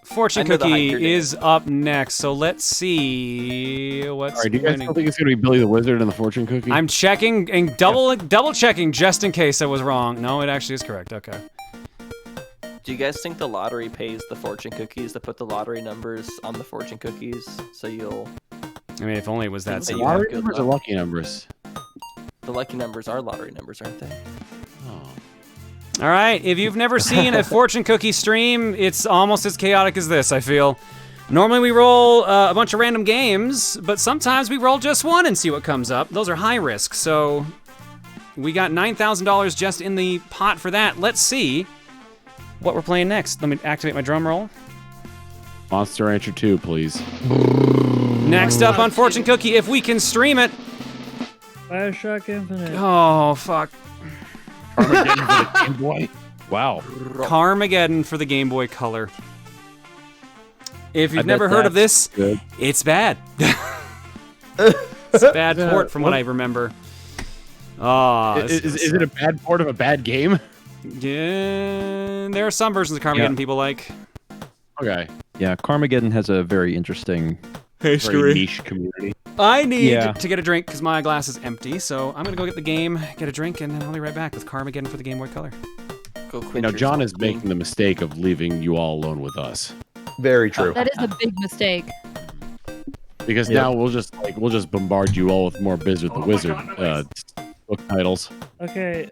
Fortune I know the Cookie Hunger is up next, so let's see what's All right, do you guys winning. still think it's gonna be Billy the Wizard and the Fortune Cookie? I'm checking and double checking just in case I was wrong. No, it actually is correct. Okay. Do you guys think the lottery pays the fortune cookies to put the lottery numbers on the fortune cookies so you'll? I mean, if only it was that So you simple. have lottery good numbers or luck. lucky numbers? The lucky numbers are lottery numbers, aren't they? All right, if you've never seen a fortune cookie stream, it's almost as chaotic as this, I feel. Normally we roll a bunch of random games, but sometimes we roll just one and see what comes up. Those are high risk, so we got $9,000 just in the pot for that. Let's see what we're playing next. Let me activate my drum roll. Monster Rancher 2, please. Next up on Fortune Cookie, if we can stream it. Bioshock Infinite. Oh, fuck. Carmageddon for the Game Boy. Wow. Carmageddon for the Game Boy Color. If I you've bet never heard of this, that's good. it's bad. It's a bad port from what I remember. Oh, Is it a bad port of a bad game? Yeah, there are some versions of Carmageddon people like. Okay. Yeah, Carmageddon has a very interesting, Very niche community. I need Yeah. to get a drink because my glass is empty, so I'm gonna go get the game, get a drink, and then I'll be right back with Carmageddon for the Game Boy Color. Go You quit know, your John is smoking. making the mistake of leaving you all alone with us Very true. That is a big mistake. because now we'll just bombard you all with more Blizzard the Wizard book titles. Okay,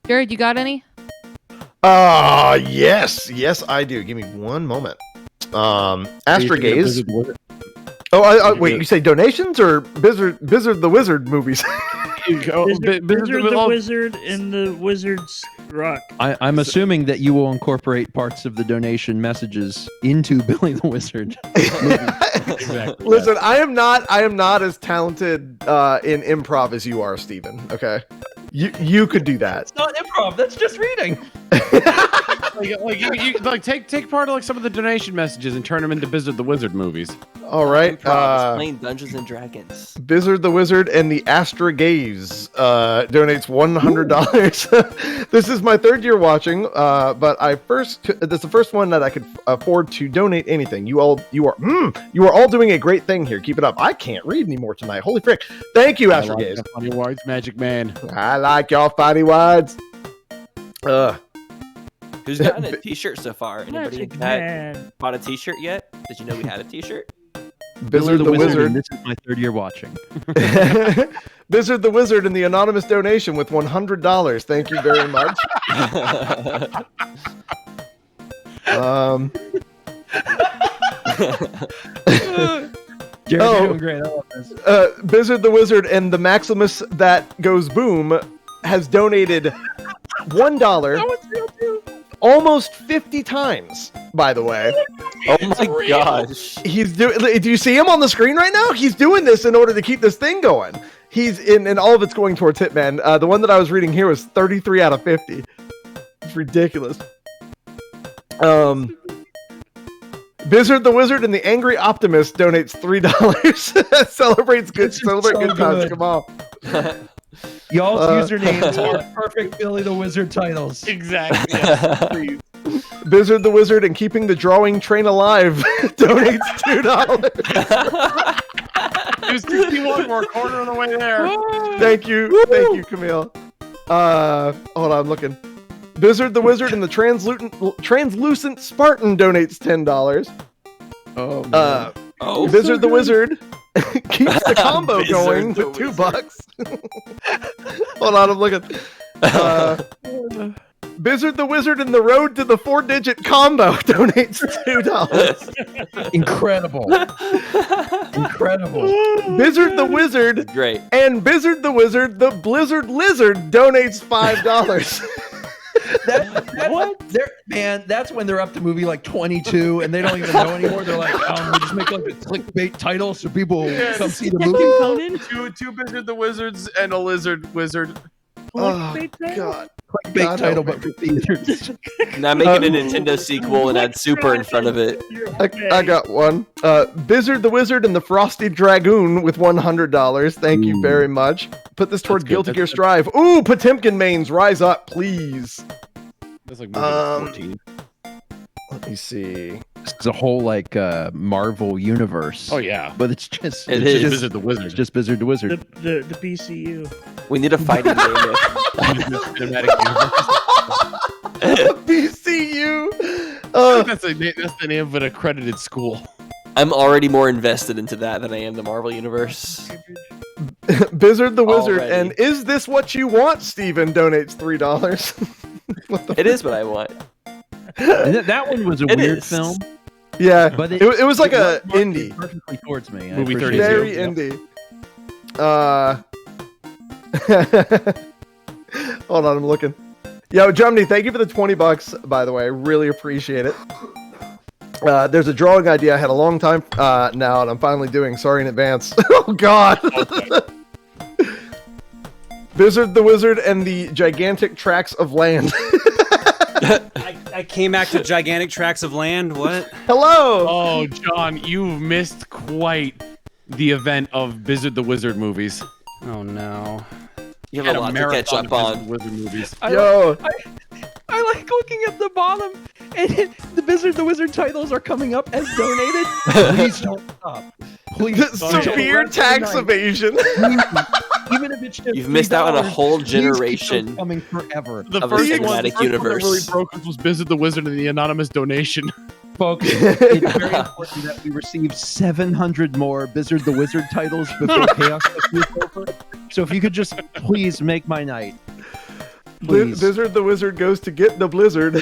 Jared, you got any? Yes, I do. Give me one moment. Astra Gaze. Blizzard the Wizard. Oh, wait, you say donations or Blizzard the Wizard movies? Blizzard the Wizard and the Wizard's Rock. I'm assuming that you will incorporate parts of the donation messages into Billy the Wizard. Exactly. Listen, I am not as talented in improv as you are, Steven. Okay, you could do that. It's not improv. That's just reading. Take part of like some of the donation messages and turn them into Blizzard the Wizard movies. All right, Improv is playing Dungeons and Dragons. Blizzard the Wizard and the Astra Gaze donates $100. This is my third year watching, but this is the first one that I could afford to donate anything. You are all doing a great thing here. Keep it up. I can't read anymore tonight. Holy frick! Thank you, Astra Gaze. Funny words, Magic Man. I like y'all funny words. Who's gotten a T-shirt so far? Anybody Magic Man. bought a T-shirt yet? Did you know we had a T-shirt? Blizzard the Wizard. And this is my third year watching. Blizzard the Wizard and the anonymous donation with $100. Thank you very much. Jared, Oh. you're doing great. I love this. Blizzard the Wizard and the Maximus that goes boom has donated $1 almost 50 times, by the way. Oh my gosh! He's doing. Do you see him on the screen right now? He's doing this in order to keep this thing going. He's in, and all of it's going towards Hitman. The one that I was reading here was 33 out of 50. It's ridiculous. Blizzard the Wizard and the Angry Optimist donates $3. Celebrate good times. Come on. Y'all's usernames are perfect Billy the Wizard titles. Exactly. Yes, please. Blizzard the Wizard and Keeping the Drawing Train Alive donates $2. There's 61 more corner on the way there. Thank you, Camille. Hold on, I'm looking. Blizzard the Wizard and the Translucent Spartan donates $10. Oh, Blizzard the Wizard keeps the combo Blizzard going the with $2. Hold on, I'm looking. Blizzard the Wizard and the Road to the 4-digit combo donates $2. Incredible. Incredible. Blizzard the Wizard great. and Blizzard the Wizard, the Blizzard Lizard donates $5. Man, that's when they're up to movie like 22 and they don't even know anymore. They're like, we just make like a clickbait title so people come see the movie. Two Blizzard the Wizards and a Lizard Wizard. Oh, God. Clickbait God title, help but for theaters. Now make it a Nintendo sequel and add Super in front of it. I got one. Blizzard the Wizard and the Frosty Dragoon with $100. Thank you very much. Put this towards good. Guilty That's Gear good. Strive. Ooh, Potemkin mains, rise up, please. That's like movie 14. Let me see. It's a whole like Marvel universe. Oh yeah, but it's just It it's is. just, Visit the Wizard. It's just Blizzard the Wizard. The PCU. We need a fighting game. Cinematic universe. BCU. That's the name of an accredited school. I'm already more invested into that than I am the Marvel universe. Blizzard the Wizard, Already. and is this what you want? Steven donates $3. It is what I want. And that one was a It weird is. film. Yeah, But it was like a marketed indie. perfectly towards me. I Movie appreciate 32. Very it. indie. Hold on, I'm looking. Yo, Jumney, thank you for the $20, by the way. I really appreciate it. There's a drawing idea I had a long time now, and I'm finally doing. Sorry in advance. Oh, God. Blizzard the Wizard and the Gigantic Tracts of Land. I came back to gigantic tracts of land. What? Hello. Oh, John, you've missed quite the event of Blizzard the Wizard movies. Oh no. You have a lot to catch up on. Wizard movies. Yo. I like looking at the bottom, and the Blizzard the Wizard titles are coming up as donated. Please don't stop. Please. Severe tax evasion. Even if it's just You've missed out on a $3, whole please keep generation. those coming forever. The Of a first cinematic one universe. that really broke us was Blizzard the Wizard and the anonymous donation. Folks, it's very important that we receive 700 more Blizzard the Wizard titles before Chaos is over. So if you could just please make my night. Please. Blizzard the Wizard goes to get the Blizzard.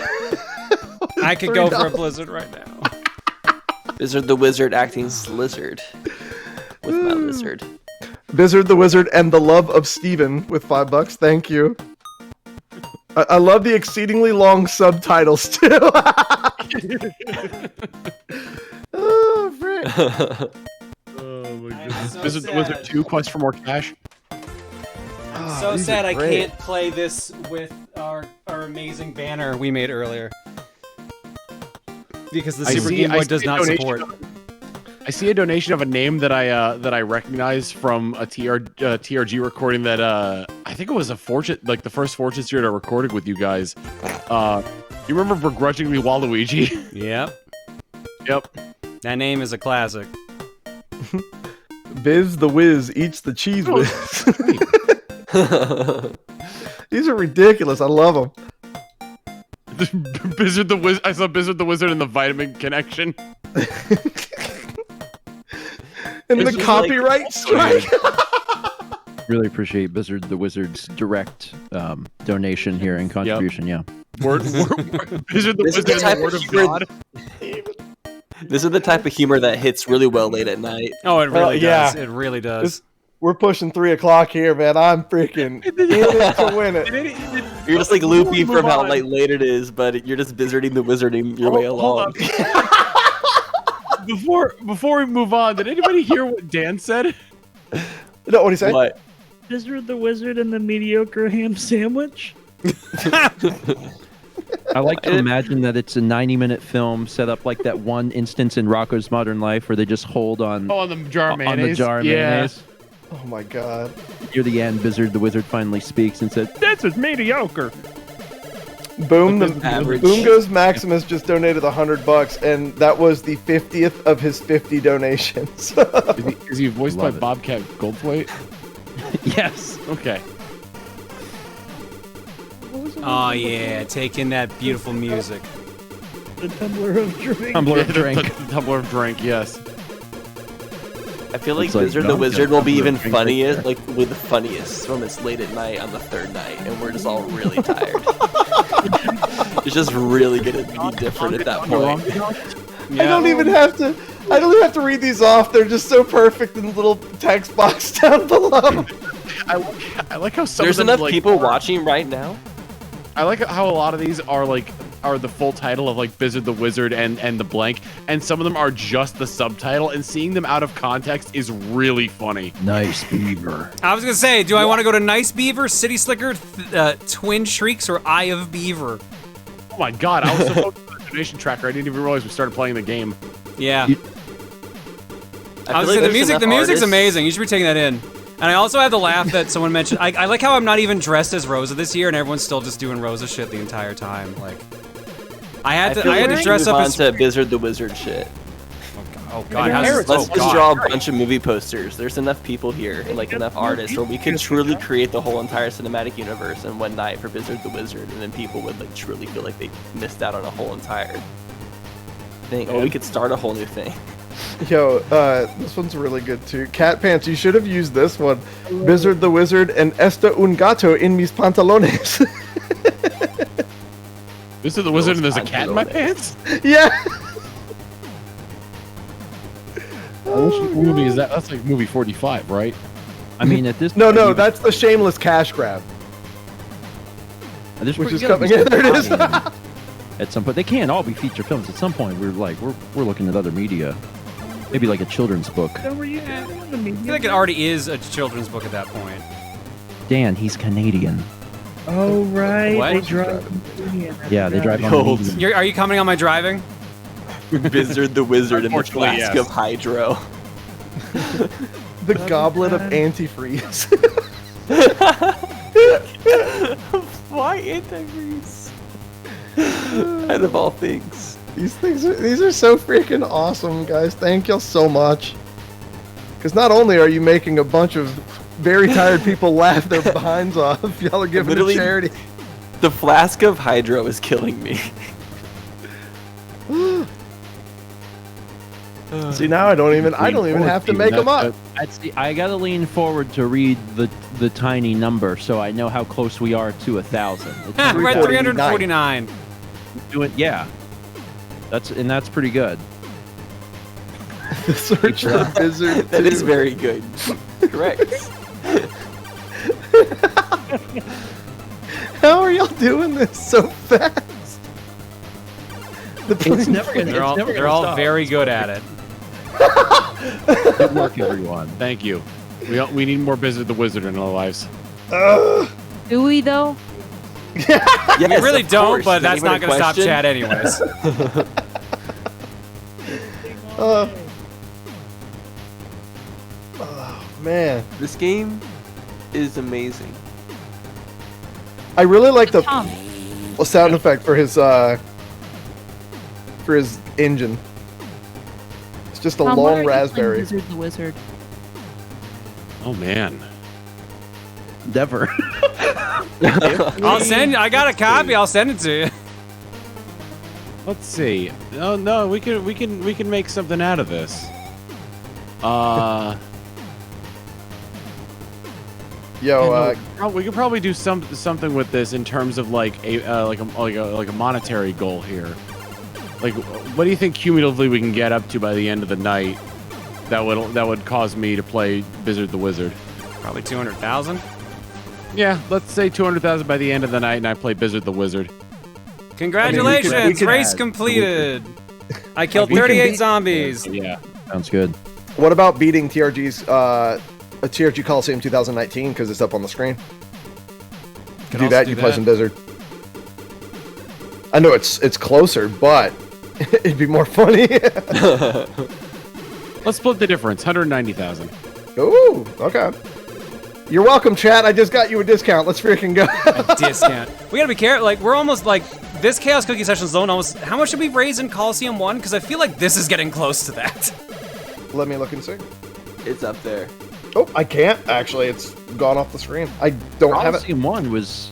I could go for a blizzard right now. Blizzard the Wizard acting Slizzard with my lizard. Blizzard the Wizard and the Love of Steven with $5. Thank you. I love the exceedingly long subtitles too. Oh, frick. Oh my goodness. so Blizzard the sad. Wizard 2, Quest for More Cash. I'm so these sad are I great. can't play this with our amazing banner we made earlier. Because the Super Game Boy does a not donation support. I see a donation of a name that I recognize from a TRG recording that I think it was the first Fortune Street I recorded with you guys. You remember Begrudgingly Waluigi? Yep. Yep. That name is a classic. Biz the Wiz eats the cheese whiz. These are ridiculous. I love them. Blizzard the Wizard. I saw Blizzard the Wizard and the Vitamin Connection. And It's the just copyright strike. Really appreciate Blizzard the Wizard's direct donation here and contribution. Yeah. Blizzard the This is Wizard the and type the Word of of humor. God. This is the type of humor that hits really well late at night. Oh, it really yeah. does. It really does. We're pushing 3 o'clock here, man. I'm freaking in it to win it. You're just like loopy from how like late it is, but you're just Blizzarding the Wizarding your way along. Before we move on, did anybody hear what Dan said? No, what do you say? What? Blizzard the Wizard and the mediocre ham sandwich. I like to imagine that it's a 90-minute film set up like that one instance in Rocko's Modern Life where they just hold on Oh, on the jar of mayonnaise. on the jar of yeah. mayonnaise. Oh my god. Near the end, Blizzard the Wizard finally speaks and says, "This is mediocre." Boom, Average. Boom Goes Maximus just donated $100, and that was the 50th of his 50 donations. Is he voiced by Love it. Bobcat Goldthwait? Yes. Okay. Oh yeah, take in that beautiful music. The tumbler of drink. Tumbler of drink. The tumbler of drink, yes. I feel like It's like Blizzard the Dunkin' Wizard will be even drink funniest, like with the funniest when it's late at night on the third night, and we're just all really tired. It's just really gonna be different at that point. I don't even have to read these off. They're just so perfect in the little text box down below. I like how some There's of them, enough like, people watching right now. I like how a lot of these are the full title of like Blizzard the Wizard and the blank, and some of them are just the subtitle, and seeing them out of context is really funny. Nice beaver. I was gonna say, do I want to go to Nice Beaver, City Slicker, Twin Shrieks, or Eye of Beaver? Oh my god, I was supposed to put a donation tracker. I didn't even realize we started playing the game. Yeah. I was I feel gonna like say there's the enough music's artists- amazing. You should be taking that in. And I also had to laugh that someone mentioned. I like how I'm not even dressed as Rosa this year, and everyone's still just doing Rosa shit the entire time. Like, I had to dress up as to Blizzard the Wizard shit. Oh god, how's let's just draw a bunch of movie posters. There's enough people here and like enough artists where we could truly create the whole entire cinematic universe in one night for Blizzard the Wizard, and then people would like truly feel like they missed out on a whole entire thing. Or we could start a whole new thing. Yo, this one's really good too. Cat Pants, you should have used this one. Blizzard the Wizard and Esta un gato en mis pantalones. Blizzard the Wizard and there's a cat in my pants? Yeah. What movie is that? That's like movie 45, right? I mean, at this No, that's the shameless cash grab. Which is coming in. There it is. At some point, they can't all be feature films. At some point, we're looking at other media, maybe like a children's book. I feel like it already is a children's book at that point. Dan, he's Canadian. Oh right, What? they drive. Yeah, they drive on Canadian. Are you commenting on my driving? Blizzard the Wizard and the Unfortunately, flask yes. of hydro. The goblet of antifreeze. Why antifreeze? Out of all things. These are so freaking awesome, guys. Thank y'all so much. Because not only are you making a bunch of very tired people laugh their behinds off, y'all are giving to charity. The flask of hydro is killing me. See, now I don't even have to make them up. I gotta lean forward to read the tiny number so I know how close we are to 1,000. We're at 349. Yeah, that's pretty good. The search for the Blizzard. That is very good. Correct. How are y'all doing this so fast? They're all very good at it. Good work, everyone. Thank you. We need more Blizzard the Wizard in our lives. Do we though? Yes, we really of don't, course. but Is that's not anyone going to stop question? chat anyways. Oh man, This game is amazing. I really like the Tom. sound effect for his engine. It's just a Tom, what are long you playing raspberry. Blizzard the Wizard. Oh man. Never. I got a copy. I'll send it to you. Let's see. No, we can make something out of this. Yo, we could probably do something with this in terms of like a monetary goal here. Like, what do you think cumulatively we can get up to by the end of the night that would cause me to play Blizzard the Wizard? Probably 200,000. Yeah, let's say 200,000 by the end of the night, and I play Blizzard the Wizard. Congratulations, we could race add- completed. I killed We can 38 beat- zombies. Yeah. Sounds good. what about beating TRG's TRG Colosseum 2019 because it's up on the screen? Could Do also that, do you play some Blizzard. I know it's closer, but it'd be more funny. Let's split the difference. 190,000. Ooh, okay. You're welcome, chat. I just got you a discount. Let's freaking go. A discount. We gotta be careful. Like, we're almost like this Chaos Cookie Session zone. Almost. How much should we raise in Colosseum 1? Because I feel like this is getting close to that. Let me look and see. It's up there. Oh, I can't actually. It's gone off the screen. I don't have it. Colosseum 1 was,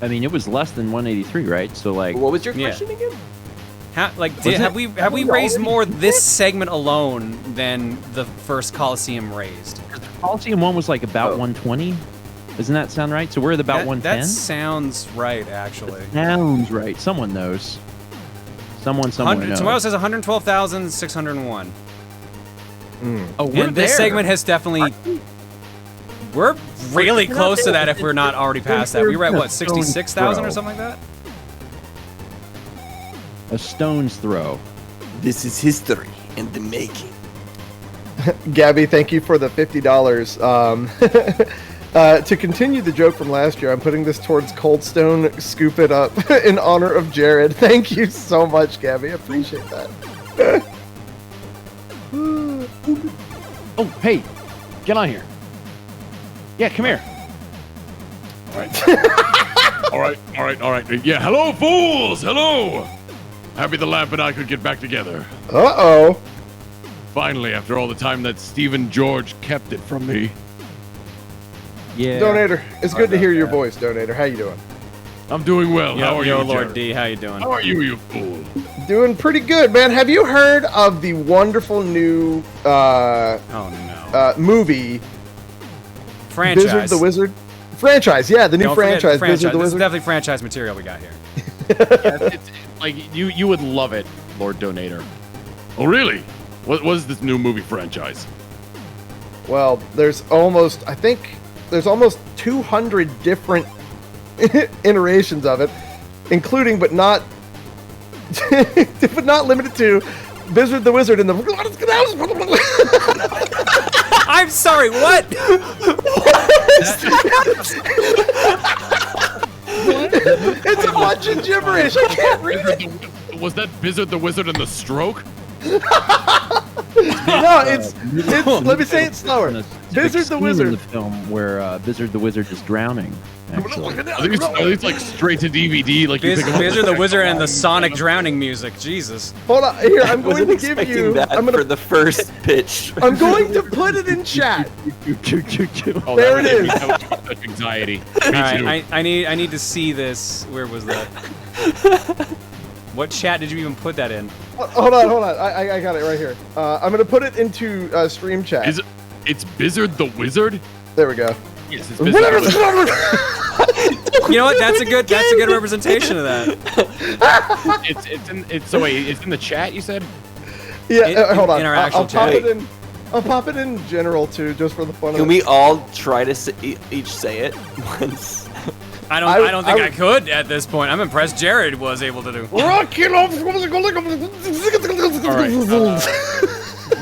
I mean, it was less than 183, right? So like, What was your Yeah. question again? Have we raised more this segment alone than the first Colosseum raised? Colosseum 1 was like about 120. Doesn't that sound right? So we're at about 110. That sounds right, actually. Sounds right. Someone knows. Someone knows. Tomorrow says 112,601. Oh, we're And this there. segment has definitely. We're really close to that if we're not already past that. We were at what, 66,000 or something like that? A stone's throw. This is history in the making. Gabby, thank you for the $50. To continue the joke from last year, I'm putting this towards Cold Stone. Scoop it up in honor of Jared. Thank you so much, Gabby. I appreciate that. Oh, hey, get on here. Yeah, come here. All right. Yeah, hello, fools! Hello! Happy the Lamp and I could get back together. Uh-oh. Finally, after all the time that Stephen George kept it from me. Yeah. Donator, it's good to hear your voice, Donator. How you doing? I'm doing well. How are you, Lord Jared? D, how you doing? How are you, you fool? Doing pretty good, man. Have you heard of the wonderful new movie Franchise. Bizard the Wizard? Franchise, yeah, the new Don't forget franchise, Bizard the This is Wizard. definitely franchise material we got here. It's like you would love it, Lord Donator. Oh, really? What is this new movie franchise? Well, there's almost 200 different iterations of it, including but not limited to Bizard the Wizard and the I'm sorry, what? It's a bunch of gibberish. I can't read it. Was that Bizard the Wizard and the Stroke? No, it's let me say it slower. Bizard the Wizard. In the film where Bizard the Wizard is drowning. Actually. Are these like straight to DVD? Like you think Bizard the Wizard and the Sonic drowning music. Jesus. Hold on, here I'm going to give Expecting you. that I'm gonna for the first pitch. I'm going to put it in chat. Oh, There it is. That would give me anxiety. Me All right, too. I need to see this. Where was that? What chat did you even put that in? Hold on. I got it right here. I'm gonna put it into stream chat. It's Bizard the Wizard? There we go. Yes, it's Bizard the Wizard. You know what? That's a good representation of that. It's in the chat. You said? Yeah. Hold on. In our I'll actual pop chat. it in. I'll pop it in general too, just for the fun of it. Can we all try to each say it once? I don't think I could at this point. I'm impressed Jared was able to do.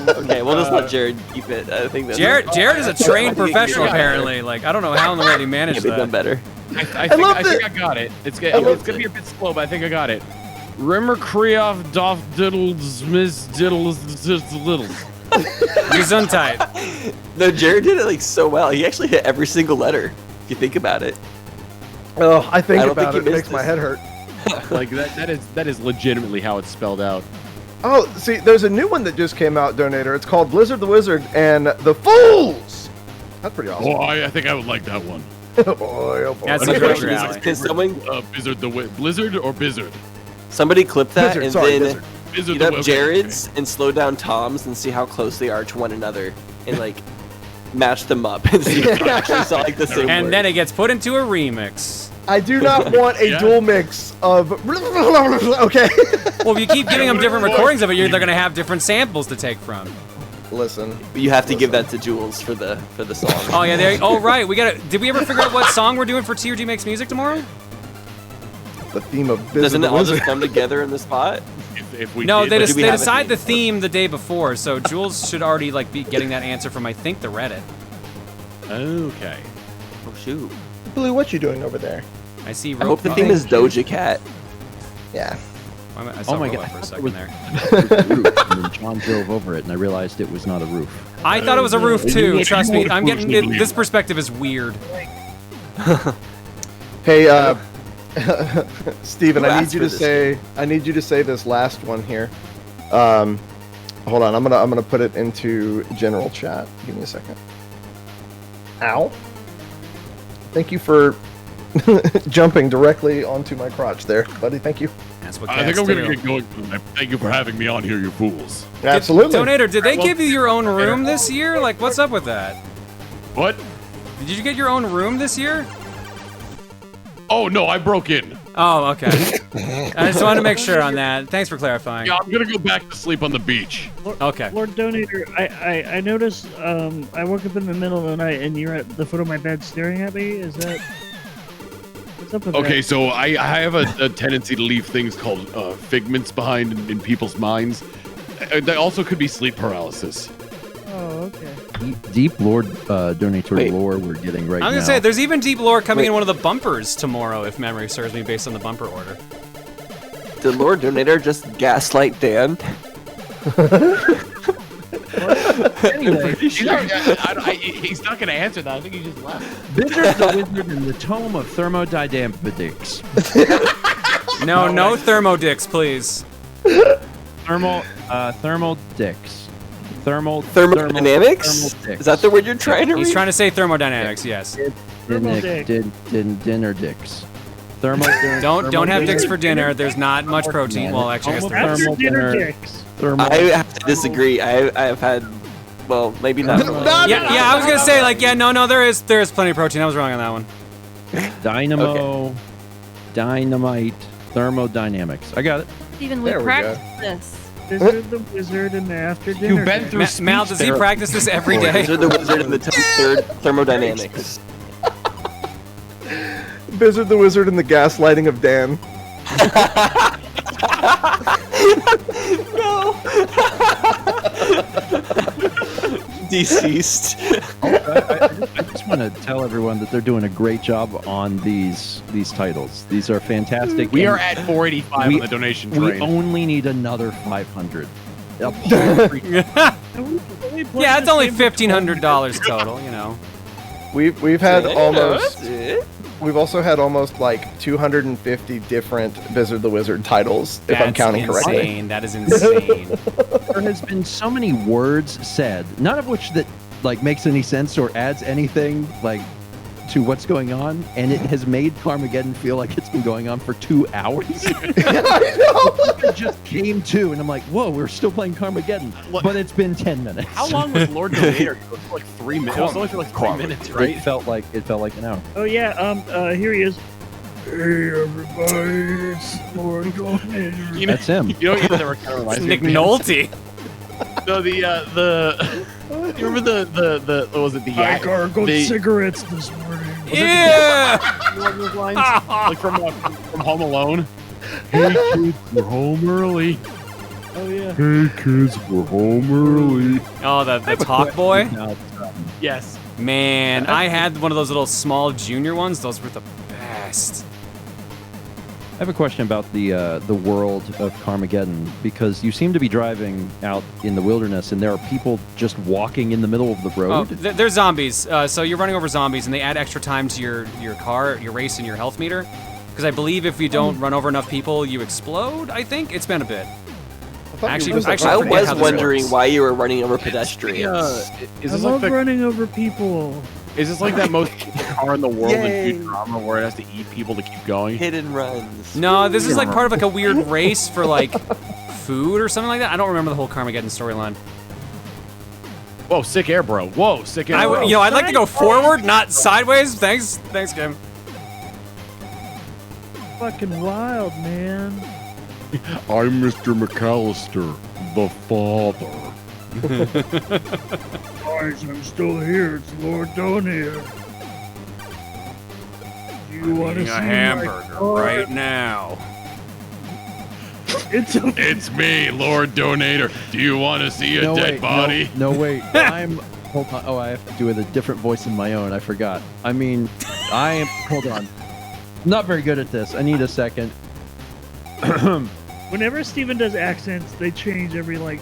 Okay, we'll just let Jared keep it. I think that's Jared is a trained professional apparently. Like I don't know how in the world he managed Can't be done that. better. I think I got it. It's gonna be a bit slow, but I think I got it. Rimmer Kriov Doff Diddles Miss Diddles Littles. Gesundheit. No, Jared did it like so well. He actually hit every single letter. If you think about it. Oh, I think I don't about think it. you It makes missed my this. head hurt. Like that is legitimately how it's spelled out. Oh, see, there's a new one that just came out, Donator. It's called Blizzard the Wizard and the Fools. That's pretty awesome. Oh, I think I would like that one. Boy, oh boy. That's My a question great is, rally. can someone Bizard the Blizzard or Bizard? somebody clip that Blizzard, and sorry, then Blizzard. Bizard heat the up okay, Jared's and slow down Tom's and see how close they are to one another and like match them up and see if they actually sound like the same And word. then it gets put into a remix. I do not want a Yeah. dual mix of. Okay. Well, if you keep giving them different recordings of it, they're gonna have different samples to take from. Listen. You have to give that to Jules for the song. Oh yeah, oh right. Did we ever figure out what song we're doing for TRG Makes Music tomorrow? The theme of Blizzard Doesn't the it all Wizard. just come together in the spot? If we No, did, they but do we have a decide theme? the theme the day before, so Jules should already like be getting that answer from I think the Reddit. Okay. Oh shoot. Blue, what you doing over there? I see. I hope the theme is Doja Cat. Yeah. I saw Oh my Rolla God. for a It second was- there. And then John drove over it, and I realized it was not a roof. I thought it was a roof too. Trust me, I'm getting this perspective is weird. Hey, Steven, Who I need asked you for to this say. I need you to say this last one here. Hold on. I'm gonna put it into general chat. Give me a second. Ow. Thank you for jumping directly onto my crotch there, buddy. Thank you. That's what I think cats I'm gonna do. get going. Thank you for having me on here, you fools. Absolutely. Donator, did they give you your own room this year? Like, what's up with that? What? Did you get your own room this year? Oh no, I broke in. Oh, okay. I just wanted to make sure on that. Thanks for clarifying. Yeah, I'm gonna go back to sleep on the beach. Okay. Lord Donator, I noticed I woke up in the middle of the night and you're at the foot of my bed staring at me. Is that what's up with Okay, that? so I have a tendency to leave things called figments behind in people's minds. That also could be sleep paralysis. Oh, okay. Deep Lord Donator Wait. lore we're getting right now. I'm gonna say there's even deep lore coming Wait. in one of the bumpers tomorrow, if memory serves me, based on the bumper order. Did Lord Donator just gaslight Dan? Lord Anyway, He's not going to answer that. I think he just left. Bizard the Wizard and the Tome of Thermodynamics. No thermodicks, please. Thermal dicks. Thermodynamics? Is that the word you're trying to read? He's trying to say thermodynamics, yes. Dinner dicks. Don't have dicks for dinner. There's not much protein. Well, actually, I guess Dinner dicks. I have to disagree. I have had, well, maybe not. Yeah, I was gonna say like, no, there is plenty of protein. I was wrong on that one. Dynamite, thermodynamics. I got it. Steven, we practiced this. Bizard the Wizard and the After Dinner. You've been through Mal, does he practice this every day? Bizard the Wizard and the third thermodynamics. Bizard the Wizard and the gaslighting of Dan. No. Deceased. I just want to tell everyone that they're doing a great job on these titles. These are fantastic. We are at 485 on the donation We train. only need another 500. Yeah, it's only $1,500 total. You know. We've had almost. We've also had almost like 250 different Bizard the Wizard titles, if I'm counting correctly. That is insane. There has been so many words said, none of which that like makes any sense or adds anything like to what's going on, and it has made Carmageddon feel like it's been going on for 2 hours. It just came to, and I'm like, whoa, we're still playing Carmageddon, but it's been 10 minutes. How long was Lord Donator? It was like 3 minutes. It was only for like 3 minutes, right? It felt like an hour. Oh yeah, here he is. Hey everybody, it's Lord Donator. That's him. You know what that kind of reminds me Nick of? Nolte. So you remember the what was it, the I gargled cigarettes this morning. Yeah. Like from Home Alone. Hey kids, we're home early. Oh yeah. Hey kids, we're home early. Oh, the talk boy. Yes. Man, I had one of those little small junior ones. Those were the best. I have a question about the world of Carmageddon, because you seem to be driving out in the wilderness and there are people just walking in the middle of the Oh, road. they're zombies. So you're running over zombies, and they add extra time to your car, your race, and your health meter. Because I believe if you don't run over enough people, you explode. I think it's been a bit. I was wondering why you were running over pedestrians. Is I this love like running over people. Is this like that most car in the world in Futurama where it has to eat people to keep going? Hit and runs. No, this is like part of like a weird race for like food or something like that. I don't remember the whole Carmageddon storyline. Whoa, sick air, bro. Whoa, sick air, bro. I'd like to go forward, not sideways. Thanks, Kim. Fucking wild, man. I'm Mr. McAllister, the father. Guys, I'm still here. It's Lord Donator. Do you want to see a hamburger right now? It's me, Lord Donator. Do you want to see a dead body? No, wait. Hold on. Oh, I have to do it with a different voice than my own. I forgot. I mean, hold on. I'm not very good at this. I need a second. Whenever Steven does accents, they change every like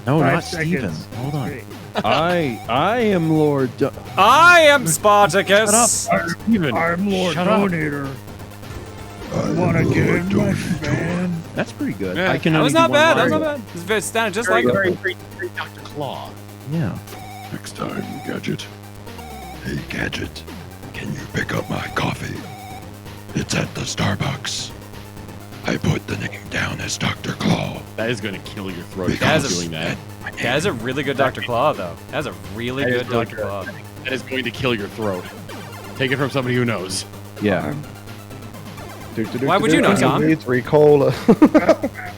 No, 5 not seconds. Steven. Hold on. Great. I am Lord. I am Spartacus. I'm Lord Donator. Want to get in my van? That's pretty good. Yeah. I can. That was only not do bad. one That was line. not bad. It's sounded just Very, like very, very Dr. Claw. Yeah. Next time, Gadget. Hey, Gadget. Can you pick up my coffee? It's at the Starbucks. I put the name down as Dr. Claw. That is going to kill your throat. That If doing that. is a really good Dr. Claw, though. That's a really That is good really Dr. good. Claw. That is going to kill your throat. Take it from somebody who knows. Yeah. Why would you know, Tom? It's Ricola.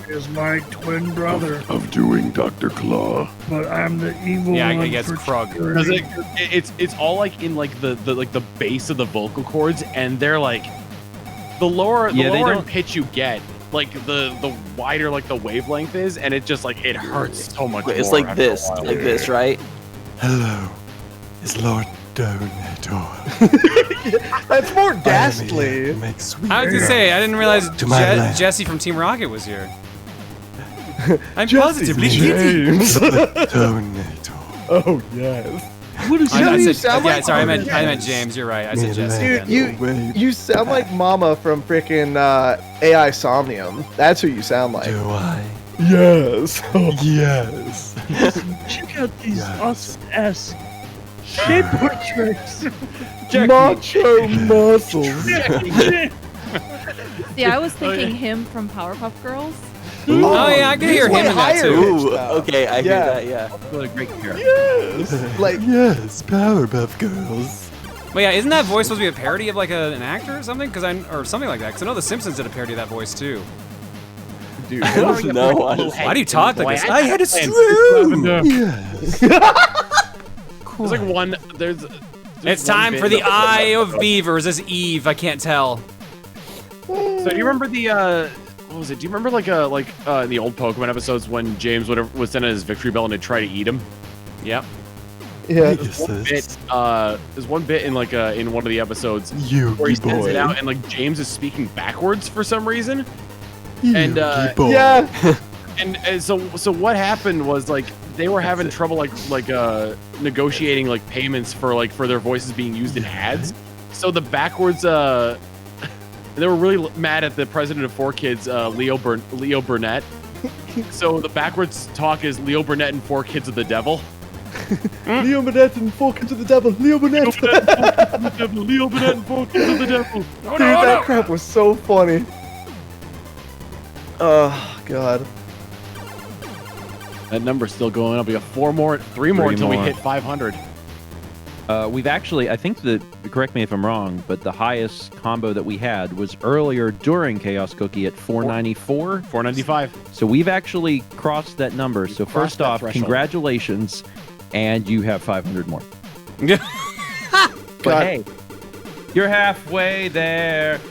Is my twin brother, Of doing Dr. Claw. but I'm the evil Yeah, one I guess for Krug. security. Because it's all like in like the base of the vocal cords, and they're like the lower Yeah, they in don't- pitch you get, like the wider like the wavelength is, and it just like it hurts so much. It's more like after a this, while. right? Hello, it's Lord Donator. That's more ghastly. Make sweet I was gonna say, I didn't realize To my left. Jesse from Team Rocket was here. I'm Jesse positively James. Donator. Oh yes. What is You know I who you said, sound yeah, like? sorry, I Mama? meant James. You're right. I said Jesse. Dude, again. you sound like Mama from freaking AI Somnium. That's who you sound like. Do I? Yes. Yes. Check out these awesome ass skateboard tricks. Macho muscles. See, I was thinking him from Powerpuff Girls. Oh yeah, I can hear him in that higher too. pitch, Ooh, though. okay, I hear that. Yeah. What a great character. Yes. Like Yes, Powerpuff Girls. But yeah, isn't that voice supposed to be a parody of like an actor or something? Or something like that? Because I know The Simpsons did a parody of that voice too. dude. No, honestly. Why do you talk like this? I had a stroke. Yes. There's like one. There's It's one time bit for the of- Eye of Beaver. Is this Eve? I can't tell. So do you remember the what was it? Do you remember like in the old Pokemon episodes when James would send in his victory bell and they'd try to eat him? Yep. Yeah. There's one bit in like in one of the episodes Yugi where he sends boy. it out and like James is speaking backwards for some reason. Yugi boy. Yeah. And so what happened was like they were having trouble like negotiating like payments for their voices being used in ads. So the backwards they were really mad at the president of 4Kids, Leo Burnett. So the backwards talk is Leo Burnett and 4 Kids of the Devil. Leo Burnett and 4 Kids of the Devil. Leo Burnett. Leo Burnett and 4 Kids of the Devil. Dude, that crap was so funny. Oh god. That number's still going up. We got three more until we more. hit 500. We've actually, I think that, correct me if I'm wrong, but the highest combo that we had was earlier during Chaos Cookie at 494. 495. So we've actually crossed that number. So crossed first that off, threshold. congratulations, and you have 500 more. But God. hey, you're halfway there.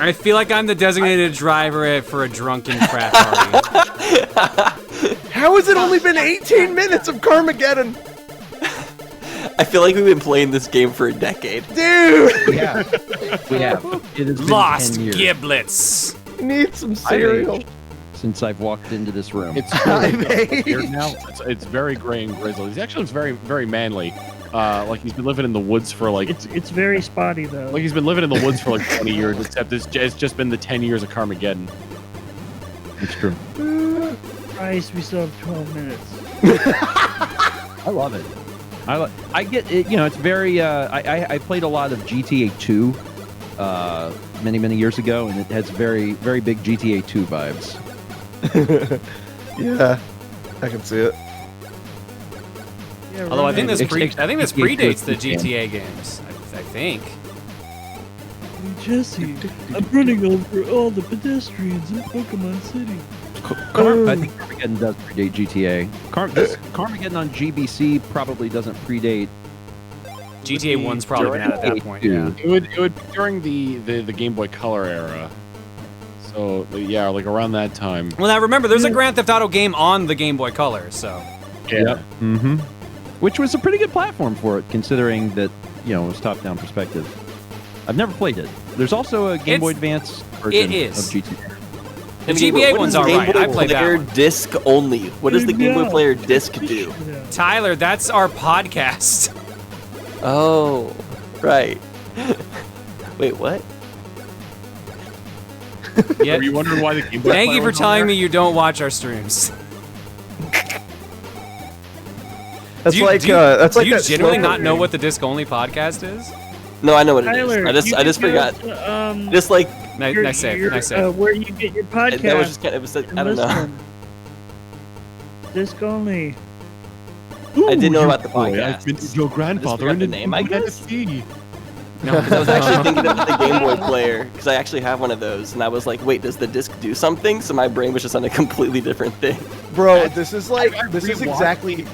I feel like I'm the designated driver for a drunken frat party. How has it only been 18 minutes of Carmageddon? I feel like we've been playing this game for a decade. Dude! Yeah, we have. It has been Lost 10 years giblets. Need some cereal. since I've walked into this room. It's weird now. It's very gray and grizzled. He actually looks very, very manly. Like he's been living in the woods for like. It's very spotty though. Like he's been living in the woods for like 20 years, except it's just been the 10 years of Carmageddon. It's true. Christ, we still have 12 minutes. I love it. I get it. You know, it's very. I played a lot of GTA 2 many years ago, and it has very big GTA 2 vibes. Yeah, I can see it. Yeah, Although I think this It's predates the GTA games. I think. Jesse, I'm running over all the pedestrians in Pokemon City. I think Carmageddon does predate GTA. Carmageddon on GBC probably doesn't predate. GTA 1's probably been out at that point. Yeah. It would be during the Game Boy Color era. So yeah, like around that time. Well, now remember, there's a Grand Theft Auto game on the Game Boy Color, so. Yeah. Mm-hmm. Which was a pretty good platform for it, considering that it was top-down perspective. I've never played it. There's also a Game Boy Advance version of GTA. The GBA one's alright. I played that one. Disc only. What does the Game Boy Player disc do? Tyler, that's our podcast. Oh, right. Wait, what? Yeah. Are you wondering why the Game Boy Thank Player you for was on telling there? me you don't watch our streams. That's do you, like do you, that's do like you that genuinely slow- not know what the disc only podcast is? No, I know what it Tyler, is. I just forgot. Just like Nice save. Nice save. Where you get your podcast. that was just kind of, it was. I don't know. Disc only. I didn't know about the podcast. I've been your grandfather in the name, I guess. No, because I was actually thinking about the Game Boy Player, because I actually have one of those, and I was like, wait, does the disc do something? So my brain was just on a completely different thing. Bro, this is like this is exactly.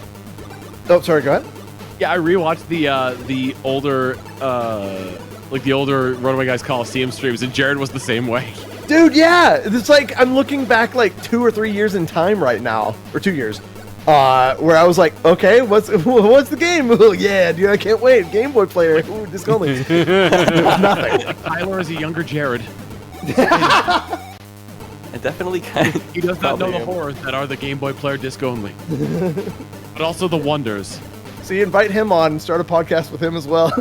Oh, sorry. Go ahead. Yeah, I rewatched the older like the older Runaway Guys Colosseum streams, and Jared was the same way. Dude, yeah, it's like I'm looking back like 2 or 3 years in time right now, or 2 years, where I was like, okay, what's the game? Oh, yeah, dude, I can't wait. Game Boy Player, ooh, disc only. Nothing. Tyler is a younger Jared. I definitely kind of. He does not know the horrors that are the Game Boy player disc only, but also the wonders. See, invite him on and start a podcast with him as well.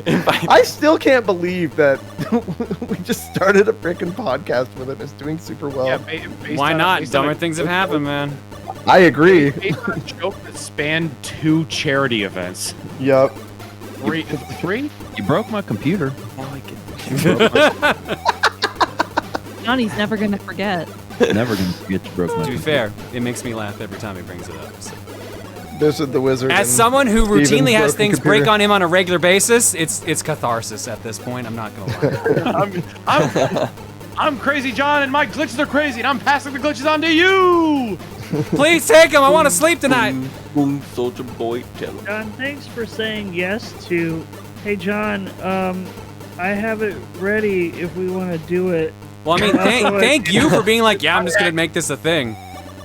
I still can't believe that we just started a freaking podcast with it. It's doing super well. Yeah, Why not? Dumber things have happened, man. I agree. Based on a joke that spanned 2 charity events. Yep. 3? You broke my computer. Johnny's never gonna forget. Never gonna forget you broke my To be computer. fair, it makes me laugh every time he brings it up. So. Visit the wizard. As someone who routinely has things break on him on a regular basis, it's catharsis at this point. I'm not gonna lie. I'm Crazy John, and my glitches are crazy, and I'm passing the glitches on to you. Please take him. I want to sleep tonight. Boom, soldier boy. John, thanks for saying yes to. Hey, John, I have it ready if we want to do it. Well, I mean, thank you for being like, yeah, I'm just gonna make this a thing.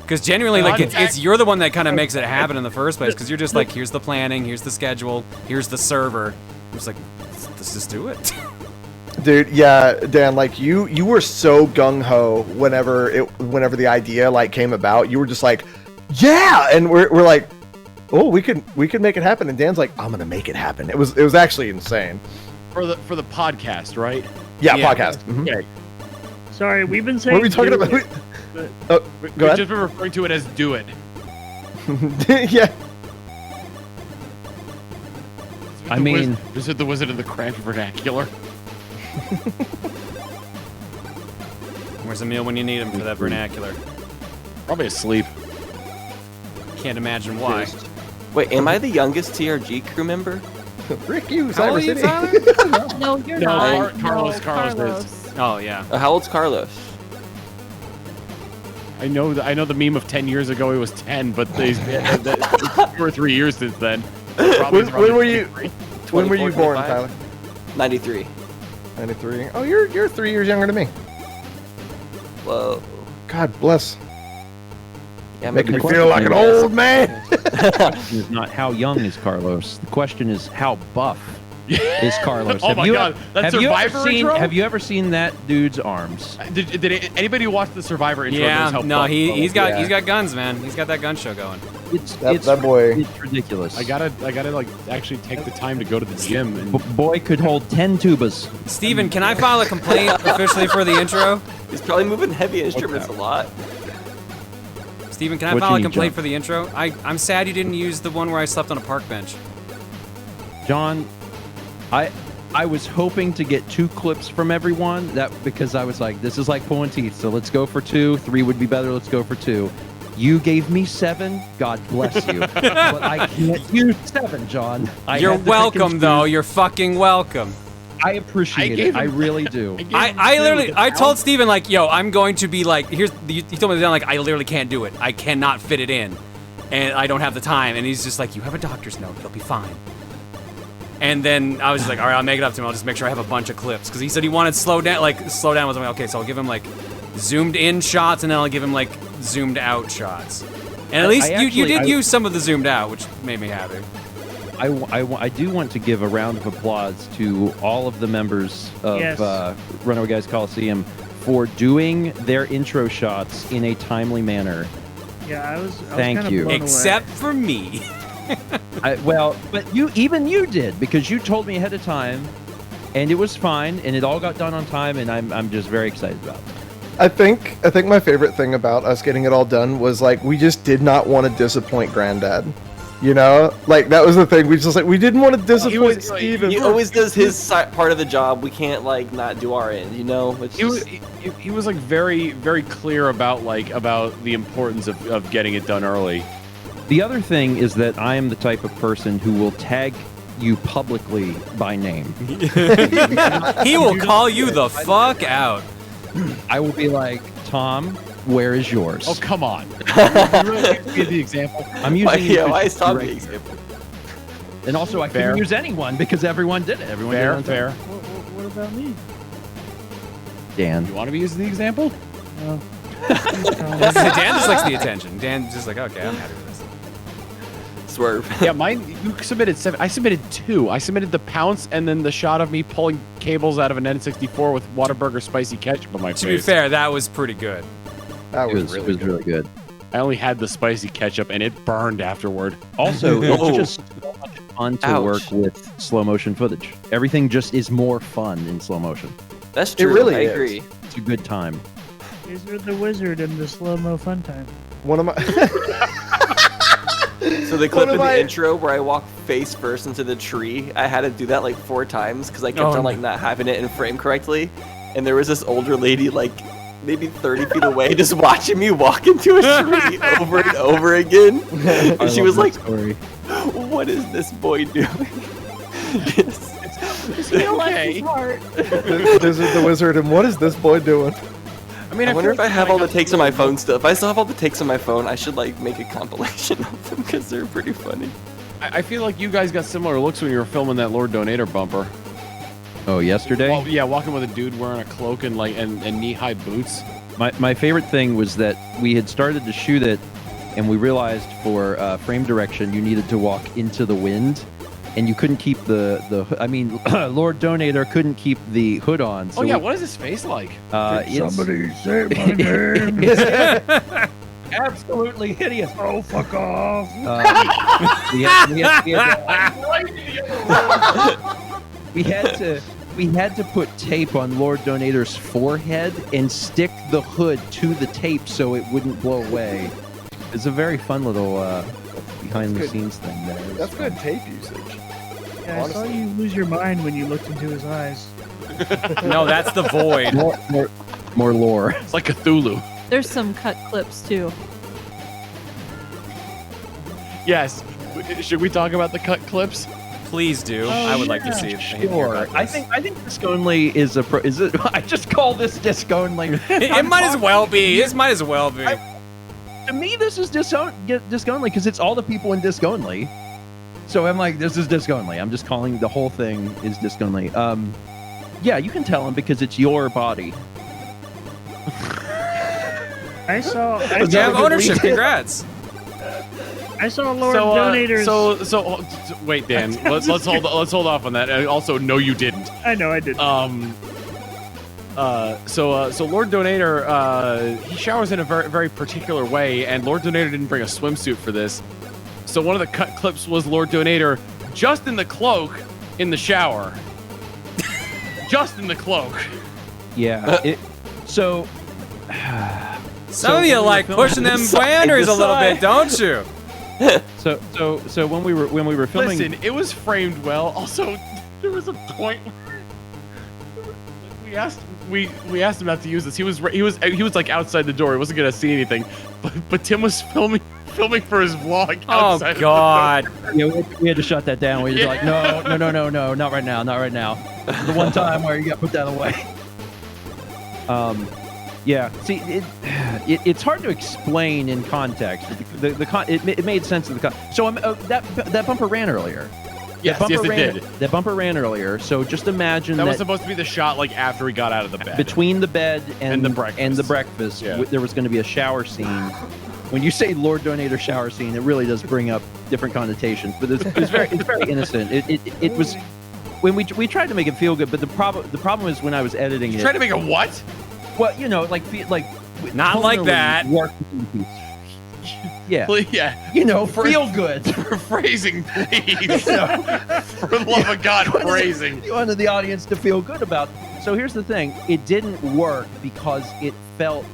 Because genuinely, like, it's you're the one that kind of makes it happen in the first place. Because you're just like, here's the planning, here's the schedule, here's the server. I'm just like, let's just do it. Dude, yeah, Dan, like you were so gung ho whenever the idea like came about. You were just like, yeah, and we're like, oh, we could make it happen. And Dan's like, I'm gonna make it happen. It was actually insane. For the podcast, right? Yeah. Podcast. Mm-hmm. Okay. Sorry, we've been saying. What are we talking about? Go We've ahead. just been referring to it as do it. Yeah. I mean, Visit the Wizard of the Craft vernacular. Where's Emil when you need him for that vernacular? Probably asleep. Can't imagine why. Wait, am I the youngest TRG crew member? Frick you, How old Cyber are you, City. Tyler? No, you're No, not. Carlos No, is. Oh yeah. How old's Carlos? I know the meme of 10 years ago he was 10, but it's 2 or 3 years since then. When were you 24, born, 25? Tyler? 93. 93. Oh, you're 3 years younger than me. Whoa. God bless. Yeah, Making me the feel like an question old man. The question is not how young is Carlos. The question is how buff is Carlos. Oh my God, that Survivor intro? Have you ever seen that dude's arms? Did anybody watch the Survivor intro? Yeah. knows how No, buff he's Carlos got guns, man. He's got that gun show going. That boy. It's ridiculous. I gotta like actually take the time to go to the gym. And Boy could hold 10 tubas. Steven, can I file a complaint officially for the intro? He's probably moving heavy instruments a lot. Steven, can I What file you a need, complaint John? for the intro? I'm sad you didn't use the one where I slept on a park bench. John, I was hoping to get 2 clips from everyone because I was like, this is like pulling teeth. So let's go for 2. 3 would be better. Let's go for 2. You gave me 7. God bless you. But I can't use 7, John. You're welcome, though. You're fucking welcome. I appreciate it. I really do. I told Steven, like, yo, I'm going to be like, he told me down, like, I literally can't do it. I cannot fit it in. And I don't have the time. And he's just like, you have a doctor's note. It'll be fine. And then I was just like, all right, I'll make it up to him. I'll just make sure I have a bunch of clips. Because he said he wanted slow down. With him. Okay, so I'll give him, like, zoomed in shots, and then I'll give him, like, zoomed out shots. And at least you did use some of the zoomed out, which made me happy. I do want to give a round of applause to all of the members of Runaway Guys Colosseum for doing their intro shots in a timely manner. Yeah, I was Thank you. Except for me. But you did, because you told me ahead of time, and it was fine, and it all got done on time, and I'm just very excited about it. I think my favorite thing about us getting it all done was like we just did not want to disappoint Granddad. You know, like that was the thing. We didn't want to disappoint Steven. He always does his part of the job. We can't like not do our end. You know, he was like very very clear about the importance of getting it done early. The other thing is that I am the type of person who will tag you publicly by name. He will call you the fuck out. I will be like, Tom, where is yours? Oh, come on. You really give the example. I'm using why is Tom the example? And also, I couldn't use anyone because everyone did it. Everyone did it. Fair. What about me? Dan. You want to be using the example? No. Dan just likes the attention. Dan's just like, okay, I'm happy with this. Swerve. Yeah, mine. You submitted 7. I submitted 2. I submitted the pounce and then the shot of me pulling cables out of an N64 with Whataburger spicy ketchup on my face. To be fair, that was pretty good. That It was really good. I only had the spicy ketchup and it burned afterward. Also, Oh. it's just so much fun to Ouch. work with slow motion footage. Everything just is more fun in slow motion. That's true. really I is. agree. It's a good time. Wizard the Wizard in the slow-mo fun time. One of my. So the clip One in of the my- intro where I walk face first into the tree, I had to do that like 4 times because I kept Oh, on like not having it in frame correctly. And there was this older lady like maybe 30 feet away just watching me walk into a tree over and over again. And she was like, "What is this boy doing?" Is he okay? This is the wizard, and what is this boy doing? I mean, I wonder feel if I like have all the got takes some on my really phone still. If I still have all the takes on my phone, I should like make a compilation of them because they're pretty funny. I feel like you guys got similar looks when you were filming that Lord Donator bumper. Oh, yesterday? Well, yeah, walking with a dude wearing a cloak and like and knee-high boots. My favorite thing was that we had started to shoot it, and we realized for frame direction you needed to walk into the wind, and you couldn't keep the I mean, Lord Donator couldn't keep the hood on. So Oh yeah, what is his face like? it's say my name. absolutely hideous. Oh, fuck off. We had to put tape on Lord Donator's forehead and stick the hood to the tape so it wouldn't blow away. It's a very fun little behind the scenes thing there. That's good tape usage. Yeah, I saw you lose your mind when you looked into his eyes. No, that's the void. More lore. It's like Cthulhu. There's some cut clips too. Yes. Should we talk about the cut clips? Please do. I would like to see it. Sure. I think disc only is a is it? I just call this disc only. It might as well be. It might as well be. To me, this is disc only because it's all the people in disc only. So I'm like, this is disc only. I'm just calling the whole thing is disc only. Yeah, you can tell him because it's your body. I saw You have ownership. Congrats. I saw Lord Donator's. So wait, Dan. let's hold off on that. And also, no, you didn't. I know I did. So Lord Donator, he showers in a very, very particular way, and Lord Donator didn't bring a swimsuit for this. So one of the cut clips was Lord Donator just in the cloak in the shower. Just in the cloak. Yeah. Some of you like pushing them boundaries a little bit, don't you? So when we were filming, Listen, it was framed well. Also, there was a point where we asked him not to use this. He was like outside the door. He wasn't gonna see anything, but Tim was filming for his vlog. Outside Oh God! Yeah, we had to shut that down. We were like, no, not right now. The one time where you got put that away. Yeah. See, it's hard to explain in context. It made sense in the context. So that bumper ran earlier. Yes, it did. That bumper ran earlier. So just imagine that was supposed to be the shot like after he got out of the bed. Between the bed and the breakfast. Yeah. There was going to be a shower scene. When you say Lord Donator shower scene, it really does bring up different connotations. But it's very innocent. It was when we tried to make it feel good, but the problem is when I was editing it. Tried to make it what? Well, like not like that. Yeah. Yeah. Feel good. For phrasing, please. For the love of God, phrasing. You wanted the audience to feel good about it. So here's the thing. It didn't work because it felt,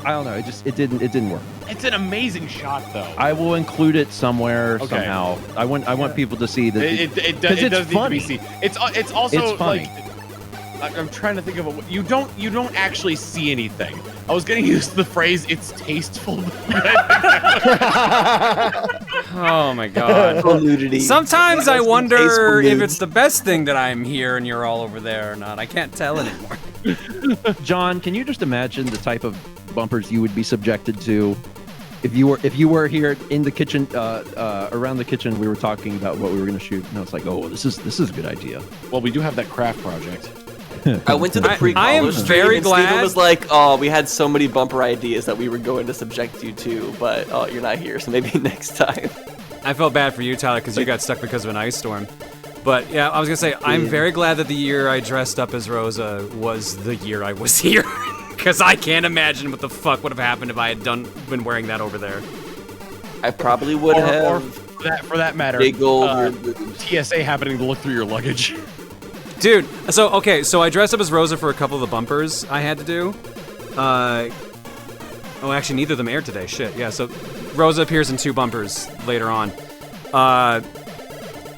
I don't know, it didn't work. It's an amazing shot, though. I will include it somewhere somehow. I want people to see that. It does funny. need to be seen. It's also It's funny. like I'm trying to think of a. You don't actually see anything. I was gonna use the phrase "it's tasteful." Oh my God! Sometimes I wonder if it's the best thing that I'm here and you're all over there or not. I can't tell anymore. John, can you just imagine the type of bumpers you would be subjected to if you were here in the kitchen, around the kitchen? We were talking about what we were going to shoot, and I was like, "Oh, this is a good idea." Well, we do have that craft project. I went to the I am very glad. Steven was like, "Oh, we had so many bumper ideas that we were going to subject you to, but you're not here, so maybe next time." I felt bad for you, Tyler, because you got stuck because of an ice storm. But yeah, I was gonna say I'm very glad that the year I dressed up as Rosa was the year I was here, because I can't imagine what the fuck would have happened if I had been wearing that over there. I probably would have. Or for that matter, TSA happening to look through your luggage. Dude, so I dressed up as Rosa for a couple of the bumpers I had to do. Oh, actually, neither of them aired today. Shit, yeah. So Rosa appears in 2 bumpers later on.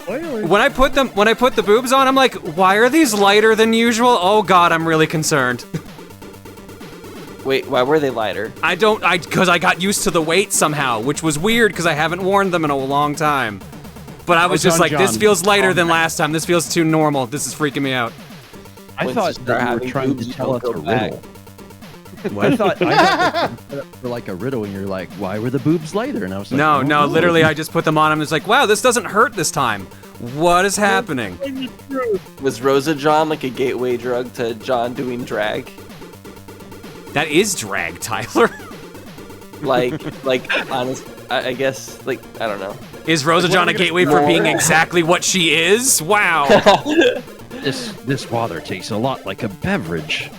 When I put the boobs on, I'm like, why are these lighter than usual? Oh God, I'm really concerned. Wait, why were they lighter? Because I got used to the weight somehow, which was weird because I haven't worn them in a long time. But I was just like, this feels lighter than last time. This feels too normal. This is freaking me out. I thought that you were trying to tell us a riddle. What? I thought for like a riddle, and you're like, why were the boobs lighter? And I was like, no, literally, I just put them on. I'm just like, wow, this doesn't hurt this time. What is happening? Was Rosa John like a gateway drug to John doing drag? That is drag, Tyler. like, honest, I guess, like, I don't know. Is Rosa John a gateway for being exactly what she is? Wow. This water tastes a lot like a beverage.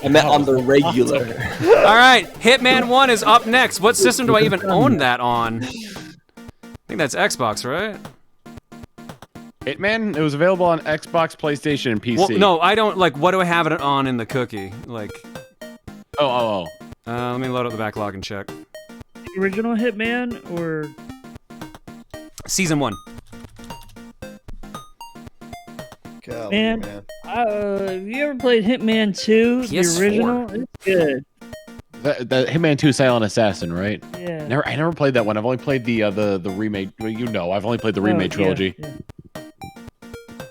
I meant on the regular. All right, Hitman 1 is up next. What system do I even own that on? I think that's Xbox, right? Hitman? It was available on Xbox, PlayStation, and PC. Well, no, I don't, like, what do I have it on in the cookie? Like... let me load up the backlog and check. The original Hitman, or... Season 1. God, man. Have you ever played Hitman 2, PS4. the original? It's good. The Hitman 2 Silent Assassin, right? Yeah. I never played that one. I've only played the remake. Well, I've only played the remake trilogy. Yeah.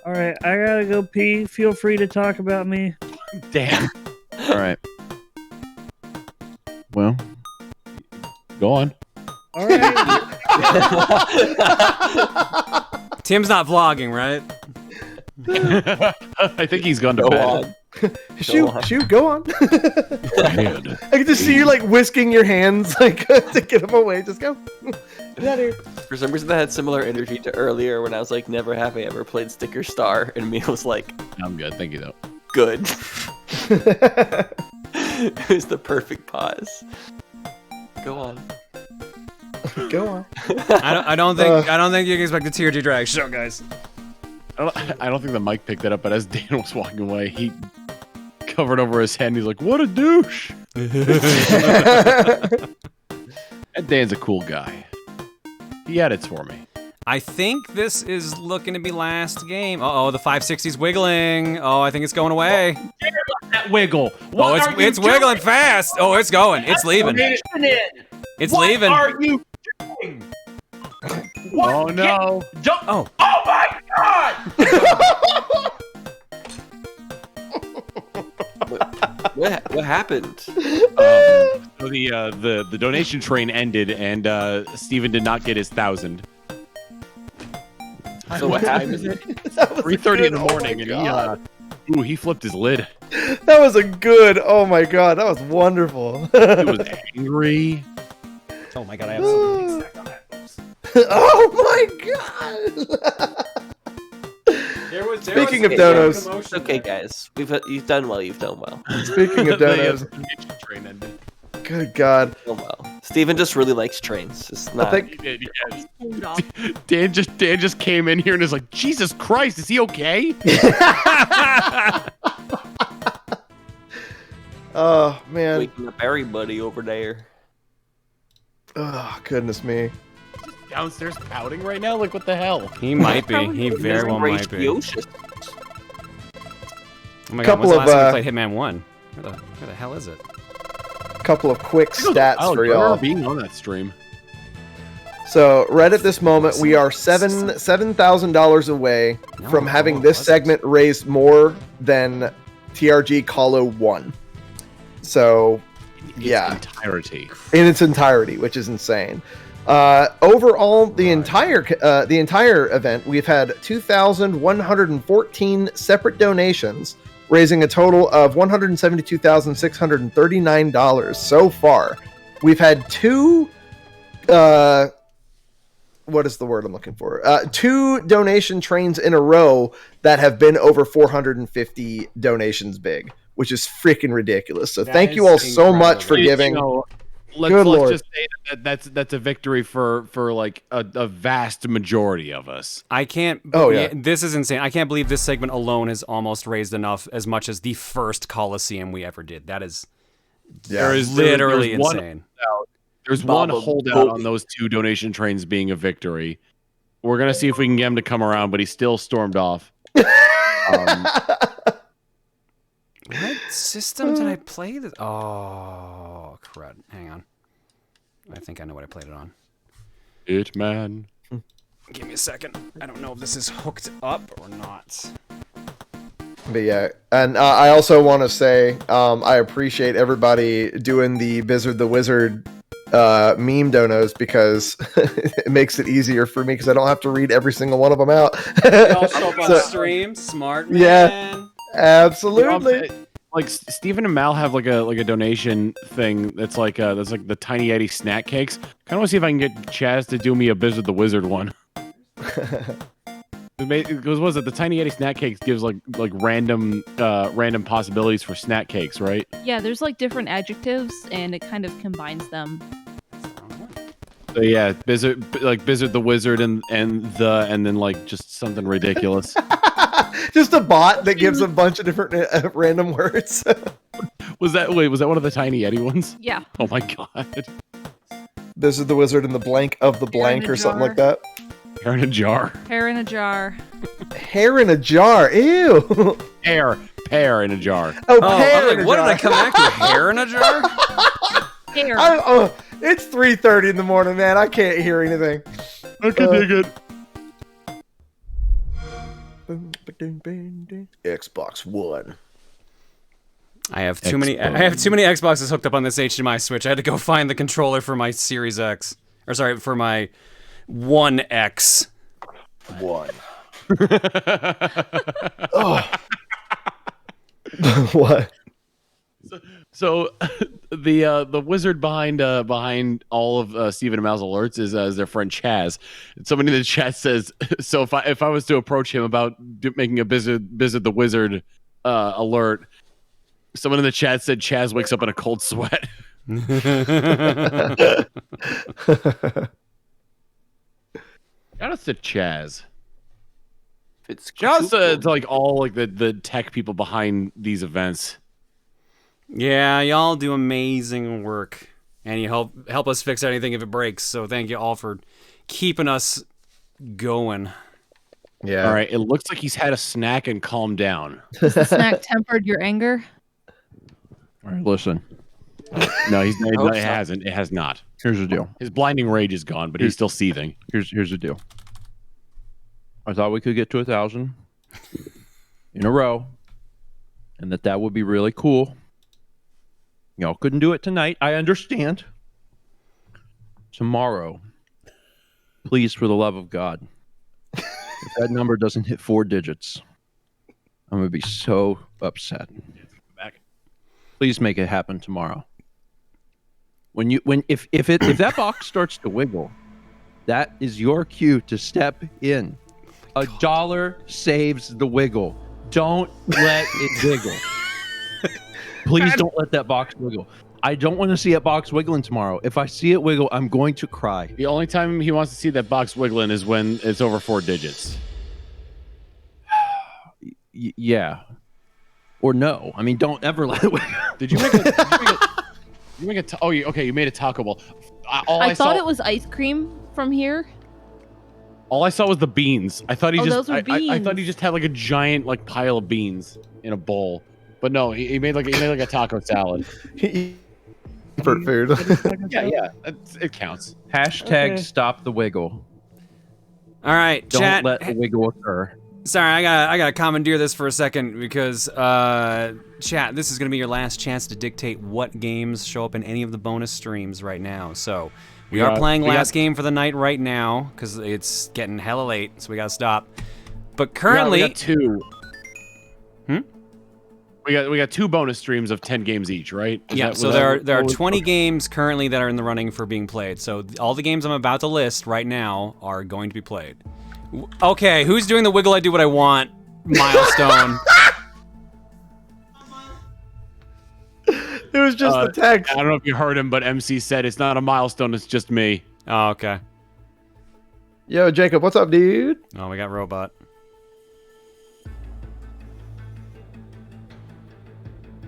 All right, I gotta go pee. Feel free to talk about me. Damn. All right. Well, go on. All right. Tim's not vlogging, right? I think he's gone to bed. Shoot, go on. I can just see you like whisking your hands like to get him away. Just go. Get out of here. For some reason, that had similar energy to earlier when I was like, never have I ever played Sticker Star, and me was like, I'm good, thank you though. Good. It was the perfect pause. Go on. Go on. I don't think you can expect a TRG drag show, guys. I don't think the mic picked that up, but as Dan was walking away, he covered over his head and he's like, what a douche. And Dan's a cool guy. He edits for me. I think this is looking to be last game. Uh-oh, the 560's wiggling. Oh, I think it's going away. That wiggle. It's wiggling fast. Oh, it's going. It's leaving. It's leaving. What are you doing? What? Oh, no. Oh my God! What happened? So the donation train ended, and Steven did not get his 1,000. So what happened? 3:30 in the morning, and he flipped his lid. That was a good. Oh my God, that was wonderful. He was angry. Oh my God, I have something stacked on that. Oh my God. Speaking of donos, okay, guys, you've done well. You've done well. Speaking of donos, train ended. Good God. Oh well. Steven just really likes trains. It's not. I think Dan just came in here and is like, Jesus Christ, is he okay? Oh man. Waking up everybody over there. Oh goodness me. Downstairs pouting right now? Like, what the hell? He might be. He very well might be. Oh my God, Couple when's the last time of, we played Hitman 1? Where the hell is it? Couple of quick stats for y'all. Being on that stream. So right at this moment, we are $7,000 away from having this segment raised more than TRG Colo 1. So, yeah, in its entirety, which is insane. Overall, the entire event, we've had 2,114 separate donations, raising a total of $172,639 so far. We've had two what is the word I'm looking for? 2 donation trains in a row that have been over 450 donations big, which is freaking ridiculous. So thank you all so much for giving. Let's just say that's a victory for like a vast majority of us. I can't. This is insane. I can't believe this segment alone has almost raised enough as much as the first Colosseum we ever did. That is literally insane. There's one holdout on those 2 donation trains being a victory. We're gonna see if we can get him to come around, but he still stormed off. What system did I play this? Oh, crud. Hang on. I think I know what I played it on. Hitman. Give me a second. I don't know if this is hooked up or not. But yeah, and I also want to say I appreciate everybody doing the Bizzard the Wizard meme donos because it makes it easier for me because I don't have to read every single one of them out. They all show up on stream. Smart man. Yeah, absolutely. Like Stephen and Mal have like a donation thing that's like the Tiny Eddie snack cakes. Kind of want to see if I can get Chaz to do me a Bizzard the Wizard one. Because was it the Tiny Eddie snack cakes gives like random possibilities for snack cakes, right? Yeah, there's like different adjectives and it kind of combines them. So yeah, Bizzard the Wizard and then like just something ridiculous. Just a bot that gives a bunch of different random words. Was that one of the Tiny Eddie ones? Yeah. Oh my god. Bizzard the Wizard and the blank of the blank or something like that. Hair in a jar. Hair in a jar. Hair in a jar. Ew. Pear in a jar. Oh, pear in a jar. What did I come back to? Hair in a jar? Hair. It's 3:30 in the morning, man. I can't hear anything. I can dig it. Xbox One. I have too many Xboxes hooked up on this HDMI switch. I had to go find the controller for my Series X. Or sorry, for my One X. One. Oh. What? So the wizard behind all of Stephen and Mal's alerts is their friend Chaz. Somebody in the chat says, so if I was to approach him about making a Bizzard the Wizard alert, someone in the chat said Chaz wakes up in a cold sweat. Shout out to Chaz. Shout out to like all like the tech people behind these events. Yeah, y'all do amazing work, and you help us fix anything if it breaks. So thank you all for keeping us going. Yeah. All right. It looks like he's had a snack and calmed down. Has the snack tempered your anger? All right, listen. No, it hasn't. It has not. Here's the deal. His blinding rage is gone, but he's still seething. Here's the deal. I thought we could get to 1,000 in a row, and that would be really cool. Y'all couldn't do it tonight. I understand. Tomorrow, please, for the love of God, if that number doesn't hit 4 digits, I'm gonna be so upset. Please make it happen tomorrow. If that box starts to wiggle, that is your cue to step in. $1 saves the wiggle. Don't let it wiggle. Please don't let that box wiggle. I don't want to see that box wiggling tomorrow. If I see it wiggle, I'm going to cry. The only time he wants to see that box wiggling is when it's over 4 digits. Yeah. Or no. I mean, don't ever let it wiggle. Did you make you made a Taco Bell. I thought it was ice cream from here. All I saw was the beans. I thought those were beans. I thought he just had like a giant like pile of beans in a bowl. But no, he made like a taco salad. For food. Yeah, it counts. Hashtag stop the wiggle. All right, Don't chat. let the wiggle occur. Sorry, I gotta commandeer this for a second because chat, this is gonna be your last chance to dictate what games show up in any of the bonus streams right now. So we are playing last game for the night right now because it's getting hella late, so we gotta stop. But currently, we got 2. We got 2 bonus streams of 10 games each, right? So there are 20 games currently that are in the running for being played. So all the games I'm about to list right now are going to be played. Okay, who's doing the wiggle I do what I want milestone? It was just the text. I don't know if you heard him, but MC said it's not a milestone, it's just me. Oh, okay. Yo, Jacob, what's up, dude? Oh, we got robot.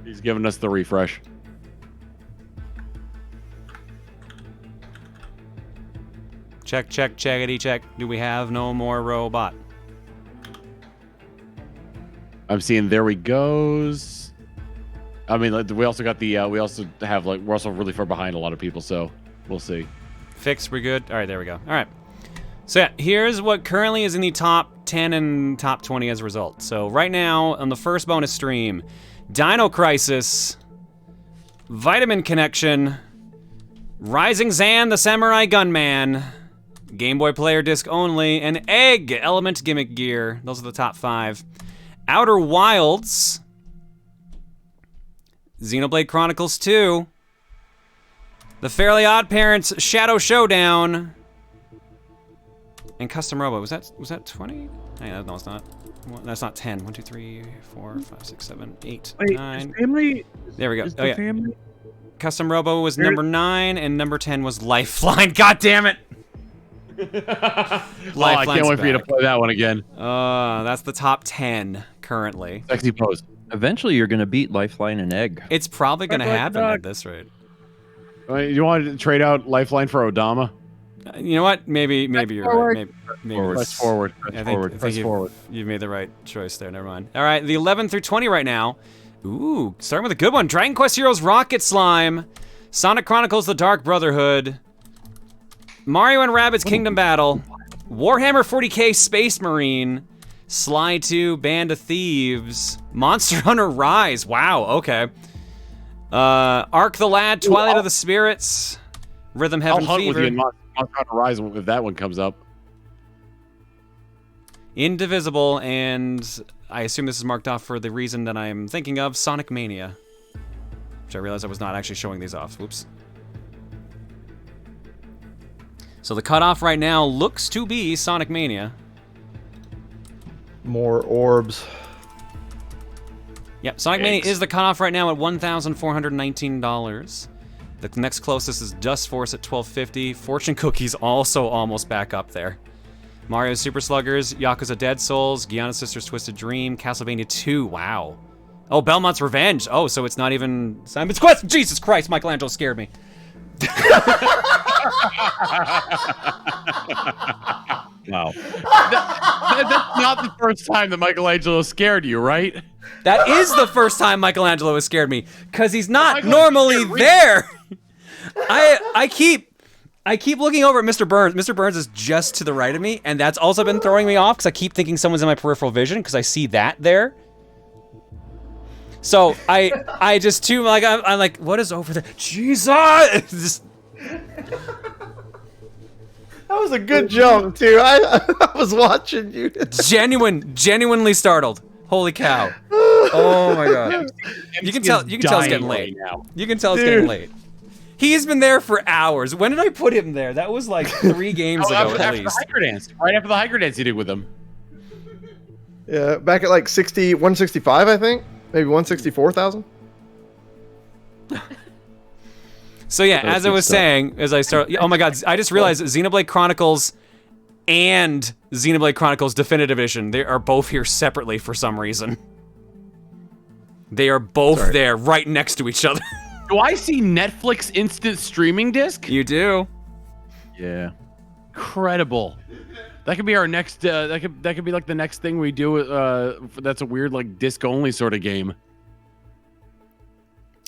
He's giving us the refresh. Check, checkity check. Do we have no more robot? I'm seeing there he goes. I mean, like, we also got the we also have like we're also really far behind a lot of people, so we'll see. Fixed, we're good. All right, there we go. All right. So yeah, here's what currently is in the top 10 and top 20 as a result. So right now on the first bonus stream, Dino Crisis, Vitamin Connection, Rising Zan, the Samurai Gunman, Game Boy Player Disc Only, and Egg Element Gimmick Gear. Those are the top 5. Outer Wilds, Xenoblade Chronicles 2, The Fairly Odd Parents Shadow Showdown, and Custom Robo. Was that 20? No, it's not. That's not 10. 1, 2, 3, 4, 5, 6, 7, 8, Wait, 9. family? There we go. Is Oh the yeah. family? Custom Robo was number 9, and number 10 was Lifeline. God damn it! I can't wait for you to play that one again. That's the top 10 currently. Sexy pose. Eventually, you're going to beat Lifeline and Egg. It's probably going to happen at this rate. You want to trade out Lifeline for Odama? You know what? Maybe you're right. Maybe Press forward. I think you've made the right choice there. Never mind. All right, the 11 through 20 right now. Ooh, starting with a good one. Dragon Quest Heroes Rocket Slime, Sonic Chronicles The Dark Brotherhood, Mario and Rabbids Kingdom Battle, Warhammer 40k Space Marine, Sly 2 Band of Thieves, Monster Hunter Rise. Wow, okay. Ark the Lad, Twilight of the Spirits, Rhythm Heaven I'll hunt Fever. with you in Monster Hunter Rise if that one comes up. Indivisible, and I assume this is marked off for the reason that I'm thinking of, Sonic Mania. Which I realized I was not actually showing these off. Whoops. So the cutoff right now looks to be Sonic Mania. More orbs. Yep, Sonic Mania is the cutoff right now at $1,419. The next closest is Dust Force at $1,250. Fortune Cookies also almost back up there. Mario Super Sluggers, Yakuza Dead Souls, Giana Sisters Twisted Dream, Castlevania 2, wow. Oh, Belmont's Revenge. Oh, so it's not even Simon's Quest. Jesus Christ, Michelangelo scared me. Wow. That's not the first time that Michelangelo scared you, right? That is the first time Michelangelo has scared me, because he's not normally there. I keep looking over at Mr. Burns. Mr. Burns is just to the right of me, and that's also been throwing me off, because I keep thinking someone's in my peripheral vision, because I see that there. So I just too like I'm like, what is over there? Jesus! Just... That was a good jump too. I was watching you. Genuinely startled. Holy cow! Oh my god! You can tell it's getting late. You can tell it's getting late. He's been there for hours. When did I put him there? That was like 3 games ago at least. The hiker dance. Right after the hiker dance you did with him. Yeah, back at like 165, I think. Maybe 164,000. So yeah, as I was saying, as I start, oh my god, I just realized Xenoblade Chronicles and Xenoblade Chronicles Definitive Edition, they are both here separately for some reason. They are both there, right next to each other. Do I see Netflix instant streaming disc? You do. Yeah. Incredible. That could be our next. That could be like the next thing we do. That's a weird like disc only sort of game.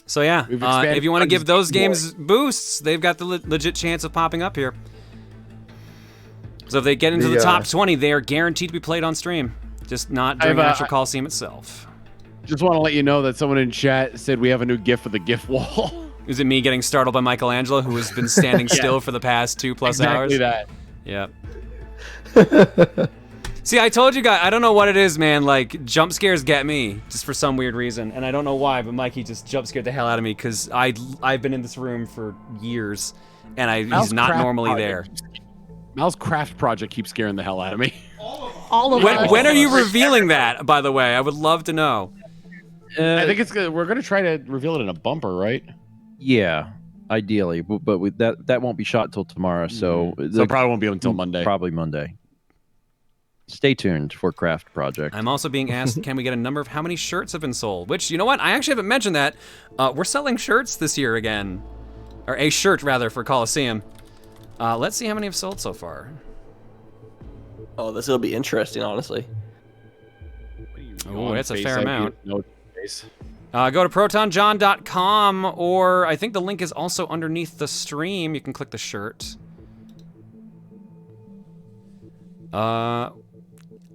So yeah, if you want to give those games boosts, they've got the legit chance of popping up here. So if they get into the top 20, they are guaranteed to be played on stream, just not during the actual Colosseum itself. Just want to let you know that someone in chat said we have a new GIF for the GIF wall. Is it me getting startled by Michelangelo, who has been standing still for the past 2+ hours? Exactly that. Yep. See, I told you guys, I don't know what it is, man. Like, jump scares get me, just for some weird reason. And I don't know why, but Mikey just jump scared the hell out of me, because I've been in this room for years, and he's not normally there. Mal's craft project keeps scaring the hell out of me. All of us. When are you revealing that, by the way? I would love to know. I think it's good. We're going to try to reveal it in a bumper, right? Yeah, ideally, but that won't be shot till tomorrow, so So it probably won't be until Monday. Probably Monday. Stay tuned for Craft Project. I'm also being asked, can we get a number of how many shirts have been sold? Which, you know what? I actually haven't mentioned that. We're selling shirts this year again. Or a shirt, rather, for Colosseum. Let's see how many have sold so far. Oh, this will be interesting, honestly. Oh, that's a fair amount. No, go to protonjohn.com, or I think the link is also underneath the stream. You can click the shirt.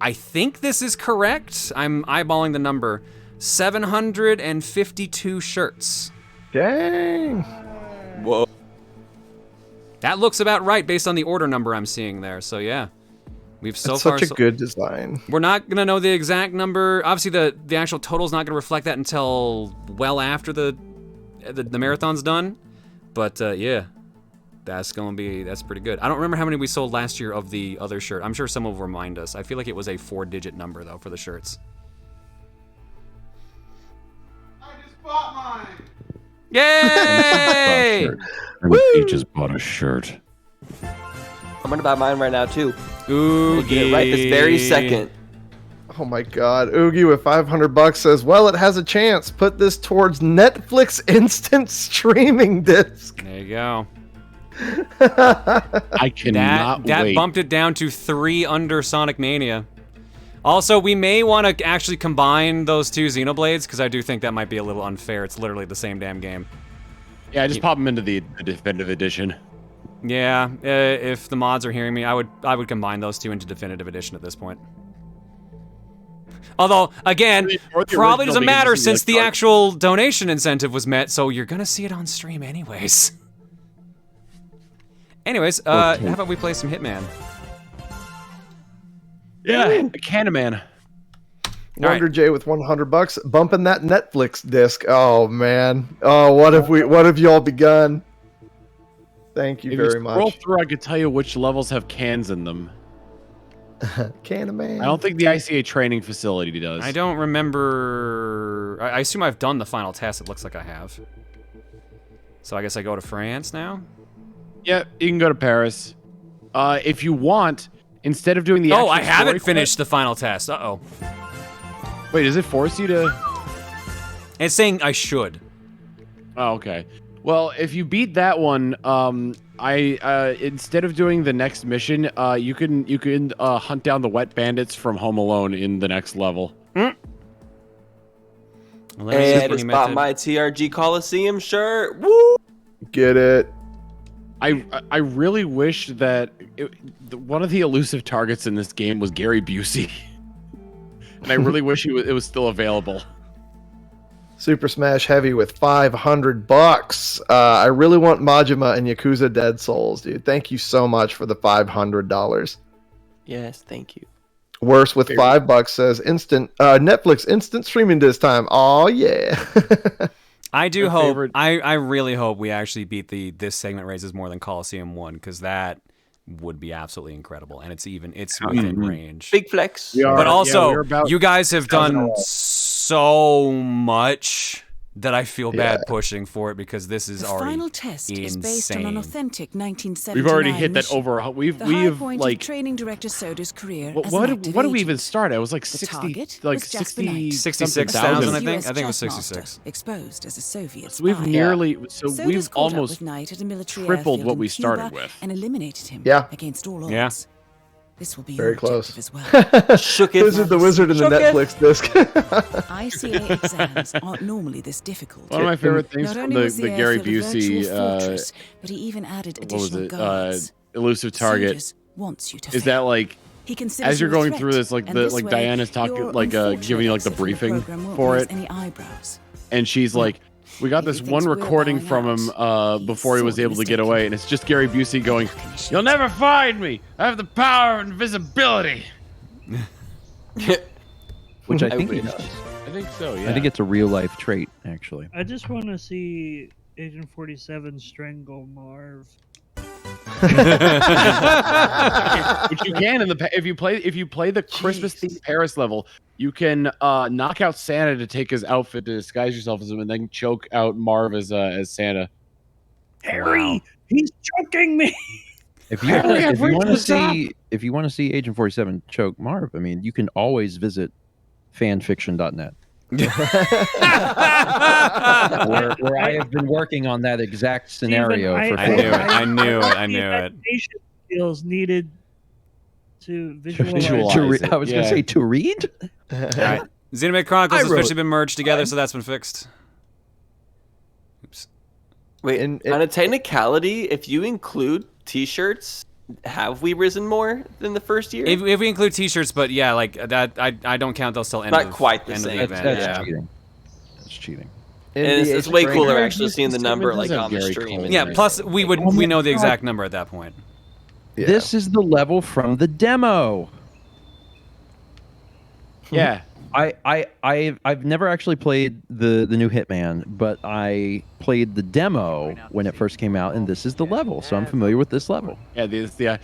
I think this is correct. I'm eyeballing the number. 752 shirts. Dang. Whoa. That looks about right based on the order number I'm seeing there. So yeah, we've so That's far. Such a good design. We're not gonna know the exact number. Obviously, the actual total's not gonna reflect that until well after the marathon's done. But yeah, that's pretty good. I don't remember how many we sold last year of the other shirt. I'm sure someone will remind us. I feel like it was a 4-digit number though for the shirts. I just bought mine. Yay! He just bought a shirt. I'm gonna buy mine right now too. Oogie. Get it right this very second. Oh my God, Oogie with $500 says, "Well, it has a chance. Put this towards Netflix instant streaming disc." There you go. I cannot wait. That bumped it down to 3 under Sonic Mania. Also, we may want to actually combine those two Xenoblades, because I do think that might be a little unfair. It's literally the same damn game. Yeah, just pop them into the definitive edition. Yeah, if the mods are hearing me, I would combine those two into definitive edition at this point. Although, again, probably doesn't matter since the actual donation incentive was met, so you're gonna see it on stream anyways. Anyways, how about we play some Hitman? Yeah, Candyman. Wonder J with $100 bumping that Netflix disc. Oh man. Oh, what have y'all begun? Thank you very much. Scroll through, I could tell you which levels have cans in them. Candyman. I don't think the ICA training facility does. I don't remember. I assume I've done the final test. It looks like I have. So I guess I go to France now. Yeah, you can go to Paris. If you want, instead of doing the I haven't finished the final test. Uh-oh. Wait, does it force you to? It's saying I should. Oh, okay. Well, if you beat that one, instead of doing the next mission, you can hunt down the wet bandits from Home Alone in the next level. And I just bought my TRG Colosseum shirt. Woo! Get it. I really wish that one of the elusive targets in this game was Gary Busey, and I really wish it was still available. Super Smash Heavy with $500. I really want Majima and Yakuza Dead Souls, dude. Thank you so much for the $500. Yes, thank you. Worse with $5 says Netflix instant streaming this time. Oh yeah. I do hope. I really hope we actually beat this segment raises more than Colosseum 1, because that would be absolutely incredible, and it's within range. Big flex. But also, you guys have done so much that I feel bad pushing for it, because this is already final test insane. is based on an authentic 1979 We've already hit that over. We've like training director Soda's career. What do we even start at? It was like 66,000, I think. I think it was 66. Exposed as a Soviet. So we've we've almost tripled what we started with, and eliminated him. Yeah. Against all odds. Yeah. This will be very close as well. Shook it. Wizard the Wizard in the Netflix disc. ICA exams aren't normally this difficult. One of my favorite things Not from only the was the Gary airfield a Busey virtual fortress, but he even added additional guards. Elusive target wants you to is that like he considers as you're you a going threat, through this, like and the this like way, Diana's talking, your like giving you like the unfortunate briefing exit from the program for won't it, raise any eyebrows. and she's like, we got this one recording from him before he was able to get away, and it's just Gary Busey going, "You'll never find me. I have the power of invisibility." Which I I think he wish. does. I think so. Yeah. I think it's a real life trait, actually. I just want to see Agent 47 strangle Marv. Which you can if you play the Christmas themed Paris level, you can knock out Santa to take his outfit to disguise yourself as him, and then choke out Marv as Santa. Harry, he's choking me. If you want to see Agent 47 choke Marv, I mean, you can always visit fanfiction.net. where I have been working on that exact scenario for 4 years. I knew it. Skills needed to visualize. I was going to say to read. All right. Xenoblade Chronicles has officially been merged together, so that's been fixed. Oops. Wait, on a technicality, if you include T-shirts, have we risen more than the first year? If we include T-shirts, but yeah, like that, I don't count those till end. Not of, quite the end same. Of the event. That's yeah. cheating. That's cheating. And it's way cooler actually seeing the number like on the stream. Yeah. Plus, we know the exact number at that point. Yeah. This is the level from the demo. Yeah. I've never actually played the new Hitman, but I played the demo when it first came out, and this is the level, so I'm familiar with this level. Yeah, I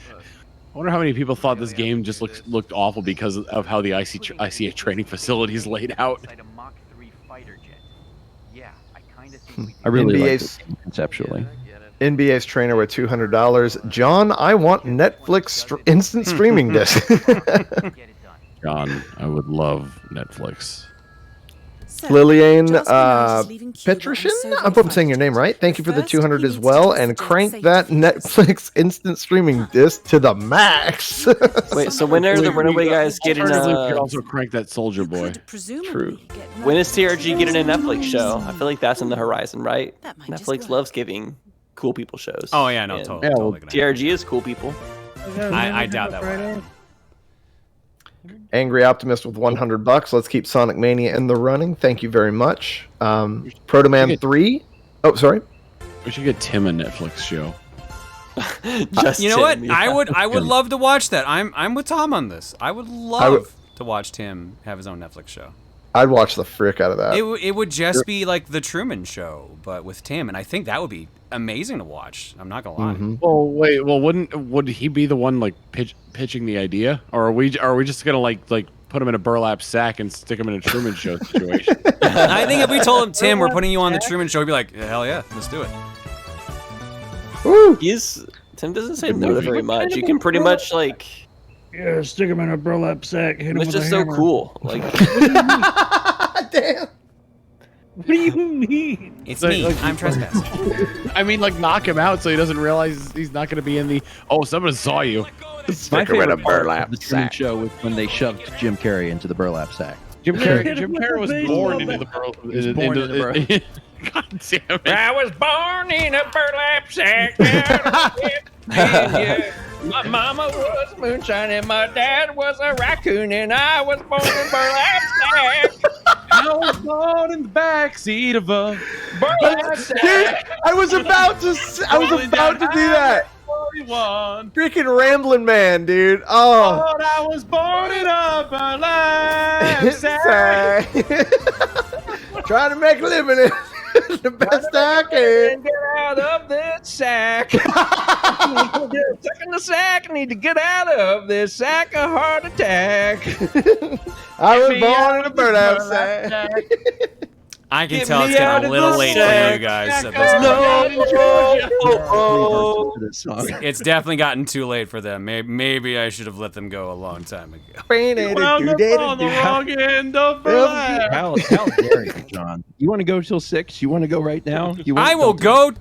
wonder how many people thought this game just looked awful because of how the ICA training facility is laid out. I really like NBA's it conceptually. NBA's trainer with $200. John, I want Netflix instant streaming disc. John, I would love Netflix. Lillian Petrushin? I hope I'm saying your name right. Thank you for the 200 as well, and crank that Netflix instant streaming disc to the max. Wait, so when are the Runaway guys getting you could also crank that Soldier Boy. True. When is TRG getting a Netflix show? I feel like that's in the horizon, right? Netflix loves giving cool people shows. Oh yeah, no, And totally. TRG is cool people. I doubt that one. Angry Optimist with $100. Let's keep Sonic Mania in the running. Thank you very much. Protoman 3. Oh, sorry. We should get Tim a Netflix show. You know what? I would love to watch that. I'm with Tom on this. I would love to watch Tim have his own Netflix show. I'd watch the frick out of that. It would just be like the Truman Show, but with Tim, and I think that would be amazing to watch. I'm not gonna lie. Well, wait. Well, would he be the one like pitching the idea, or are we just gonna like put him in a burlap sack and stick him in a Truman Show situation? I think if we told him, Tim, we're putting you on the Truman Show, he'd be like, hell yeah, let's do it. Woo! Tim doesn't say no to very much. You can pretty much like. Yeah, stick him in a burlap sack. Hit him It's with just a so hammer. cool. Like. Damn. What do you mean? It's me. I'm trespassing. I mean, like knock him out so he doesn't realize he's not going to be in the. Oh, someone saw you. My favorite part of the Truman Show was when they shoved Jim Carrey into the burlap sack. Jim Carrey was born into the burlap. God damn it! I was born in a burlap sack. My mama was moonshine and my dad was a raccoon and I was born in burlap sack. I was born in the backseat of a burlap sack. Dude, I was about to do that. 41. Freaking rambling man, dude. Oh. But I was born in a burlap sack. Trying to make a living in the best I can. Get out of this sack. Stuck in the sack. I need to get out of this sack. A heart attack. I was born in a burlap sack. I can tell it's getting a little late for you guys at this point. It's definitely gotten too late for them. Maybe I should have let them go a long time ago. Wound up on the wrong end of burlap. How dare you, John? You want to go till 6? You want to go right now? I will go.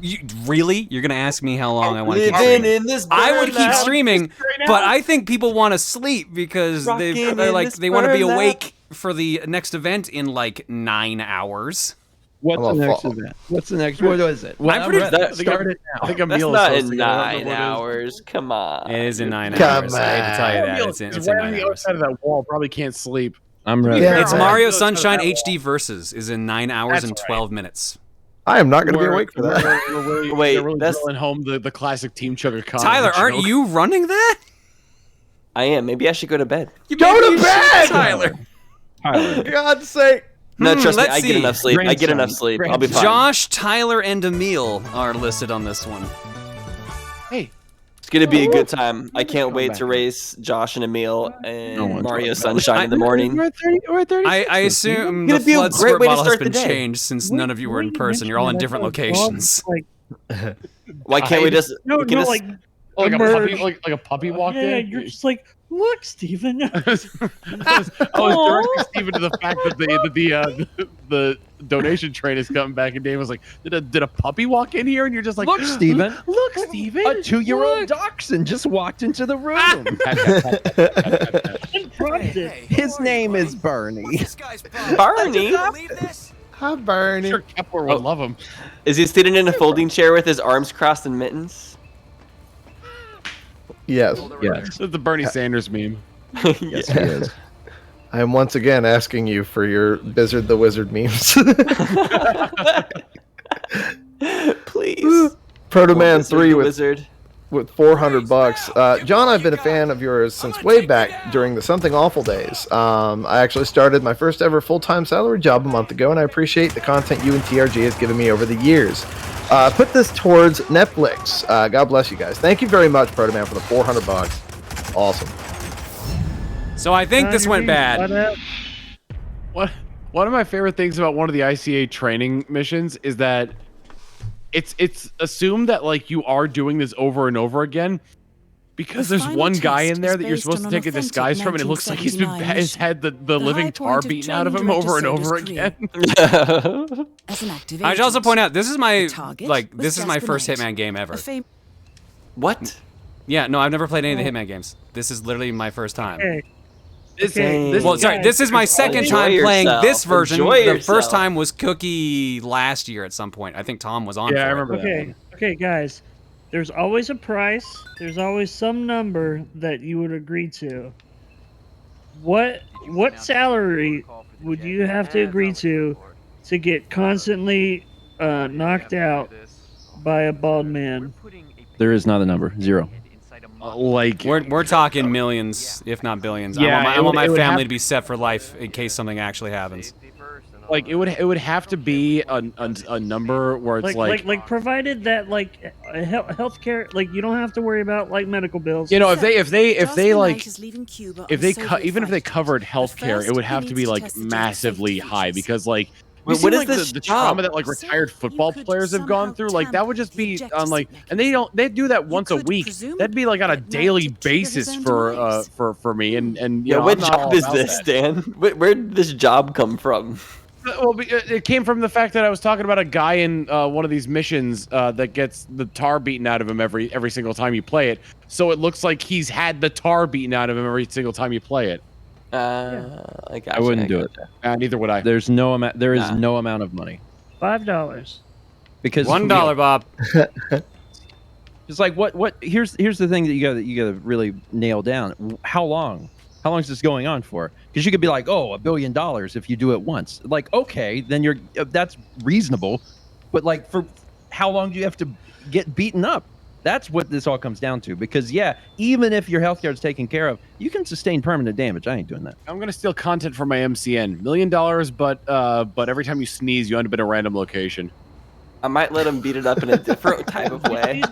Really? You're gonna ask me how long I want to keep streaming? I would keep streaming, but I think people want to sleep because they want to be awake for the next event in like 9 hours. What's the next event? What's the next? What is it? Well, I'm pretty. Start it now. I think That's not in 9 hours. Come on. It is in 9 Come hours. I hate to tell you that. It's in 9 on the hours. outside of that wall. Probably can't sleep. I'm ready. Yeah. It's Mario Sunshine HD Versus is in 9 hours and 12 minutes. I am not going to be awake for that. Wait, that's drilling home the classic Team Chugga. Tyler, aren't you running that? I am. Maybe I should go to bed. Go to bed, Tyler. For God's sake. No, trust me, let's I get see. enough sleep. I get enough sleep. I'll be fine. Josh, Tyler, and Emil are listed on this one. Hey. It's gonna be a good time. I can't wait to race Josh and Emil and Mario Sunshine in the morning. We're at 30. I assume It's the gonna be a flood great squirt way to bottle has start the been day. changed since none of you were in person. You're all in different locations. Why can't we just? No, we can no, just- like Like a emerge. puppy, like a puppy walked Yeah, in. you're just like, look, Steven. I was directing Steven to the fact that the donation train is coming back, and Dave was like, "Did a puppy walk in here?" And you're just like, Look, Steven. Look, Steven. A 2-year-old dachshund just walked into the room. His name is Bernie. Barney. Hi, Bernie. I'm sure Kepler would love him. Is he sitting in a folding chair with his arms crossed and mittens? Yes. Yes. That's the Bernie Sanders meme. Yes, he is. I am once again asking you for your Bizzard the Wizard memes. Please. Proto Man Bizzard 3 the with Wizard. with $400. John, I've been a fan of yours since way back during the Something Awful days. I actually started my first ever full-time salary job a month ago, and I appreciate the content you and TRG has given me over the years. Put this towards Netflix. God bless you guys. Thank you very much, Proto Man, for the $400. Awesome. So I think this went bad. One of my favorite things about one of the ICA training missions is that it's assumed that like you are doing this over and over again because there's one guy in there that you're supposed to take a disguise from, and it looks like he's had the living tar beaten out of him over and over again. I should also point out this is my first Hitman game ever. What? Yeah, no, I've never played any of the Hitman games. This is literally my first time. Okay. This is my second Enjoy time playing yourself. this version. Enjoy The first yourself. time was Cookie last year at some point. I think Tom was on. Yeah, for I it. remember that. Okay, guys. There's always a price. There's always some number that you would agree to. What salary would you have to agree to get constantly knocked out by a bald man? There is not a number. 0. Like We're talking millions, if not billions. Yeah, I want my it would family have- to be set for life in case something actually happens. like it would have to be a number where it's like provided that like healthcare, like you don't have to worry about like medical bills. you know, if they like even if they covered healthcare, it would have to be like massively high because like Wait, you what see, is like, this the job? trauma that like retired football players have gone through, like that would just be on like, and they do that once a week. That'd be like on a daily basis for me, and you Yeah, know, what I'm not all job is about this, that. Dan? Where did this job come from? Well, it came from the fact that I was talking about a guy in one of these missions that gets the tar beaten out of him every single time you play it. So it looks like he's had the tar beaten out of him every single time you play it. I wouldn't do it. Neither would I. There's no amount. There is no amount of money $5. because $1, Bob. It's like what? Here's the thing that you gotta really nail down. How long? How long is this going on for? Because you could be like, oh, $1 billion if you do it once. Like, okay, then that's reasonable, but like for how long do you have to get beaten up? That's what this all comes down to. Because yeah, even if your healthcare is taken care of, you can sustain permanent damage. I ain't doing that. I'm gonna steal content from my MCN. $1 million, but every time you sneeze, you end up in a random location. I might let him beat it up in a different type of way.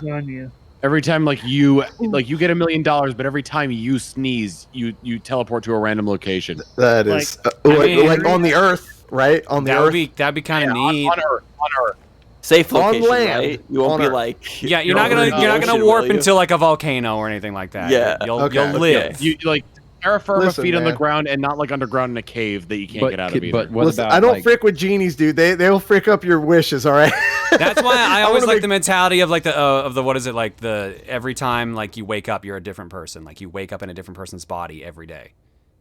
On you. Every time like you get $1 million, but every time you sneeze, you teleport to a random location. That is mean- like on the Earth, right? On the Earth. That'd be kind of neat. On Earth. Safe On location, land. right? You won't On be Earth. like. Yeah, you're not gonna ocean, warp will you? into like a volcano or anything like that. Yeah. you'll Okay. live. You like terra firma, Listen, feet on the man. ground, and not like underground in a cave that you can't get out of either. But what Listen, about I don't like, frick with genies, dude. They'll frick up your wishes. All right. That's why I always wanna like make- the mentality of like the what is it like the every time like you wake up you're a different person, like you wake up in a different person's body every day.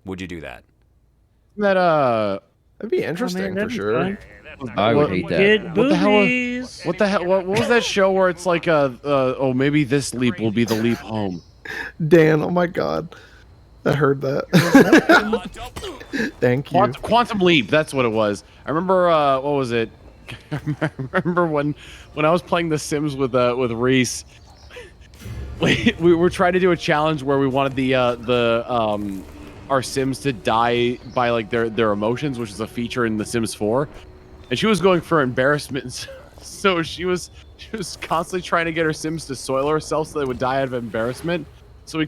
Would you do that? That That'd be interesting for that'd be sure. fun. I would hate that. Get What the hell? boobies. What the hell? What was that show where it's like oh maybe this leap will be the leap home. Dan, oh my God, I heard that. Thank you. Quantum Leap, that's what it was. I remember what was it? I remember when I was playing The Sims with Reese. we were trying to do a challenge where we wanted our Sims to die by like their emotions, which is a feature in The Sims 4, and she was going for embarrassment, so she was constantly trying to get her Sims to soil herself so they would die out of embarrassment. So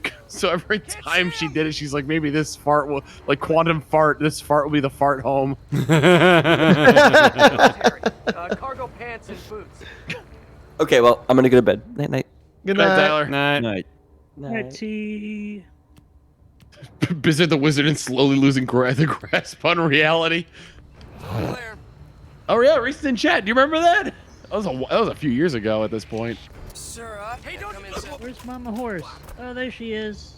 every time she did it, she's like, maybe this fart will, like quantum fart, this fart will be the fart home. Cargo pants and boots. Okay, well, I'm gonna go to bed. Night night. Good Night, night. Tyler. Night. Tea. Blizzard the Wizard and slowly losing the grasp on reality. Oh yeah, Reese in chat. Do you remember that? That was a few years ago at this point. Sir, hey, don't come in, sir. Where's Mama Horse? Oh, there she is.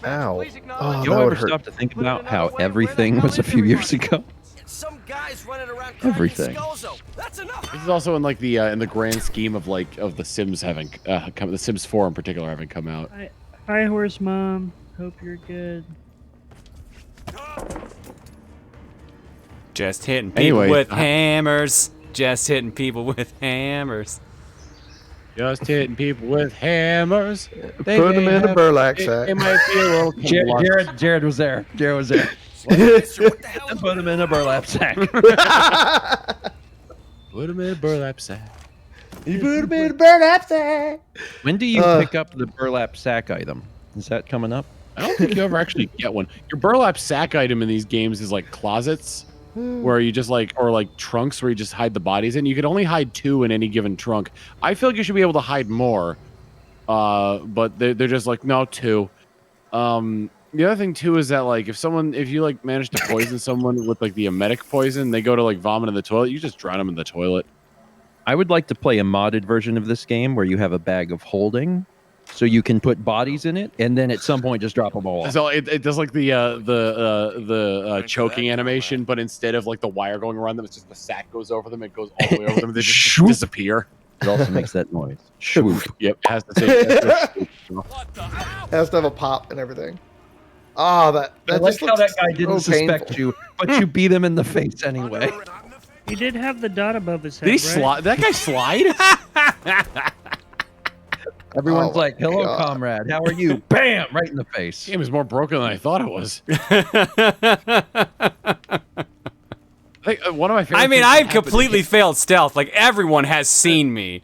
Ow. Oh, You that ever would hurt. stop to think about how everything was a few years ago? Some guys running around Everything. That's enough. This is also in like the in the grand scheme of like of the Sims having the Sims 4 in particular having come out. Hi, Horse Mom. Hope you're good. Just hitting people Anyway, with hammers. Just hitting people with hammers. Just hitting people with hammers. Put them in a burlap sack. It might be a little Jared was there. Jared was there. What the hell? Put him in a burlap sack. Put them in a burlap sack. You put them in a burlap sack. When do you pick up the burlap sack item? Is that coming up? I don't think you ever actually get one. Your burlap sack item in these games is like closets where you just like, or like trunks where you just hide the bodies in. You can only hide 2 in any given trunk. I feel like you should be able to hide more, but they're just like, no, 2. The other thing too is that like if you like manage to poison someone with like the emetic poison, they go to like vomit in the toilet. You just drown them in the toilet. I would like to play a modded version of this game where you have a bag of holding, so you can put bodies in it, and then at some point just drop them all off. So it does like the choking animation, but instead of like the wire going around them, it's just the sack goes over them. It goes all the way over them. They just disappear. It also makes that noise. Swoop. Yep, it has to say. Has to have a pop and everything. Oh, that I like just how looks that guy didn't so suspect painful. you, but you beat him in the face anyway. He did have the dot above his head. Did he right? slide? That guy slide? Everyone's Oh like, my "Hello, God. comrade. How are you?" Bam! Right in the face. This game is more broken than I thought it was. I think one of my favorite. I mean, things I've that happened- completely failed stealth. Like, everyone has seen me.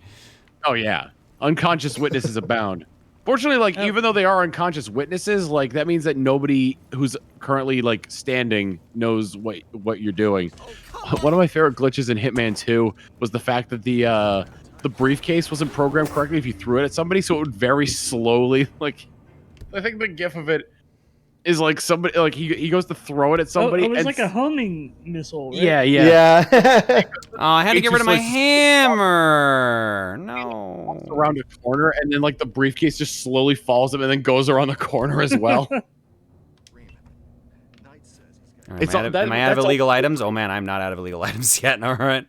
Oh yeah, unconscious witnesses abound. Fortunately, like even though they are unconscious witnesses, like that means that nobody who's currently like standing knows what you're doing. One of my favorite glitches in Hitman 2 was the fact that the briefcase wasn't programmed correctly if you threw it at somebody, so it would very slowly like. I think the gif of it is like somebody like he goes to throw it at somebody. Oh, it was and like a homing missile. Right? Yeah. Oh, I had to It get rid of just, my like, hammer. No. around a corner, and then like the briefcase just slowly falls up and then goes around the corner as well. All right, It's am I all- that- out of that's illegal all- items? Oh man, I'm not out of illegal items yet. All right.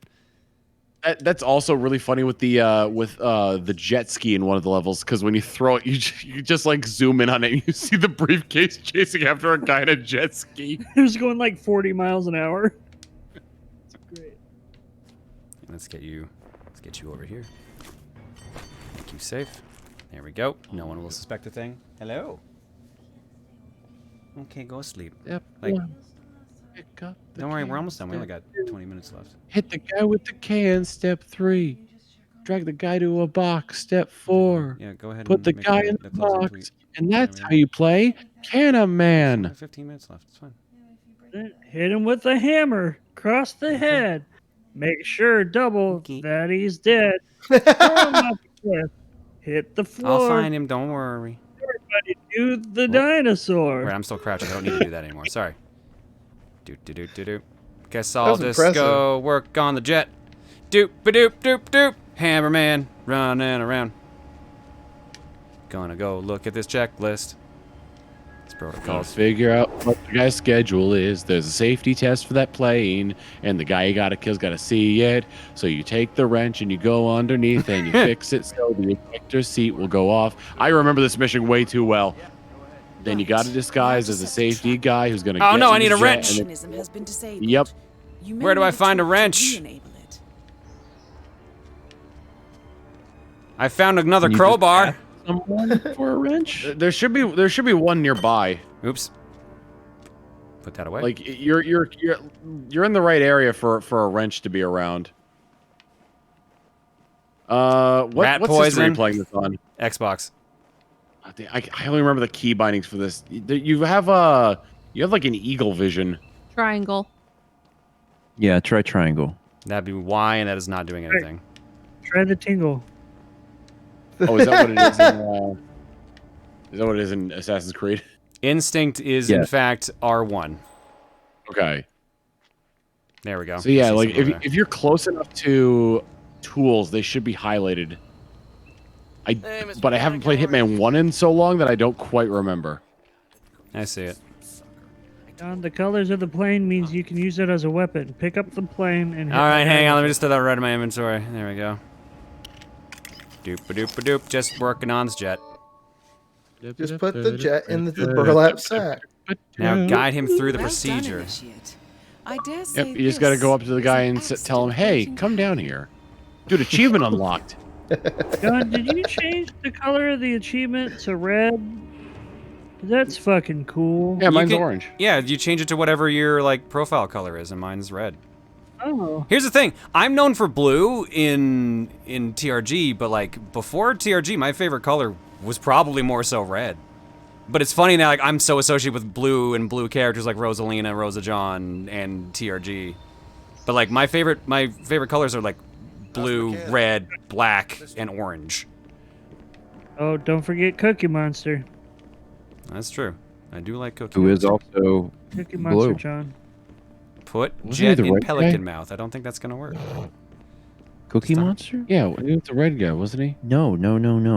That's also really funny with the jet ski in one of the levels, because when you throw it, you just like zoom in on it and you see the briefcase chasing after a guy in a jet ski. It was going like 40 miles an hour. It's great. Let's get you over here. Make you safe. There we go. No one will suspect a thing. Hello. Okay, go sleep. Yep. Like, Pick up the don't worry, we're can, almost done. We only step got 20 minutes left. Hit the guy with the can, step 3. Drag the guy to a box, step 4. Yeah, go ahead. Put and the make guy in the closing box, tweet. and that's There how we you play Canna Man. go. 15 minutes left. It's fine. Hit him with a hammer across the head. Make sure double that he's dead. Throw him off the cliff. Hit the floor. I'll find him. Don't worry. Everybody do the dinosaur. Wait, I'm still crouching. I don't need to do that anymore. Sorry. Do. Guess I'll was just impressive. go work on the jet. Doop. Hammerman running around. Gonna go look at this checklist. It's Gotta protocols. figure out what the guy's schedule is. There's a safety test for that plane, and the guy you gotta kill's gotta see it. So you take the wrench and you go underneath and you fix it so the ejector seat will go off. I remember this mission way too well. Then you gotta disguise as a safety guy who's gonna. Oh, get no, in I need the a jet wrench. and then- Mechanism has been disabled. Yep. You may Where do I need to find a talk to wrench? re-enable it. I found another Can you just crowbar. ask someone for a wrench? There should be one nearby. Oops. Put that away. Like you're in the right area for a wrench to be around. What Rat system are poison. you playing this on? Xbox. I only remember the key bindings for this. You have like an eagle vision. Triangle. Yeah, try triangle. That'd be Y, and that is not doing anything. Try the tingle. Oh, is that what it is? Is that what it is in Assassin's Creed? Instinct is in fact R1. Okay. There we go. So yeah, See like something there. if you're close enough to tools, they should be highlighted. But I haven't played Hitman 1 in so long that I don't quite remember. I see it. John, the colors of the plane means you can use it as a weapon. Pick up the plane and hit All right, the hang on. target. Let me just throw that right in my inventory. There we go. Doop-a-doop-a-doop. Just working on this jet. Just put the jet in the burlap sack. Now guide him through the procedure. I dare say Yep, you just got to go up to the guy and tell him, "Hey, come down here." Dude, achievement unlocked. John, did you change the color of the achievement to red? That's fucking cool. Yeah, mine's You can- orange. Yeah, you change it to whatever your like profile color is, and mine's red. Oh. Here's the thing: I'm known for blue in TRG, but like before TRG, my favorite color was probably more so red. But it's funny now, like I'm so associated with blue and blue characters like Rosalina, Rosa John, and TRG. But like my favorite colors are like blue, red, black, and orange. Oh, don't forget Cookie Monster. That's true. I do like Cookie Who is Monster. also Cookie Monster, blue. John. Put Wasn't he Jet the in red Pelican guy? Mouth. I don't think that's gonna work. Cookie Monster? Yeah, he was the red guy, wasn't he? No.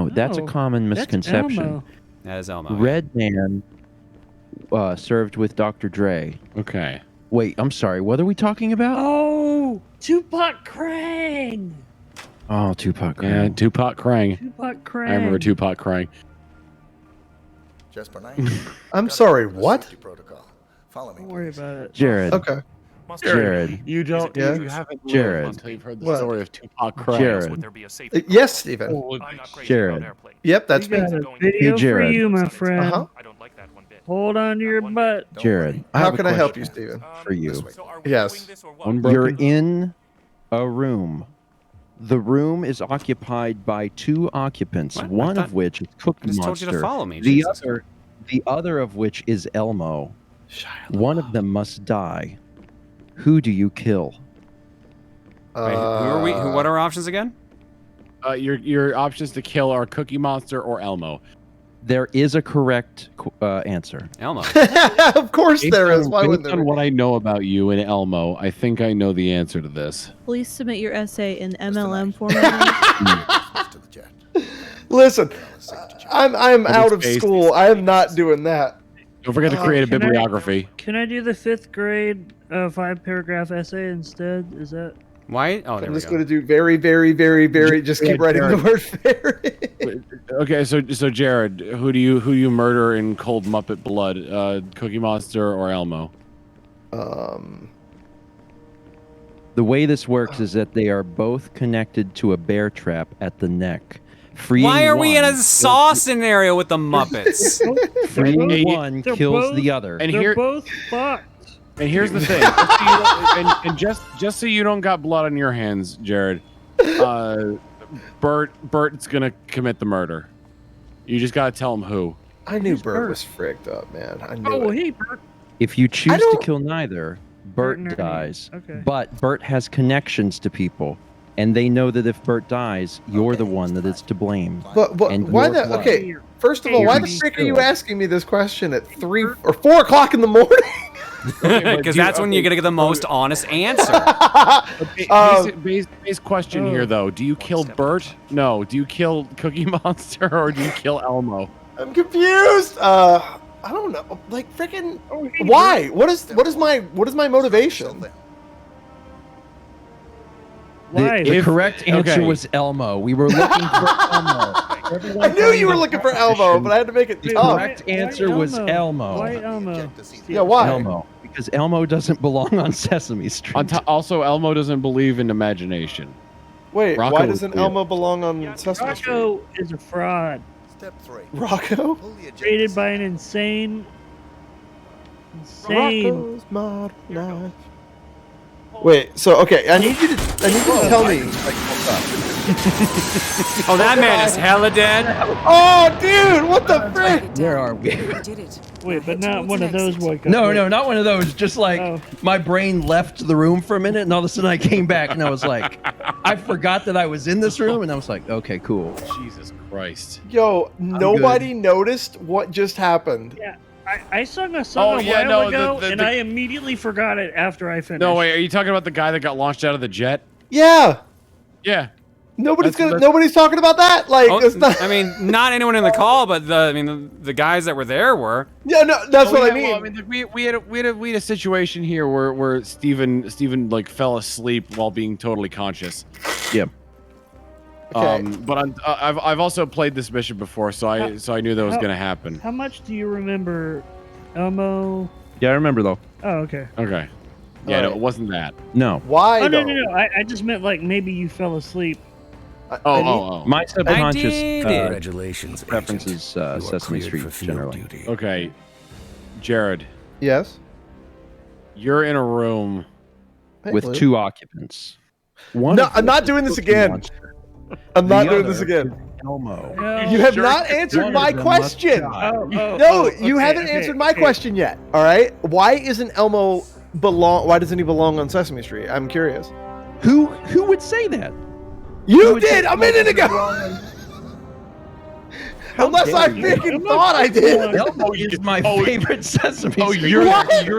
That's a No, common that's misconception. Elmo. That is Elmo. Red Man served with Dr. Dre. Okay. Wait, I'm sorry. What are we talking about? Oh, Tupac Krang. Oh, Tupac. Yeah, Tupac Krang. Tupac Krang. I remember Tupac Krang. Just benign. I'm sorry, what? Protocol. Follow me. Don't worry about it. Jared. Okay. Jared. You don't. Yeah? You haven't lived Jared. until you've heard the What? story of Tupac Krang. Jared. Yes, Stephen. Jared. Yep, that's We me. got a video for Jared. you, my friend. Uh-huh. Hold on to your butt. Jared. How can I help you, Stephen? For you. Yes. You're in a room. The room is occupied by two occupants, What? one I of which is Cookie I just Monster. told you to follow me. The Jesus. other of which is Elmo. One of them must die. Who do you kill? Wait, who are we? What are our options again? Your options to kill are Cookie Monster or Elmo. There is a correct answer. Elmo. Of course there is. Why wouldn't based there on be? what I know about you and Elmo, I think I know the answer to this. Please submit your essay in MLM format. Listen, I'm out of Space. school. I am not doing that. Don't forget to create a Can I- bibliography. Can I do the 5th grade 5-paragraph essay instead? Is that? Why? Oh, there I'm we just go. going to do very, very, very, very. Just keep Yeah, writing the Jared. word very. Okay, so Jared, who do you murder in cold Muppet blood? Cookie Monster or Elmo? The way this works is that they are both connected to a bear trap at the neck. Freeing Why are we in a one- Saw scenario with the Muppets? Freeing one They're kills both- the other. And They're here, both fucked. and here's the thing. Just so you don't- and just so you don't got blood on your hands, Jared, Bert's gonna commit the murder. You just gotta tell him who. I knew Who's Bert Bert? was fricked up, man. I knew Oh, it. hey, Bert. If you choose to don't- kill neither, Bert Bert and Ernie. dies. Okay. But Bert has connections to people, and they know that if Bert dies, you're the one that is to blame. But And why your the? blood. Okay, first of all, Hey, why the Ernie. frick are you asking me this question at 3 or 4 o'clock in the morning? Because that's when you're gonna get the most honest answer. Base question here, though. Do you kill Bert? No. Do you kill Cookie Monster or do you kill Elmo? I'm confused. I don't know. Like freaking. Why? What is my motivation? Why? The correct answer okay. was Elmo. We were looking for Elmo. I knew you were looking for Elmo, but I had to make it The tough. correct answer was Elmo. Why Elmo? Yeah, why? Elmo. Because Elmo doesn't belong on Sesame Street. Also, Elmo doesn't believe in imagination. Wait, Rocco why was doesn't weird. Elmo belong on Sesame Street? Rocco is a fraud. Step 3. Rocco? Created by an insane. Rocco's Modern Life. Wait, so okay, I need you to tell me. Oh, that man is hella dead. Oh, dude, what the frick? Where are we? Wait, but not one of those wake up. No, not one of those. Just like my brain left the room for a minute, and all of a sudden I came back, and I was like, I forgot that I was in this room, and I was like, okay, cool. Jesus Christ. Yo, nobody noticed what just happened. Yeah, I sung a song a while ago, and I immediately forgot it after I finished. No, wait, are you talking about the guy that got launched out of the jet? Yeah. Yeah. Nobody's talking about that. Like, it's not. I mean, not anyone in the call, but the guys that were there were. Yeah, no, that's what I mean. Well, I mean, we had a situation here where Steven like fell asleep while being totally conscious. Yeah. Okay. But I've also played this mission before, so I knew that was gonna happen. How much do you remember, Elmo? Yeah, I remember though. Oh, okay. Okay. Yeah, no, it wasn't that. No. Why? Oh no. I just meant like maybe you fell asleep. My subconscious Congratulations, preferences Sesame Street generally. Okay, Jared. Yes. You're in a room with 2 occupants. One. No, I'm not doing this again. I'm not doing this again. Elmo. You have not answered my question. No, you haven't answered my question yet. All right. Why isn't Elmo belong? Why doesn't he belong on Sesame Street? I'm curious. Who would say that? You did a minute ago. Unless I freaking thought I did. Elmo is my favorite Sesame Street. Oh, you're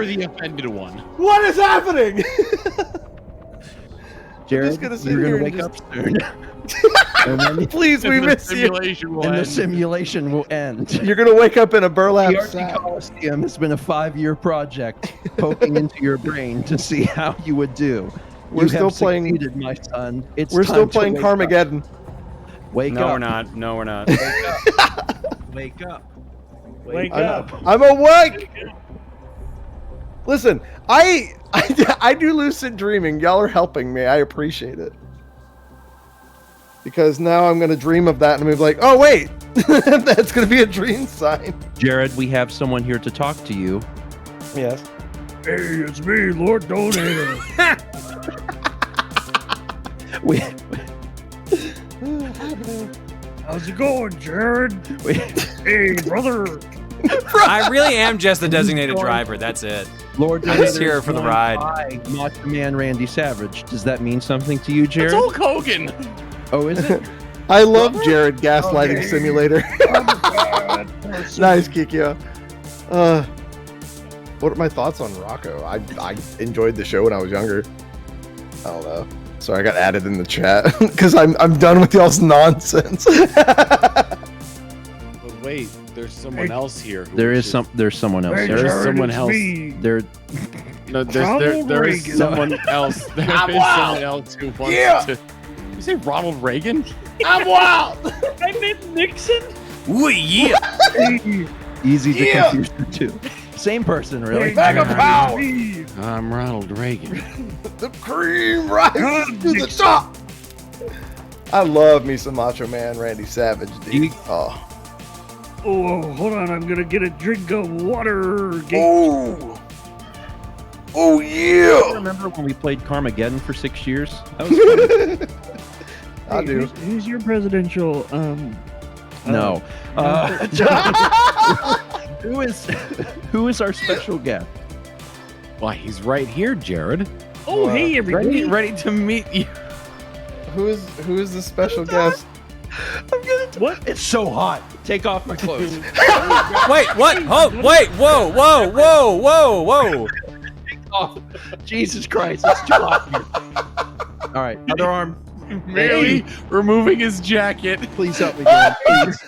the offended one. What is happening? Jared, you're gonna wake up soon. Please, we miss you. And the simulation will end. You're gonna wake up in a burlap The sack. Colosseum has been a 5-year project, poking into your brain to see how you would do. We're still playing. Succeeded, my son. We're still playing Carmageddon. Wake No, up. we're not. No, we're not. Wake up. Wake up. I'm awake. Listen, I do lucid dreaming. Y'all are helping me. I appreciate it. Because now I'm gonna dream of that and I'm gonna be like, oh wait, that's gonna be a dream sign. Jared, we have someone here to talk to you. Yes. Hey, it's me, Lord Donator. How's it going, Jared? Hey, brother. I really am just the designated driver. That's it. Lord I'm just here for the ride. Macho Man Randy Savage. Does that mean something to you, Jared? It's Hulk Hogan. Oh, is it? I love Jared Gaslighting Simulator. Nice, Kikyo. What are my thoughts on Rocco? I enjoyed the show when I was younger. I don't know. Sorry, I got added in the chat because I'm done with y'all's nonsense. But wait, there's someone else here. There's someone else. Hey, There is Jared, someone it's else. me. There. No, there is Reagan. someone else. There is someone else who wants to. You say Ronald Reagan? I'm wild. I meant Nixon. Ooh, yeah. Easy to confuse the two. Same person, really. Bag of power. I'm Ronald Reagan. The cream rises to the top. I love me some Macho Man Randy Savage, dude. Oh, Hold on. I'm gonna get a drink of water. Oh yeah. I remember when we played Carmageddon for 6 years? That was fun. I do. Who's your presidential? No. Who is our special guest? Why, he's right here, Jared. Oh, hey everybody. Ready to meet you. Who is the special guest? What? It's so hot. Take off my clothes. Wait, what? Oh, wait, whoa. Oh, Jesus Christ, it's too hot here. All right, other arm. Merely removing his jacket. Please help me, Dad. Please.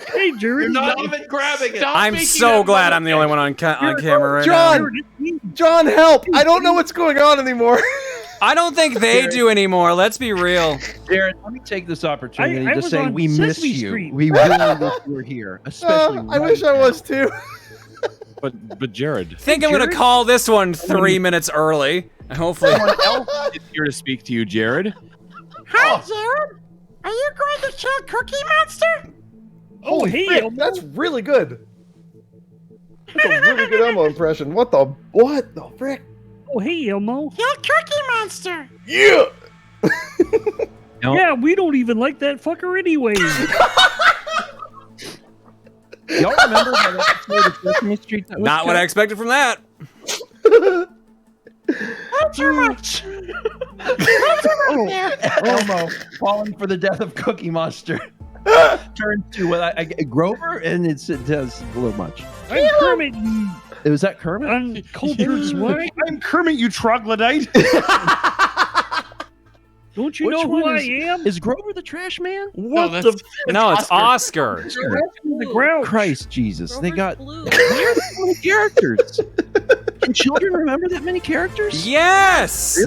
Hey, Jared. You're not even grabbing it. I'm so glad I'm the only one on camera right now. John, help! I don't know what's going on anymore. I don't think they do anymore. Let's be real. Jared, let me take this opportunity I to was say on we miss Sesame you. Street. We really wish you were here, especially. I wish I was too. But Jared. Think I'm gonna call this one 3 minutes early. Hopefully. Someone else is here to speak to you, Jared. Hi, Jared. Are you going to kill Cookie Monster? Oh, hey, frick, Elmo. that's really good. That's a really good Elmo impression. What the frick? Oh, hey, Elmo. You're Cookie Monster. Yeah. Yeah, we don't even like that fucker anyway. Y'all remember that episode of Sesame Street? That was Not what I expected from that. Not too much. Elmo falling for the death of Cookie Monster. Turns to what Grover, and it does a little much. I'm Kermit. Was that Kermit? Uncultured swine. I'm Kermit, you troglodyte. Don't you Which know one who I is- am? Is Grover the trash man? What that's- the? No, it's Oscar. The ground. Christ Jesus. They got why are there so many characters? Can children remember that many characters? Yes.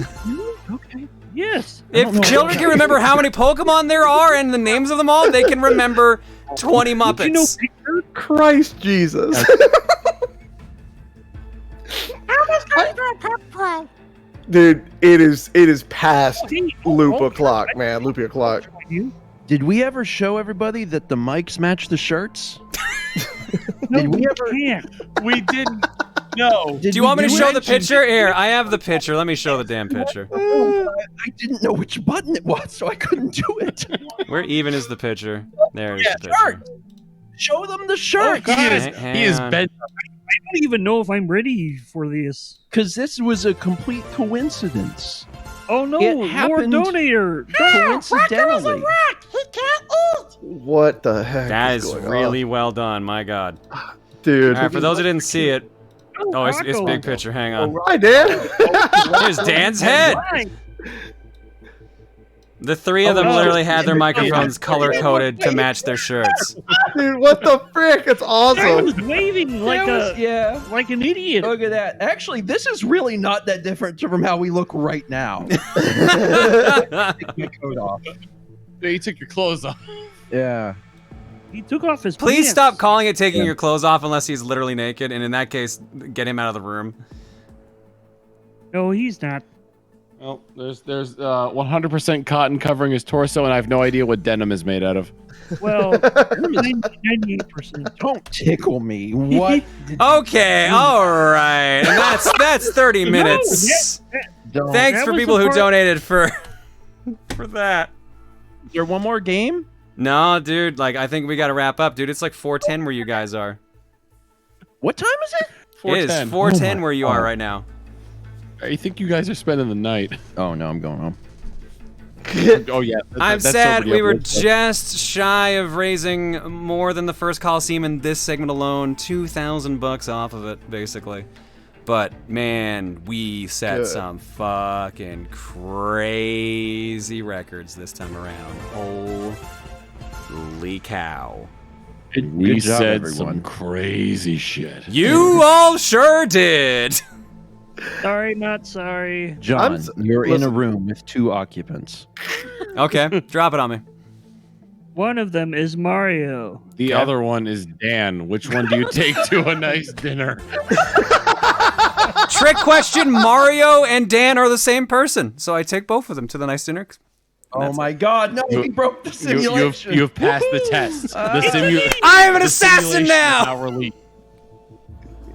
Okay. Yes. If children can remember how many Pokemon there are and the names of them all, they can remember 20 Muppets. You know, Peter? Christ Jesus. Elmo's going for a pep pro. Dude, it is past Hey, loop oh, o'clock, man. Loopy o'clock. Did we ever show everybody that the mics match the shirts? No, Did we we ever? can't. We didn't. No. Do you want me to show the picture? Here, I have the picture. Let me show the damn picture. I didn't know which button it was, so I couldn't do it. Where even is the picture? There is the shirt. picture. Show them the shirt. He is bent. I don't even know if I'm ready for this. Because this was a complete coincidence. Oh no, It more happened donator. Coincidentally. He can't eat. What the heck? That is is going really on? well done. My God. Dude. All right, for those who didn't see it. Oh, it's Rocco. big picture. Hang on. Hi, Dan. Here's Dan's head. Right. The three of them no. literally had their microphones color-coded to match their shirts. Dude, what the frick? It's I awesome. was waving like like an idiot. Look at that. Actually, this is really not that different from how we look right now. Take my coat off. You took your clothes off. Yeah. He took off his Please pants. stop calling it taking your clothes off unless he's literally naked, and in that case, get him out of the room. No, he's not. Well, there's 100% cotton covering his torso, and I have no idea what denim is made out of. Well, 98%. Don't tickle me. What? Okay, all right, and that's 30 minutes. Don't. Thanks That for was people the who part- donated for that. Is there one more game? No, dude, like I think we got to wrap up, dude. It's like 4:10 where you guys are. What time is it? It is 4:10 where you are right now. I think you guys are spending the night. Oh no, I'm going home. Oh yeah. I'm that's sad somebody we were else. just shy of raising more than the first Colosseum in this segment alone. $2,000 off of it, basically. But man, we set Good. some fucking crazy records this time around. Holy cow. We Good job, said everyone. some crazy shit. You all sure did. Sorry, not sorry. John, you're in a listen. room with 2 occupants. Okay, drop it on me. One of them is Mario. The other one is Dan. Which one do you take to a nice dinner? Trick question, Mario and Dan are the same person. So I take both of them to the nice dinner. Oh my God! No, he broke the simulation. You have passed the test. I'm an assassin now!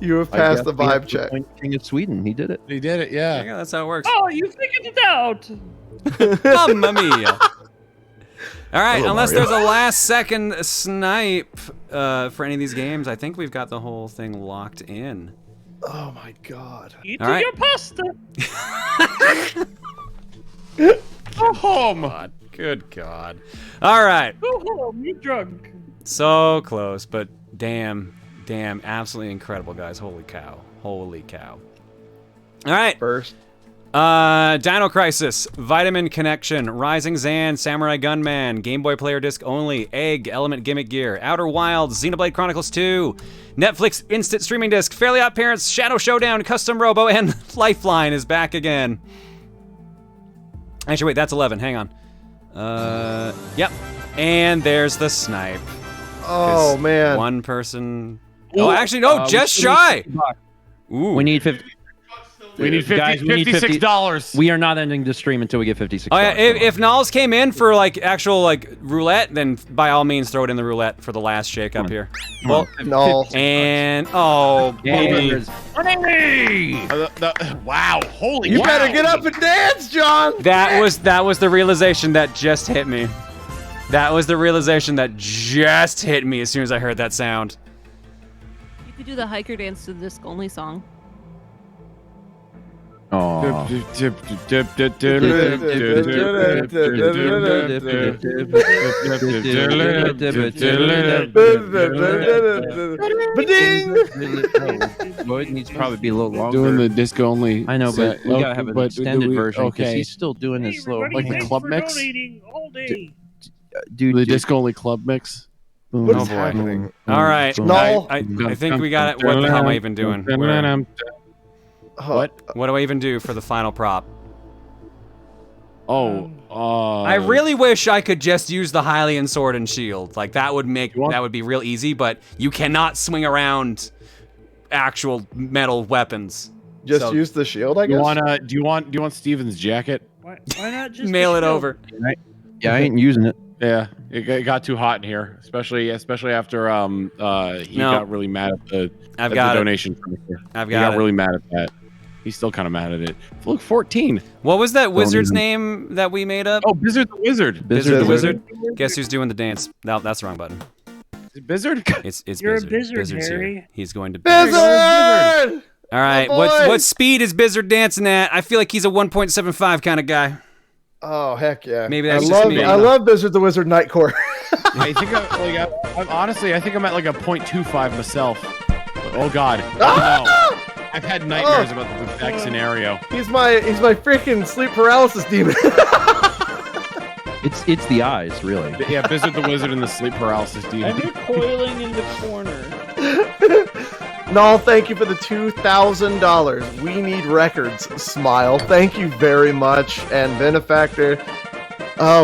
You have I passed the guess we have vibe to check. point King of Sweden. He did it. He did it, yeah. Yeah, that's how it works. Oh, you figured it out. Mamma mia. All right, Hello, unless Mario. there's a last second snipe for any of these games, I think we've got the whole thing locked in. Oh my God. Eat All right. your pasta. Go home. God, good God. All right, Go home. You drunk. so close, but damn, absolutely incredible, guys. Holy cow. Holy cow. All right. First. Dino Crisis, Vitamin Connection, Rising Zan, Samurai Gunman, Game Boy Player Disc Only, Egg, Element Gimmick Gear, Outer Wilds, Xenoblade Chronicles 2, Netflix Instant Streaming Disc, Fairly Odd Parents, Shadow Showdown, Custom Robo, and Lifeline is back again. Actually, wait, that's 11. Hang on. Yep. And there's the snipe. Oh, man. One person. Oh, actually, no, just shy. We Ooh. need 50. We need Guys, we need $56. We are not ending the stream until we get 56. Oh yeah, if Knowles came in for like actual like roulette, then by all means throw it in the roulette for the last shake up here. Well, no. And oh, baby. Wow, holy! You wow. better get up and dance, John. That was the realization that just hit me. That was the realization that just hit me as soon as I heard that sound. You could do the hiker dance to the disc only song. Oh. Lloyd needs to probably be a little longer. Doing the disco only. I know, but we gotta have an extended version because okay. he's still doing this slow. Like the club mix. Dude, The disco only club mix. What is boy. happening? All right, No. I think we got it. What the hell am I even doing? Where- What? What do I even do for the final prop? Oh, I really wish I could just use the Hylian sword and shield. Like that would be real easy, but you cannot swing around actual metal weapons. Just use the shield, I guess. Do you want Steven's jacket? Why not just mail it over? Yeah, I ain't using it. Yeah, it got too hot in here, especially after he got really mad at the donation. I've he got got it. really mad at that. He's still kind of mad at it. Look, 14. What was that wizard's name that we made up? Oh, Bizzard the Wizard. Bizzard the Wizard. Guess who's doing the dance? No, that's the wrong button. Is it Bizzard? It's You're Bizzard. a Bizzard, Bizzard's Harry. here. He's going to Bizzard! All right, Oh, boy. what speed is Bizzard dancing at? I feel like he's a 1.75 kind of guy. Oh heck yeah! Maybe that's I just love me. I love Bizzard the Wizard Nightcore. I think I'm honestly, I think I'm at like a 0.25 myself. But, oh God. Ah! No. I've had nightmares about the exact scenario. He's my freaking sleep paralysis demon. It's the eyes, really. Yeah, Bizzard the Wizard and the sleep paralysis demon. And you're coiling in the corner. No, thank you for the $2,000. We need records. Smile. Thank you very much. And Benefactor,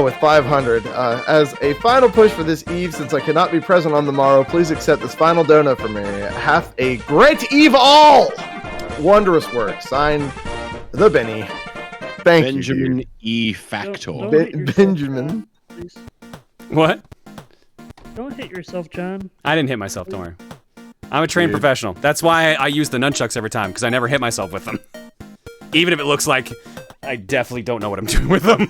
with 500. As a final push for this eve, since I cannot be present on the morrow, please accept this final donut from me. Have a great eve all. Wondrous work. Signed, the Benny. Thank Benjamin you. E. Factor. Don't hit yourself, Benjamin. John, please. What? Don't hit yourself, John. I didn't hit myself. Don't worry. I'm a trained professional. That's why I use the nunchucks every time, because I never hit myself with them. Even if it looks like I definitely don't know what I'm doing with them.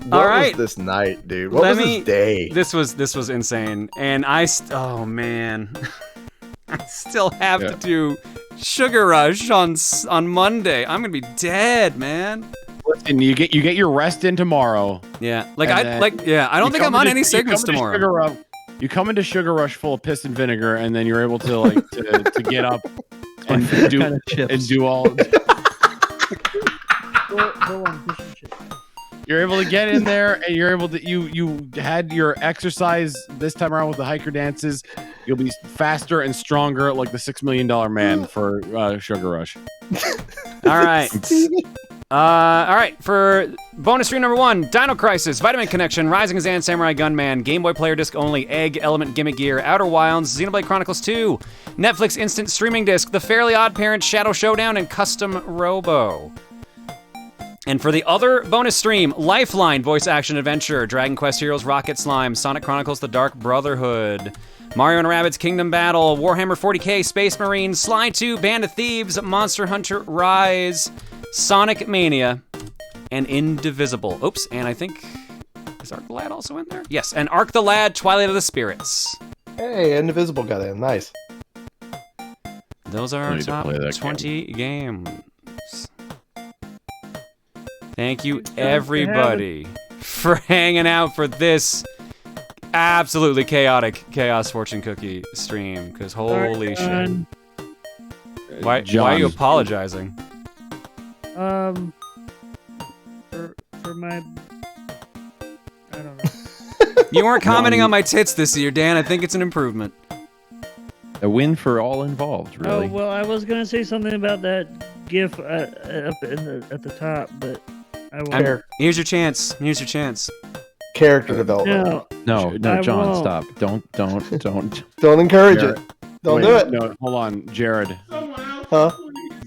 What was this night, dude? What was this day? This was insane, and oh man, I still have to do Sugar Rush on Monday. I'm gonna be dead, man. And you get your rest in tomorrow. Yeah, I don't think I'm on any segments tomorrow. You come into Sugar Rush full of piss and vinegar, and then you're able to to get up and do all. You're able to get in there, and you're able to you had your exercise this time around with the hiker dances. You'll be faster and stronger, like the $6 Million Man for Sugar Rush. All right. All right, for bonus stream number 1, Dino Crisis, Vitamin Connection, Rising Zan, Samurai Gunman, Game Boy Player Disc Only, Egg, Element Gimmick Gear, Outer Wilds, Xenoblade Chronicles 2, Netflix Instant Streaming Disc, The Fairly Odd Parents, Shadow Showdown, and Custom Robo. And for the other bonus stream, Lifeline Voice Action Adventure, Dragon Quest Heroes Rocket Slime, Sonic Chronicles The Dark Brotherhood, Mario & Rabbids Kingdom Battle, Warhammer 40k, Space Marine, Sly 2, Band of Thieves, Monster Hunter Rise, Sonic Mania, and Indivisible. Oops, and I think, is Ark the Lad also in there? Yes, and Ark the Lad, Twilight of the Spirits. Hey, Indivisible got in. Nice. Those are our top 20 games. Thank you, everybody, for hanging out for this absolutely chaotic Chaos Fortune Cookie stream, because holy shit. Why are you apologizing? For my, I don't know. You weren't commenting on my tits this year, Dan. I think it's an improvement. A win for all involved, really. Oh, well, I was going to say something about that GIF up at the top, but I won't. Here's your chance. Here's your chance. Character development. No, I John, won't. stop. Don't. Don't encourage Jared. it. Don't Wait, do it. No, hold on, Jared. Huh?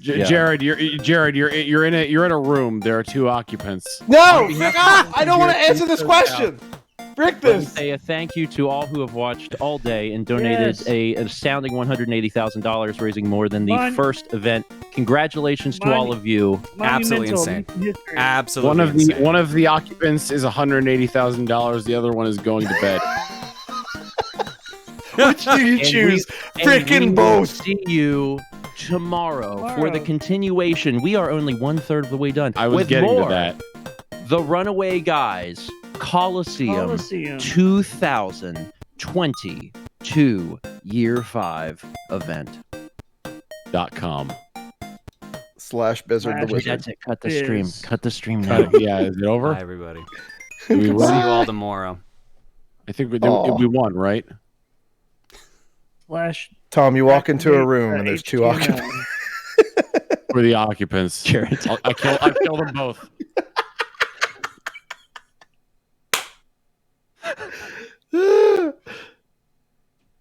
Yeah. Jared, you're in a room. There are 2 occupants. No, frick off! I don't want to answer this question. Frick Let me this. say a thank you to all who have watched all day and donated an astounding $180,000, raising more than the first event. Congratulations to all of you. Absolutely insane. Absolutely One of the occupants is $180,000. The other one is going to bed. Which do you choose? Frickin' both. See you tomorrow for the continuation. We are only 1/3 of the way done. I was With getting more, to that. The Runaway Guys Colosseum 2022 Year 5 event. .com. / Bizzard the Wizard. That's it. Cut the stream. Cut the stream now. Yeah, is it over? Bye, everybody. We See you won? all tomorrow. I think we won, right? / Tom, you walk into a room and there's 2 occupants. For the occupants. I kill them both.